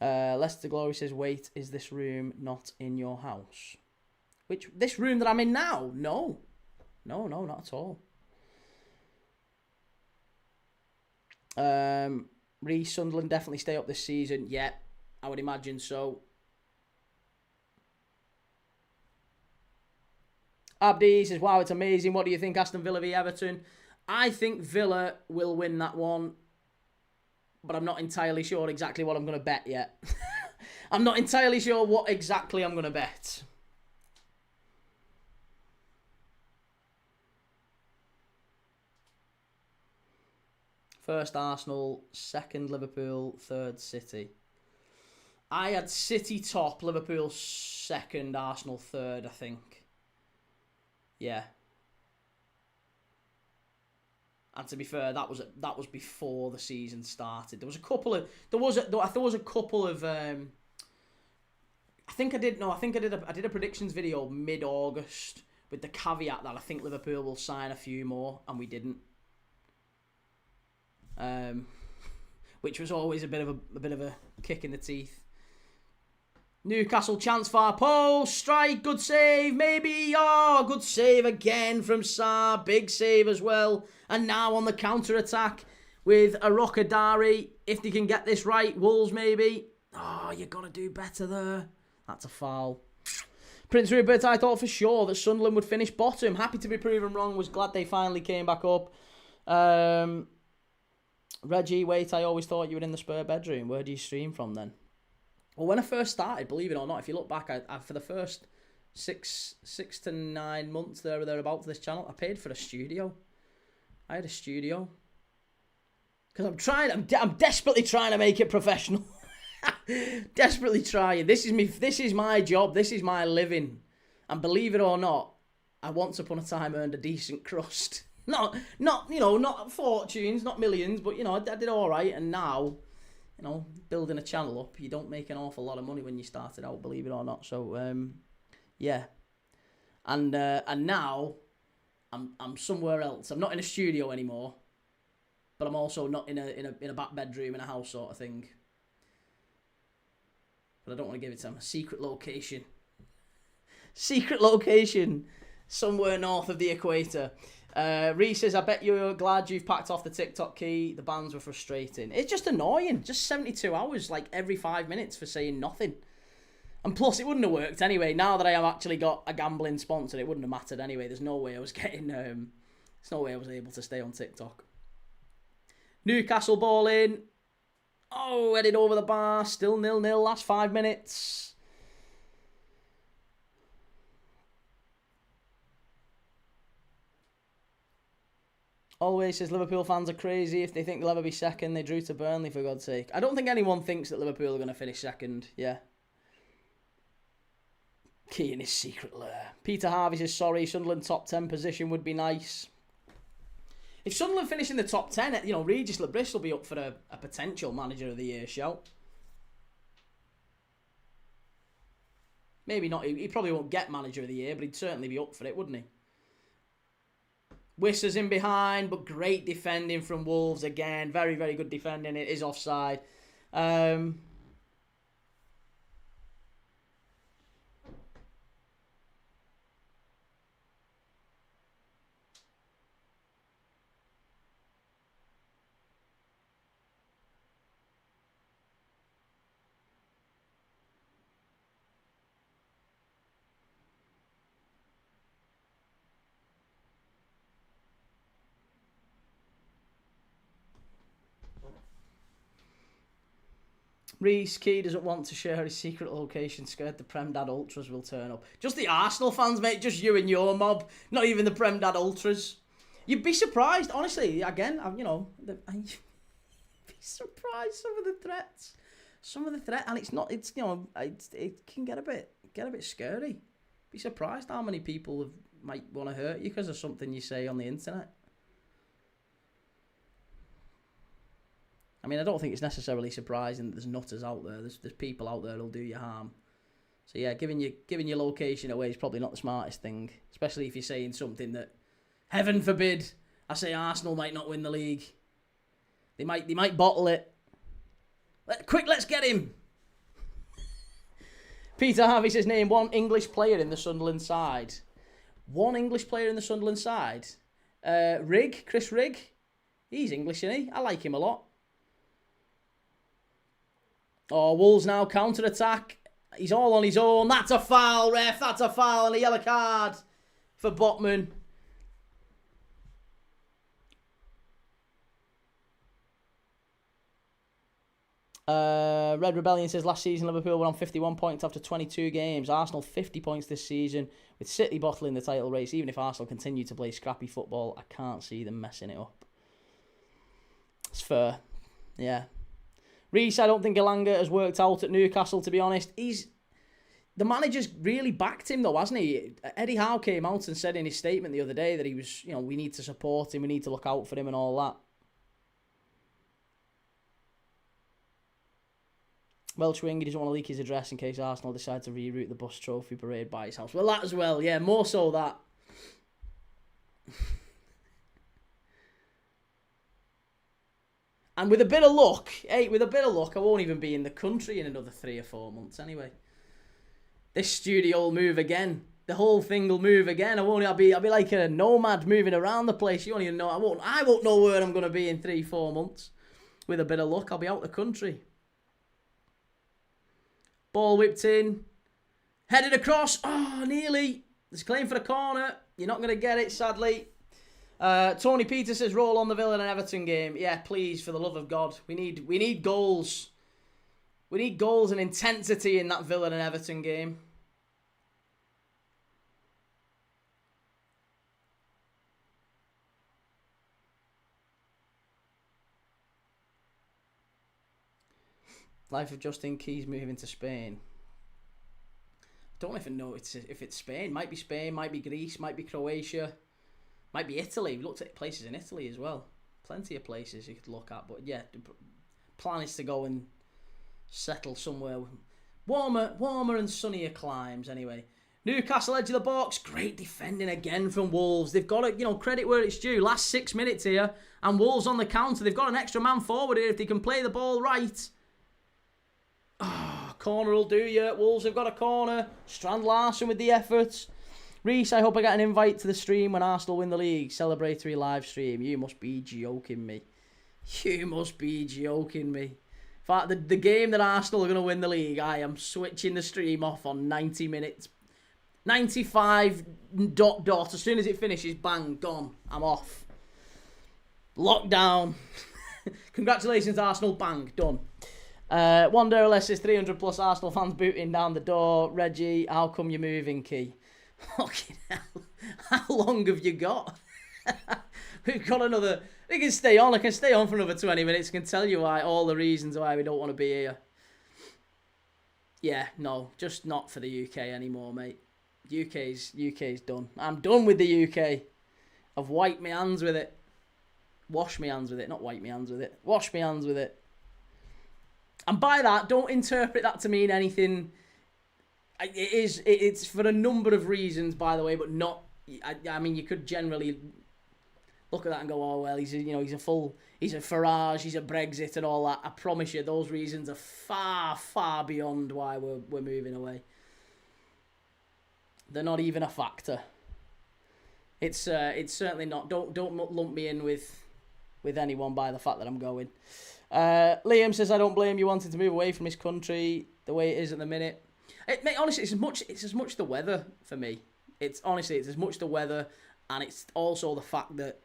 Speaker 1: Leicester Glory says, wait, is this room not in your house? This room that I'm in now? No, not at all. Reece, Sunderland definitely stay up this season. Yeah, I would imagine so. Abdi says, wow, it's amazing. What do you think, Aston Villa v Everton? I think Villa will win that one, but I'm not entirely sure exactly what I'm going to bet yet. I'm not entirely sure what exactly I'm going to bet. First Arsenal, second Liverpool, third City. I had City top, Liverpool second, Arsenal third, I think. Yeah. And to be fair, that was before the season started. There was a couple of I did a predictions video mid-August with the caveat that I think Liverpool will sign a few more, and we didn't. Which was always a bit of a kick in the teeth. Newcastle chance far post, strike, good save, maybe, good save again from Sarr, big save as well, and now on the counter-attack with a Rockadari, if they can get this right, Wolves maybe, you've got to do better there, that's a foul. Prince Rupert, I thought for sure that Sunderland would finish bottom, happy to be proven wrong, was glad they finally came back up. Reggie, wait, I always thought you were in the spare bedroom, where do you stream from then? Well, when I first started, believe it or not, if you look back, I for the first six to 9 months there or thereabouts to this channel, I paid for a studio. I had a studio because I'm desperately trying to make it professional. Desperately trying. This is my job. This is my living. And believe it or not, I once upon a time earned a decent crust. Not fortunes, not millions, but I did all right. And now, building a channel up, you don't make an awful lot of money when you started out, believe it or not. So, yeah. And now, I'm somewhere else. I'm not in a studio anymore, but I'm also not in a back bedroom in a house sort of thing. But I don't want to give it to them. A secret location. Secret location somewhere north of the equator. Reese says, I bet you're glad you've packed off the TikTok key. The bans were frustrating. It's just annoying. Just 72 hours, like every 5 minutes for saying nothing. And plus, it wouldn't have worked anyway. Now that I have actually got a gambling sponsor, it wouldn't have mattered anyway. There's no way I was getting... there's no way I was able to stay on TikTok. Newcastle ball in. Oh, headed over the bar. Still 0-0. Last 5 minutes. Always says Liverpool fans are crazy. If they think they'll ever be second, they drew to Burnley, for God's sake. I don't think anyone thinks that Liverpool are going to finish second. Yeah. Key in his secret lair. Peter Harvey says, sorry, Sunderland top 10 position would be nice. If Sunderland finish in the top 10, you know, Regis Labris will be up for a potential manager of the year shout. Maybe not. He probably won't get manager of the year, but he'd certainly be up for it, wouldn't he? Whistler's in behind, but great defending from Wolves again. Very, very good defending. It is offside. Reece Key doesn't want to share his secret location, scared the Prem Dad Ultras will turn up. Just the Arsenal fans, mate. Just you and your mob. Not even the Prem Dad Ultras. You'd be surprised, honestly. Again, you know, you'd be surprised some of the threats. And it's not. It's, you know, it can get a bit scary. Be surprised how many people might want to hurt you because of something you say on the internet. I mean, I don't think it's necessarily surprising that there's nutters out there. There's people out there who'll do you harm. So yeah, giving your location away is probably not the smartest thing, especially if you're saying something that, heaven forbid, I say Arsenal might not win the league. They might bottle it. Let's get him. Peter Harvey says, name one English player in the Sunderland side. One English player in the Sunderland side. Chris Rigg. He's English, isn't he? I like him a lot. Oh, Wolves now counter-attack. He's all on his own. That's a foul, ref. That's a foul and a yellow card for Botman. Red Rebellion says, last season Liverpool were on 51 points after 22 games. Arsenal 50 points this season, with City bottling the title race. Even if Arsenal continue to play scrappy football, I can't see them messing it up. It's fair. Yeah. Reece, I don't think Elanga has worked out at Newcastle, to be honest. The manager's really backed him, though, hasn't he? Eddie Howe came out and said in his statement the other day that he was, you know, we need to support him, we need to look out for him and all that. Welsh Wing, he doesn't want to leak his address in case Arsenal decide to reroute the bus trophy parade by his house. Well, that as well, yeah, more so that. And with a bit of luck, I won't even be in the country in another 3 or 4 months anyway. This studio will move again. The whole thing will move again. I'll be like a nomad moving around the place. You don't even know. I won't know where I'm going to be in 3-4 months. With a bit of luck, I'll be out the country. Ball whipped in. Headed across. Oh, nearly. There's a claim for a corner. You're not going to get it, sadly. Tony Peter says, roll on the Villa and Everton game. Yeah, please, for the love of God. We need goals. We need goals and intensity in that Villa and Everton game. Life of Justin Keys moving to Spain. Don't even know if it's Spain. Might be Spain, might be Greece, might be Croatia. Might be Italy. We looked at places in Italy as well. Plenty of places you could look at. But yeah, the plan is to go and settle somewhere warmer and sunnier climes anyway. Newcastle edge of the box. Great defending again from Wolves. They've got to, credit where it's due. Last 6 minutes here. And Wolves on the counter. They've got an extra man forward here if they can play the ball right. Oh, corner will do you. Wolves have got a corner. Strand Larson with the efforts. Reese, I hope I get an invite to the stream when Arsenal win the league. Celebratory live stream. You must be joking me. You must be joking me. In fact, the game that Arsenal are going to win the league, I am switching the stream off on 90 minutes. 95 ... As soon as it finishes, bang, gone. I'm off. Lockdown. Congratulations, Arsenal. Bang, done. Wander Less says 300 plus Arsenal fans booting down the door. Reggie, how come you're moving, Key? Fucking hell. How long have you got? We've got another... We can stay on. I can stay on for another 20 minutes. I can tell you why, all the reasons why we don't want to be here. Yeah, no, just not for the UK anymore, mate. UK's done. I'm done with the UK. I've wiped my hands with it. Wash my hands with it. Not wipe my hands with it. Wash my hands with it. And by that, don't interpret that to mean anything. It's for a number of reasons, by the way, but not... I mean, you could generally look at that and go, oh, well, he's a Farage, he's a Brexit and all that. I promise you, those reasons are far, far beyond why we're moving away. They're not even a factor. It's certainly not. Don't lump me in with anyone by the fact that I'm going. Liam says, I don't blame you wanting to move away from this country the way it is at the minute. Mate, honestly, it's as much the weather for me. It's as much the weather, and it's also the fact that,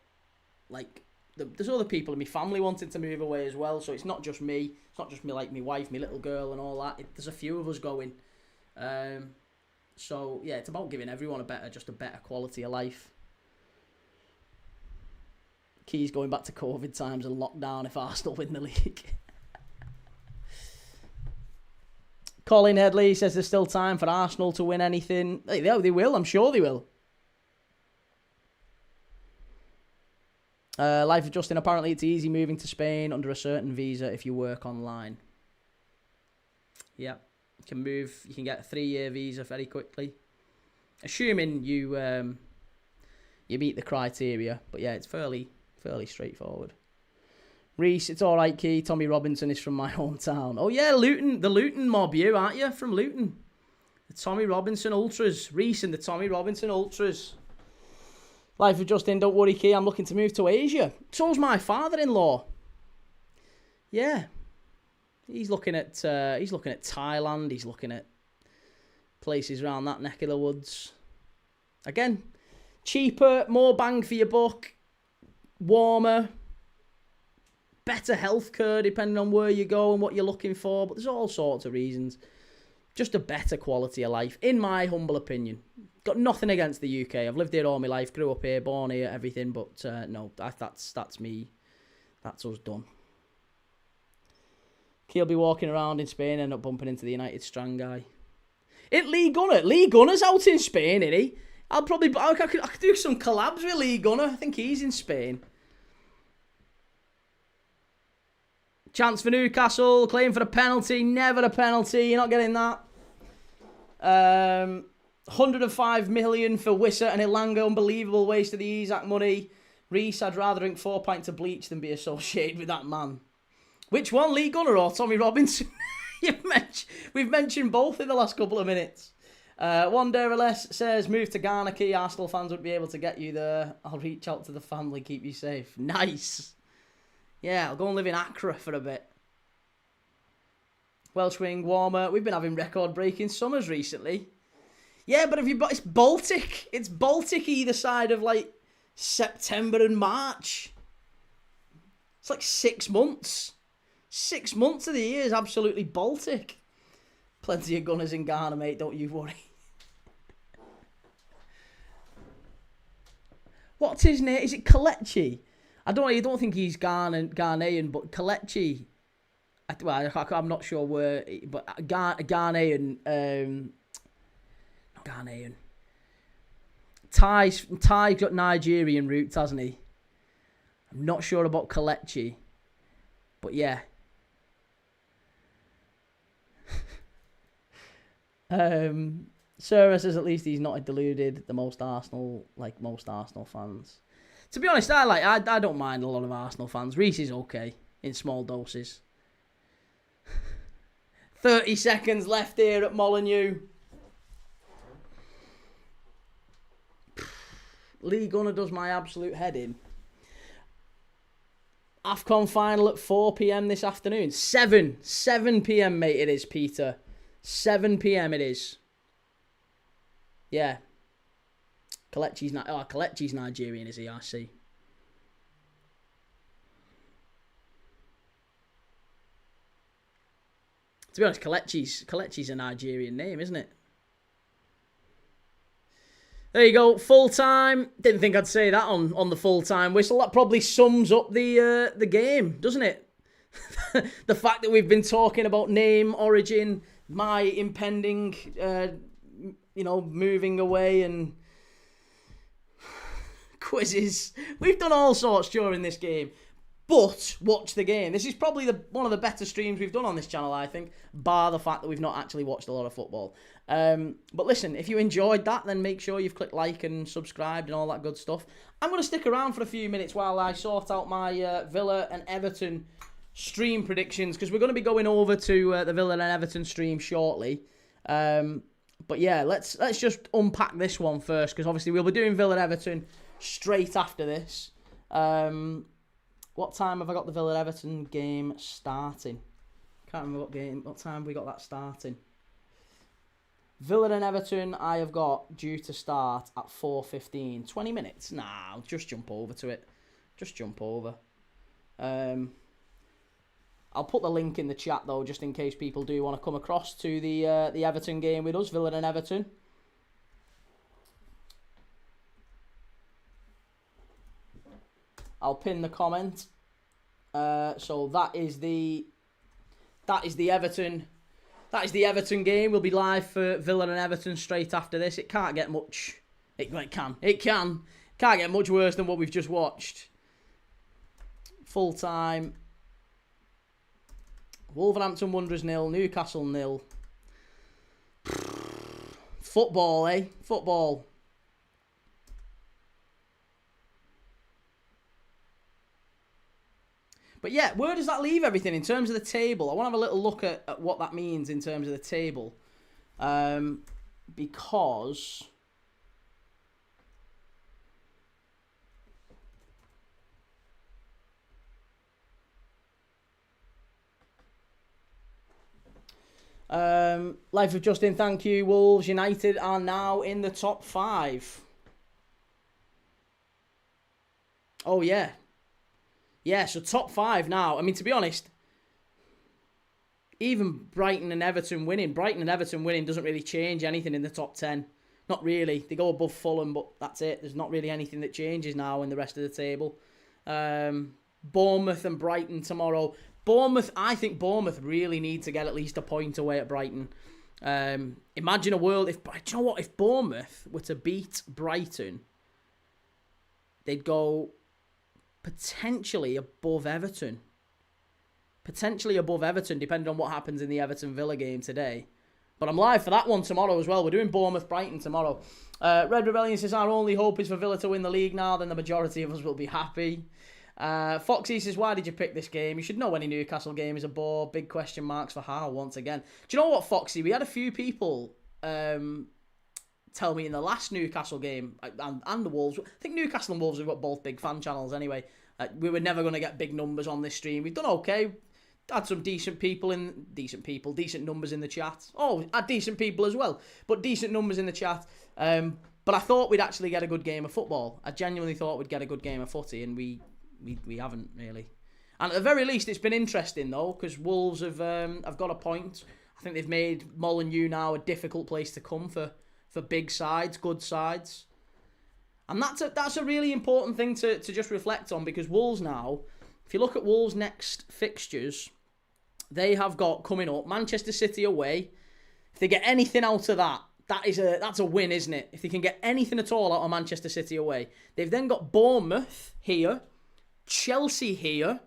Speaker 1: like, there's other people in my family wanting to move away as well. So it's not just me. It's not just me, like my wife, my little girl, and all that. There's a few of us going. So yeah, it's about giving everyone a better quality of life. Key's going back to COVID times and lockdown if Arsenal win the league. Colin Headley says there's still time for Arsenal to win anything. They will. I'm sure they will. Life of Justin, apparently it's easy moving to Spain under a certain visa if you work online. Yeah, you can move. You can get a 3-year visa very quickly, assuming you meet the criteria. But yeah, it's fairly straightforward. Reese, it's all right, Key. Tommy Robinson is from my hometown. Oh yeah, Luton, the Luton mob, you aren't you? From Luton, the Tommy Robinson Ultras. Reese and the Tommy Robinson Ultras. Life of Justin, don't worry, Key. I'm looking to move to Asia. So's my father-in-law. Yeah, he's looking at Thailand. He's looking at places around that neck of the woods. Again, cheaper, more bang for your buck, warmer, better healthcare depending on where you go and what you're looking for. But there's all sorts of reasons. Just a better quality of life, in my humble opinion. Got nothing against the UK. I've lived here all my life, grew up here, born here, everything. But no, that's me. That's us done. He'll be walking around in Spain and end up bumping into the United Strand guy. Lee Gunner. Lee Gunner's out in Spain, isn't he? I could do some collabs with Lee Gunner. I think he's in Spain. Chance for Newcastle. Claim for a penalty. Never a penalty. You're not getting that. 105 million for Wissa and Ilanga. Unbelievable waste of the Isaac money. Reese, I'd rather drink 4 pints of bleach than be associated with that man. Which one, Lee Gunner or Tommy Robinson? We've mentioned both in the last couple of minutes. One day or less says, move to Ghana, Key. Arsenal fans wouldn't be able to get you there. I'll reach out to the family, keep you safe. Nice. Yeah, I'll go and live in Accra for a bit. Welsh wing, warmer. We've been having record-breaking summers recently. Yeah, but it's Baltic. It's Baltic either side of, like, September and March. It's like 6 months. 6 months of the year is absolutely Baltic. Plenty of gunners in Ghana, mate. Don't you worry. What's his name? Is it Kelechi? I don't think he's Ghanaian, but Kelechi. I'm not sure where, but Ghanaian. Not Ghanaian. Ty's got Nigerian roots, hasn't he? I'm not sure about Kelechi, but yeah. Sarah says at least he's not deluded. Most Arsenal fans. To be honest, I don't mind a lot of Arsenal fans. Reese is okay in small doses. 30 seconds left here at Molineux. Lee Gunner does my absolute head in. AFCON final at 4 p.m. this afternoon. 7 p.m, mate, it is, Peter. 7 p.m. it is. Yeah. Kelechi's Nigerian, is he? I see. To be honest, Kelechi's a Nigerian name, isn't it? There you go, full time. Didn't think I'd say that on the full time whistle. That probably sums up the game, doesn't it? The fact that we've been talking about name, origin, my impending, moving away and quizzes. We've done all sorts during this game. But watch the game. This is probably one of the better streams we've done on this channel, I think, bar the fact that we've not actually watched a lot of football. But listen, if you enjoyed that, then make sure you've clicked like and subscribed and all that good stuff. I'm going to stick around for a few minutes while I sort out my Villa and Everton stream predictions, because we're going to be going over to the Villa and Everton stream shortly. But yeah, let's just unpack this one first, because obviously we'll be doing Villa and Everton straight after this. What time have I got the Villa-Everton game starting? Can't remember what time we got that starting. Villa and Everton, I have got due to start at 4:15. 20 minutes? Nah, I'll just jump over to it. Just jump over. I'll put the link in the chat, though, just in case people do want to come across to the Everton game with us, Villa and Everton. I'll pin the comment. So that is the Everton. That is the Everton game. We'll be live for Villa and Everton straight after this. It can't get much. It can. Can't get much worse than what we've just watched. Full time. Wolverhampton Wanderers 0, Newcastle 0. Football, eh? Football. But yeah, where does that leave everything in terms of the table? I want to have a little look at what that means in terms of the table. Because Life of Justin, thank you. Wolves United are now in the top 5. Oh yeah. Yeah, so top 5 now. I mean, to be honest, even Brighton and Everton winning doesn't really change anything in the top 10. Not really. They go above Fulham, but that's it. There's not really anything that changes now in the rest of the table. Bournemouth and Brighton tomorrow. I think Bournemouth really need to get at least a point away at Brighton. Imagine a world do you know what? If Bournemouth were to beat Brighton, they'd go potentially above Everton. Depending on what happens in the Everton-Villa game today. But I'm live for that one tomorrow as well. We're doing Bournemouth-Brighton tomorrow. Red Rebellion says, our only hope is for Villa to win the league now, then the majority of us will be happy. Foxy says, why did you pick this game? You should know any Newcastle game is a bore. Big question marks for Howe once again. Do you know what, Foxy? We had a few people tell me in the last Newcastle game and the Wolves. I think Newcastle and Wolves have got both big fan channels anyway. We were never going to get big numbers on this stream. We've done okay. Had some decent numbers in the chat. Oh, had decent people as well, but decent numbers in the chat. But I thought we'd actually get a good game of football. I genuinely thought we'd get a good game of footy, and we haven't really. And at the very least, it's been interesting though, because Wolves have got a point. I think they've made Molineux now a difficult place to come for big sides, good sides. And that's a really important thing to just reflect on, because Wolves now, if you look at Wolves' next fixtures, they have got coming up Manchester City away. If they get anything out of that's a win, isn't it? If they can get anything at all out of Manchester City away. They've then got Bournemouth here, Chelsea here,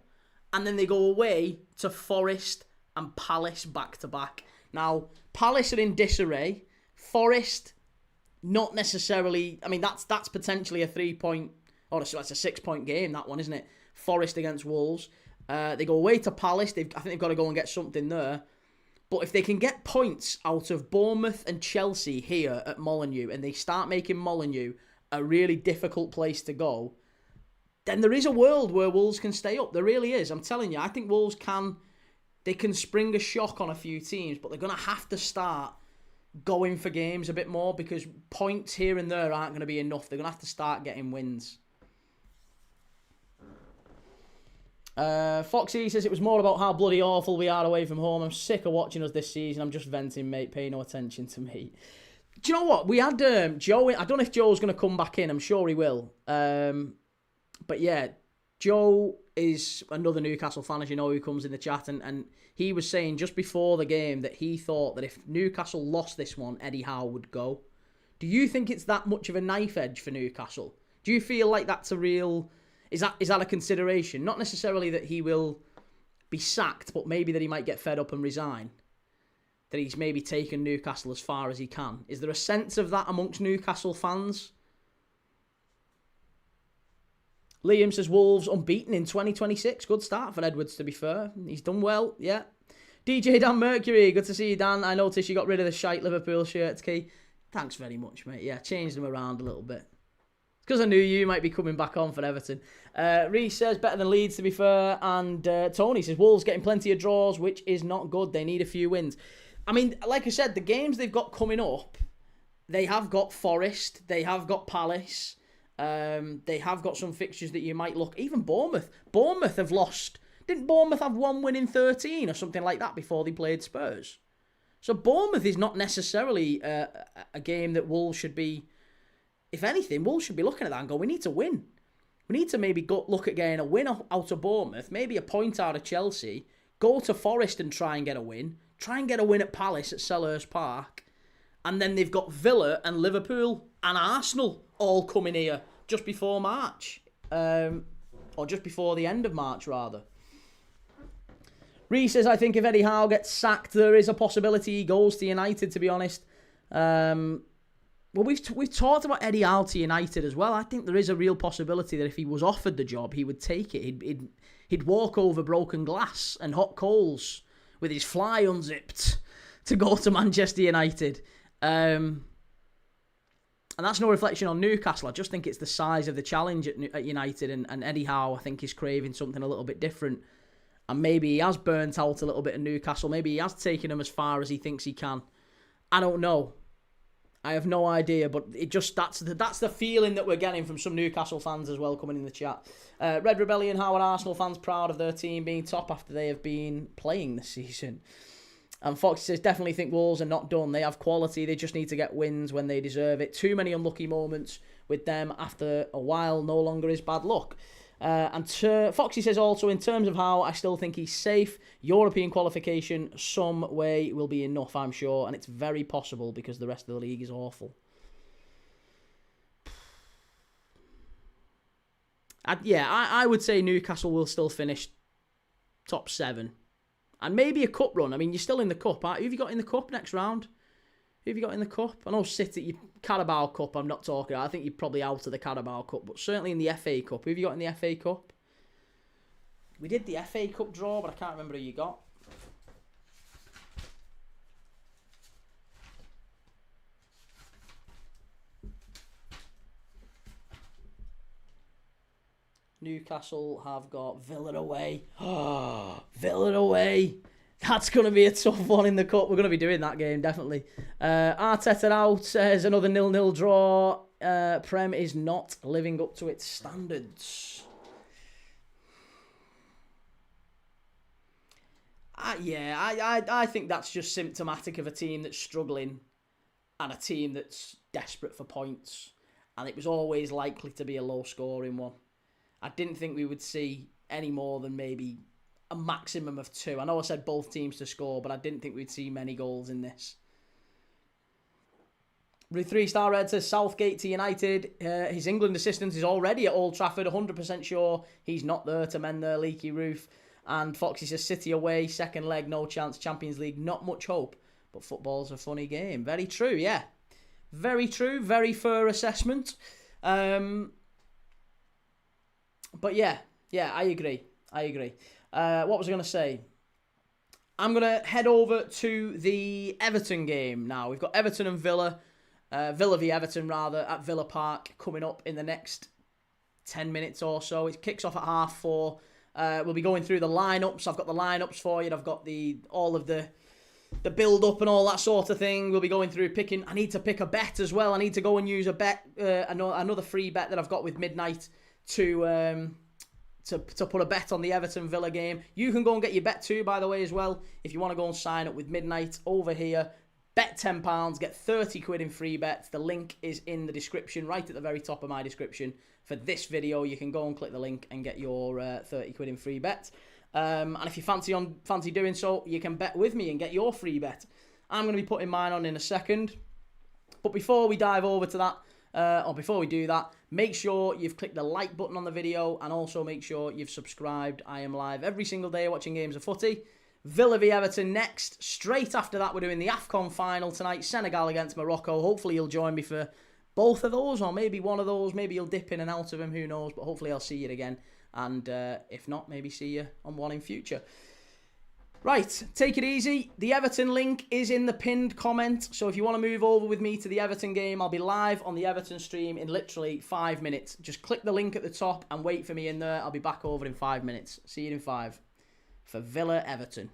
Speaker 1: and then they go away to Forest and Palace back to back. Now, Palace are in disarray. Forest, not necessarily. I mean, that's potentially a 3-point, or that's a 6-point game, that one, isn't it? Forest against Wolves. They go away to Palace. I think they've got to go and get something there. But if they can get points out of Bournemouth and Chelsea here at Molineux, and they start making Molineux a really difficult place to go, then there is a world where Wolves can stay up. There really is. I'm telling you, I think Wolves can spring a shock on a few teams, but they're going to have to start going for games a bit more, because points here and there aren't going to be enough. They're going to have to start getting wins. Foxy says it was more about how bloody awful we are away from home. I'm sick of watching us this season. I'm just venting, mate. Pay no attention to me. Do you know what? We had Joe. I don't know if Joe's going to come back in. I'm sure he will. But yeah, Joe is another Newcastle fan, as you know, who comes in the chat. And he was saying just before the game that he thought that if Newcastle lost this one, Eddie Howe would go. Do you think it's that much of a knife edge for Newcastle? Do you feel like that's a real... Is that a consideration? Not necessarily that he will be sacked, but maybe that he might get fed up and resign. That he's maybe taken Newcastle as far as he can. Is there a sense of that amongst Newcastle fans? Liam says Wolves unbeaten in 2026. Good start for Edwards, to be fair. He's done well, yeah. DJ Dan Mercury, good to see you, Dan. I noticed you got rid of the shite Liverpool shirts, Key. Thanks very much, mate. Yeah, changed them around a little bit. Because I knew you might be coming back on for Everton. Reece says, better than Leeds, to be fair. And Tony says, Wolves getting plenty of draws, which is not good. They need a few wins. I mean, like I said, the games they've got coming up, they have got Forest, they have got Palace, they have got some fixtures that you might look... Even Bournemouth. Bournemouth have lost... Didn't Bournemouth have one win in 13 or something like that before they played Spurs? So Bournemouth is not necessarily a game that Wolves should be... If anything, Wolves should be looking at that and go, we need to win. We need to maybe look at getting a win out of Bournemouth, maybe a point out of Chelsea, go to Forest and try and get a win, try and get a win at Palace at Selhurst Park, and then they've got Villa and Liverpool and Arsenal all coming here just before March, or just before the end of March, rather. Reece says, I think if Eddie Howe gets sacked, there is a possibility he goes to United, to be honest. Well, we've talked about Eddie Howe to United as well. I think there is a real possibility that if he was offered the job, he would take it. He'd walk over broken glass and hot coals with his fly unzipped to go to Manchester United. And that's no reflection on Newcastle. I just think it's the size of the challenge at United, and Eddie Howe, I think, is craving something a little bit different. And maybe he has burnt out a little bit in Newcastle. Maybe he has taken him as far as he thinks he can. I don't know. I have no idea, but it just that's the feeling that we're getting from some Newcastle fans as well coming in the chat. Red Rebellion, how are Arsenal fans proud of their team being top after they have been playing this season? And Fox says, definitely think Wolves are not done. They have quality. They just need to get wins when they deserve it. Too many unlucky moments with them after a while no longer is bad luck. And Foxy says also, in terms of how I still think he's safe, European qualification some way will be enough, I'm sure, and it's very possible because the rest of the league is awful. I would say Newcastle will still finish top 7. And maybe a cup run. I mean, you're still in the cup. Who have you got in the cup next round? Who have you got in the cup? I know City, Carabao Cup, I'm not talking. I think you're probably out of the Carabao Cup, but certainly in the FA Cup. Who have you got in the FA Cup? We did the FA Cup draw, but I can't remember who you got. Newcastle have got Villa away. Oh, Villa away. That's going to be a tough one in the cup. We're going to be doing that game, definitely. Arteta out says another 0-0 draw. Prem is not living up to its standards. I think that's just symptomatic of a team that's struggling and a team that's desperate for points. And it was always likely to be a low-scoring one. I didn't think we would see any more than maybe a maximum of 2. I know I said both teams to score, but I didn't think we'd see many goals in this. 3-star Red says Southgate to United. His England assistant is already at Old Trafford, 100% sure he's not there to mend their leaky roof. And Foxy says City away, second leg, no chance. Champions League, not much hope. But football's a funny game. Very true, yeah. Very true, very fair assessment. But yeah, I agree. What was I going to say? I'm going to head over to the Everton game now. We've got Everton and Villa, Villa v Everton rather, at Villa Park coming up in the next 10 minutes or so. It kicks off at 4:30. We'll be going through the lineups. I've got the lineups for you. I've got all of the build-up and all that sort of thing. We'll be going through picking. I need to pick a bet as well. I need to go and use a bet, another free bet that I've got with Midnight to put a bet on the Everton Villa game. You can go and get your bet too, by the way, as well. If you want to go and sign up with Midnight over here, bet £10, get 30 quid in free bets. The link is in the description, right at the very top of my description for this video. You can go and click the link and get your 30 quid in free bet. And if you fancy doing so, you can bet with me and get your free bet. I'm going to be putting mine on in a second. But before we dive over to that, or before we do that, make sure you've clicked the like button on the video and also make sure you've subscribed. I am live every single day watching games of footy. Villa v Everton next. Straight after that, we're doing the AFCON final tonight. Senegal against Morocco. Hopefully you'll join me for both of those, or maybe one of those. Maybe you'll dip in and out of them, who knows. But hopefully I'll see you again. And if not, maybe see you on one in future. Right, take it easy. The Everton link is in the pinned comment. So if you want to move over with me to the Everton game, I'll be live on the Everton stream in literally 5 minutes. Just click the link at the top and wait for me in there. I'll be back over in 5 minutes. See you in 5 for Villa Everton.